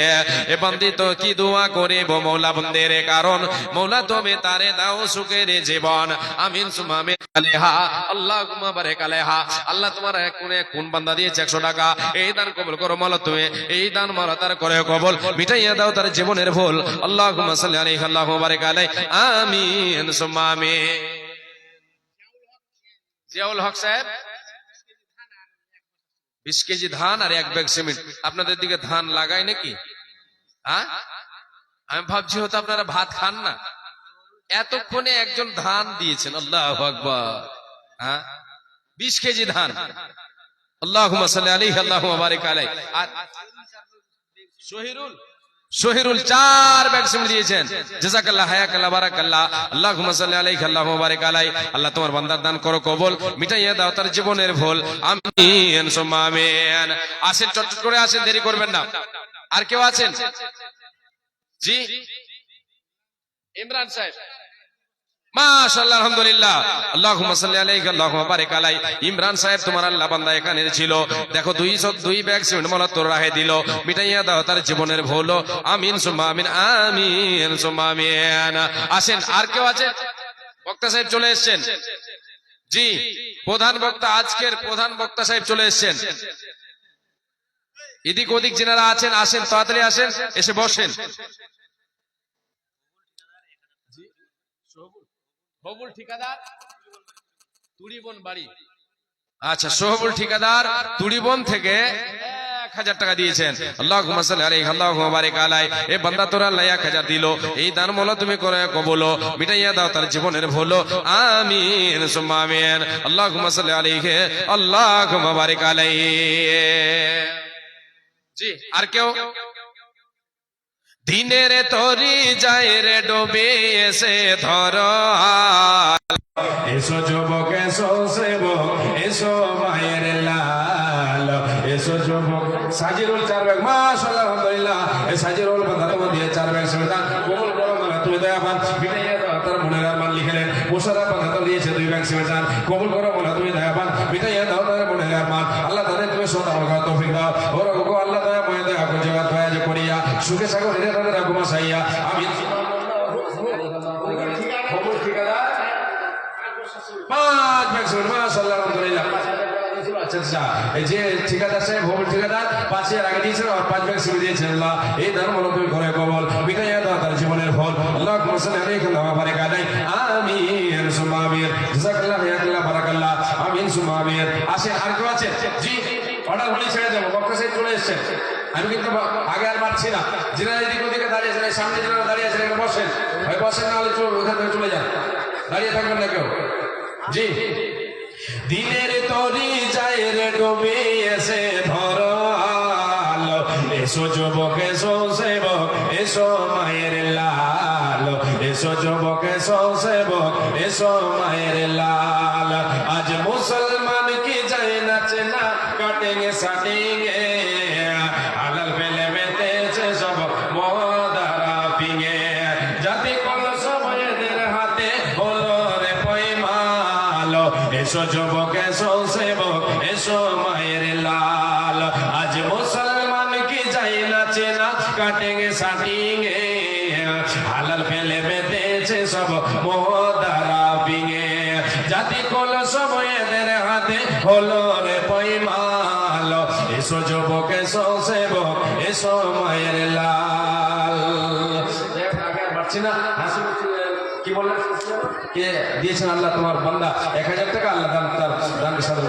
এ বান্দি তো কি দোয়া করিব মওলা বন্দের, কারণ মওলা তুমি তারে দাও সুখের জীবন। আমিন সুম্মা আমিন। আলাইহা, আল্লাহুম্মা বারিক আলাইহা। আল্লাহ তোমার কোন বান্দা দিয়েছে 100 টাকা, এই দান কবুল করো মাওলা তুমি, এই দান মাওলা তার করে কবুল, মিটাইয়া দাও তার জীবনের ভুল। আল্লাহুম্মা সাল্লি আলাইহি, আল্লাহুম্মা বারিক আলাইহি, আমিন সুম্মা আমিন। জিয়াউল হক সাহেব 20 কেজি ধান আর 1 ব্যাগ সিমেন্ট। আপনাদের দিকে ধান লাগায় নাকি? হ্যাঁ, আমি ভাবছি হয়তো আপনারা ভাত খান না, এতক্ষণে একজন ধান দিয়েছেন। আল্লাহু আকবার। হ্যাঁ, 20 কেজি ধান। আল্লাহুম্মা সাল্লি আলাইহি, আল্লাহুম্মা বারিক আলাইহি। আর শহীরুল 4 ব্যাগ সিমেন্ট দিয়েছেন, জাযাকাল্লাহ, হায়াকাল্লাহ, বারাকাল্লাহ। আল্লাহুম্মা সাল্লি আলাইহি, আল্লাহুম্মা বারিক আলাইহি। আল্লাহ তোমার বান্দার দান করো কবুল, মিটাইয়া দাও তার জীবনের ভুল। আমিন সুম্মা আমিন। আসেন, চটচট করে আসেন, দেরি করবেন না। আর কেউ আছেন? জি, ইমরান সাহেব, মাশাআল্লাহ আলহামদুলিল্লাহ। আল্লাহুম্মা সাল্লি আলাইহি, আল্লাহুম্মা বারিক আলাইহি। ইমরান সাহেব তোমার আল্লাহ বান্দা এখানে ছিল, দেখো 2 ব্যাগ সিমেন্ট মাওলা তোর রাহে দিল, মিটাইয়া দাও তার জীবনের ভুল। আমিন সুম্মা আমিন, আমিন সুম্মা আমিন। আসেন, আর কেউ আছে? বক্তা সাহেব চলে এসেছেন। জি, প্রধান বক্তা, আজকের প্রধান বক্তা সাহেব চলে এসেছেন। এদিক ওদিক যারা আছেন আসেন, তাড়াতাড়ি আসেন, এসে বসেন। সোহবুল ঠিকাদার তুড়িবন বাড়ি, আচ্ছা, সোহবুল ঠিকাদার তুড়িবন থেকে 1000 টাকা দিয়েছেন। আল্লাহুম্মা সাল্লি আলাইহি, আল্লাহুম্মা বারিক আলাইহি। এ বান্দা তোর আল্লাহ 1000 দিল, এই দান মওলা তুমি করে কবুল, মিটাইয়া দাও তার জীবনের ভুল। আমিন সুম্মা আমিন। আল্লাহুম্মা সাল্লি আলাইহি, আল্লাহুম্মা বারিক আলাইহি। জি, আর কেউ? দিনের তরি যায় রে ডোবে এসে ধর, এসো যুবক, এসো সেবক, এসো মায়ের লাল, এসো যুবক। সাজিরুল 4 ব্যাগ, মাশাআল্লাহ আলহামদুলিল্লাহ। এই সাজিরুল বান্দা তোমার দিয়ে 4 ব্যাগ সরদান কবুল করো মাওলা তুমি দয়াবান, মিটাইয়া দাও তার মনের আরমান লিখলেন। মুশাররফ বান্দা তো দিয়েছে 2 ব্যাগ সরদান কবুল করো মাওলা তুমি দয়াবান, মিটাইয়া দাও তার মনের আরমান। আল্লাহ তাদের তুমি সদার তৌফিক দাও। ওরে গো আল্লাহ দয়া ময় দয়া করে জগৎ দয়া করিয়া সুখে সাগরে তাদের আগুমা সাইয়া। আমিন। খবর ঠিকাদার 5 ব্যাগ সরদান, মাশাআল্লাহ আলহামদুলিল্লাহ। আচ্ছা আচ্ছা, এই যে ঠিকাদার সাহেব, ভবন ঠিকাদার 5,000 আগে দিয়েছেন আর 5 ভাগ সিমি দিয়েছেন। আল্লাহ এই ধর্ম নবী ঘরে কবল মিটাইয়া দাও তার জীবনের ফল। আল্লাহ মুসলিম আলাইহি ওয়া বারাকা আলাই। আমিন সুম্মা আমিন। জাযাকাল্লাহু ইয়াকাল্লাহ বারাকাল্লাহ। আমিন সুম্মা আমিন। আসেন, আর কেউ আছে? জি, অর্ডার হলে ছেড়ে দেবো। বক্তা সাহেব চলে এসেছেন, আমি কিন্তু আগে আর মারছি না। যারা এদিক ওদিকে দাঁড়িয়ে আছেন, সামনে যারা দাঁড়িয়ে আছেন এখানে বসেন, ভাই বসেন, না হলে ওখান থেকে চলে যান, দাঁড়িয়ে থাকবেন না কেউ। জি, দিনের তরি যায় রে ডুবে এসে ধরো আলো, এসো যুবক এসো সেবক এসো মায়ের লাল, এসো যুবক এসো সেবক এসো মায়ের লাল। আজ মুসলমান কি যায় নাচে না কাটেঙ্গে সাটেঙ্গে, হালাল ফেলে বেতেছে সব মদারা পিঙে, জাতি কল সময়ের হাতে হলো রে পয়মাল, এসো যুবক এসো সেবক এসো মায়ের লাল। আজ মুসলমান কি যাই নাচে না কাটেঙ্গে সাটেঙ্গে, হালাল ফেলে বেতেছে সব মদারা পিঙে, জাতি কল সময়ের হাতে হলো রে পয়মাল, এসো যুবক এসো সেবক এসো মায়ের লাল। পারছি না, কি বললেন? কে দিয়েছেন? আল্লাহ তোমার বান্দা 1,000 টাকা, আল্লাহ তার দানকে সাদর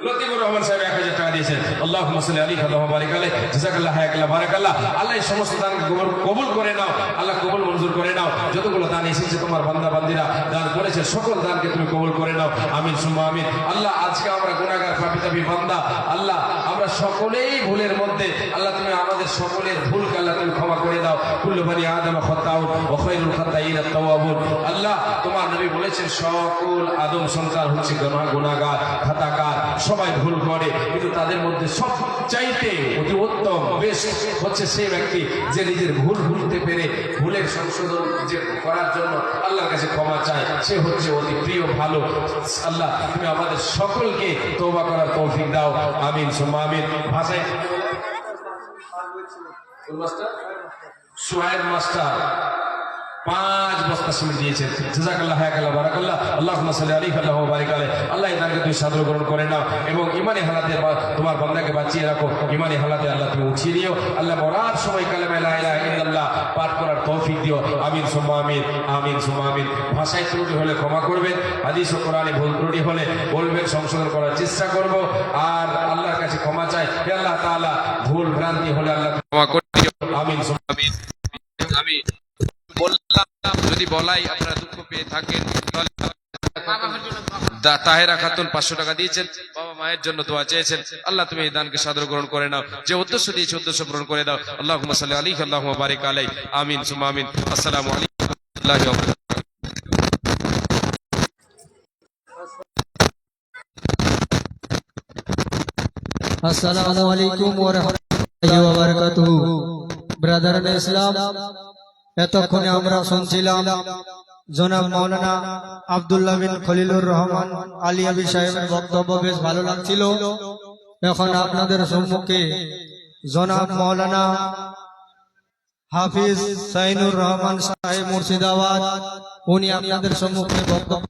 লতিফুর রহমান সাহেব 1,000 টাকা দিয়েছেন। আল্লাহুম্মা সাল্লি আলাইহি ওয়া বারিক আলাইহি। জাযাকাল্লাহু খাইরান বারাকাল্লাহ। আল্লাহ এই সমস্ত দানকে কবুল করে নাও, আল্লাহ কবুল মঞ্জুর করে নাও। যতগুলো দান এসেছে তোমার বান্দা বান্দিরা দান করেছে, সকল দানকে তুমি কবুল করে নাও। আমিন সুম্মা আমিন। আল্লাহ আজকে আমরা গুনাহগার পাপী তাপী বান্দা, আল্লাহ আমরা সকলেই ভুলের মধ্যে, আল্লাহ তুমি আমাদের সকলের ভুলকে আল্লাহ তুমি ক্ষমা করে দাও। কুল্লু বনি আদম খাতাউন ওয়া খায়রুল খাতাইন আত-তাওয়াবুন। আল্লাহ তোমার নবী বলেছেন সকল আদম সন্তান হচ্ছে গুনাহগার, খাতাকার, সবাই ভুল করে, কিন্তু তাদের মধ্যে সবচাইতে অতি উত্তম বেস্ট হচ্ছে সেই ব্যক্তি যে নিজের ভুল ভুলতে পেরে ভুলের সংশোধন যে করার জন্য আল্লাহর কাছে ক্ষমা চায়, সে হচ্ছে অতি প্রিয় ভালো। আল্লাহ তুমি আমাদের সকলকে তওবা করার তৌফিক দাও। আমিন সুম্মা আমিন। ভাষায় সোহেব মাস্টার 5 বস্তা সিমেন্ট দিয়েছেন। জাযাকাল্লাহু খাইরান বারাকাল্লাহ। আল্লাহুম্মা সাল্লি আলাইহি ওয়া বারিক আলাইহি। আল্লাহ এই দানকে তুমি সাদর গ্রহণ করে নাও এবং ঈমানি হালাতে তোমার বান্দাকে বাঁচিয়ে রাখো। ঈমানি হালাতে আল্লাহ তুমি উঠিয়ে দিও। আল্লাহ মরার সময় কালেমা লা ইলাহা ইল্লাল্লাহ পাঠ করার তৌফিক দিও। আমিন সুম্মা আমিন। আমিন সুম্মা আমিন। ভাষায় ত্রুটি হলে ক্ষমা করবেন, হাদিস ও কোরআনে ভুল ত্রুটি হলে বলবেন, সংশোধন করার চেষ্টা করব। আর আল্লাহর কাছে ক্ষমা চাই, হে আল্লাহ তাআলা ভুল ভ্রান্তি হলে আল্লাহ ক্ষমা করে দিও। আমিন সুম্মা আমিন। আমি বললাম, যদি বলাই আপনারা দুঃখ পেয়ে থাকেন, তাহেরা খাতুন 500 টাকা দিয়েছেন, বাবা মায়ের জন্য দোয়া চেয়েছেন। আল্লাহ তুমি এই দানকে সাদর গ্রহণ করে নাও, যে উদ্দেশ্য দিয়েছে উদ্দেশ্য পূরণ করে দাও। আল্লাহুম্মা সাল্লি আলাইহি আল্লাহুম্মা বারিক আলাইহি। আমিন সুম্মা আমিন। আসসালামু আলাইকুম ওয়া রাহমাতুল্লাহি ওয়া বারাকাতুহু। আসসালামু আলাইকুম ওয়া রাহমাতুল্লাহি ওয়া বারাকাতুহু। ব্রাদারান ইসলাম, এতক্ষণে আমরা শুনছিলাম জনাব মাওলানা আব্দুল্লাহ বিন খলিলুর রহমান আলিয়াবি সাহেবের বক্তব্য, বেশ ভালো লাগছিল। এখন আপনাদের সম্মুখে জনাব মাওলানা হাফিজ সাইনুর রহমান সাহেব মুর্শিদাবাদ, উনি আপনাদের সম্মুখে বক্তব্য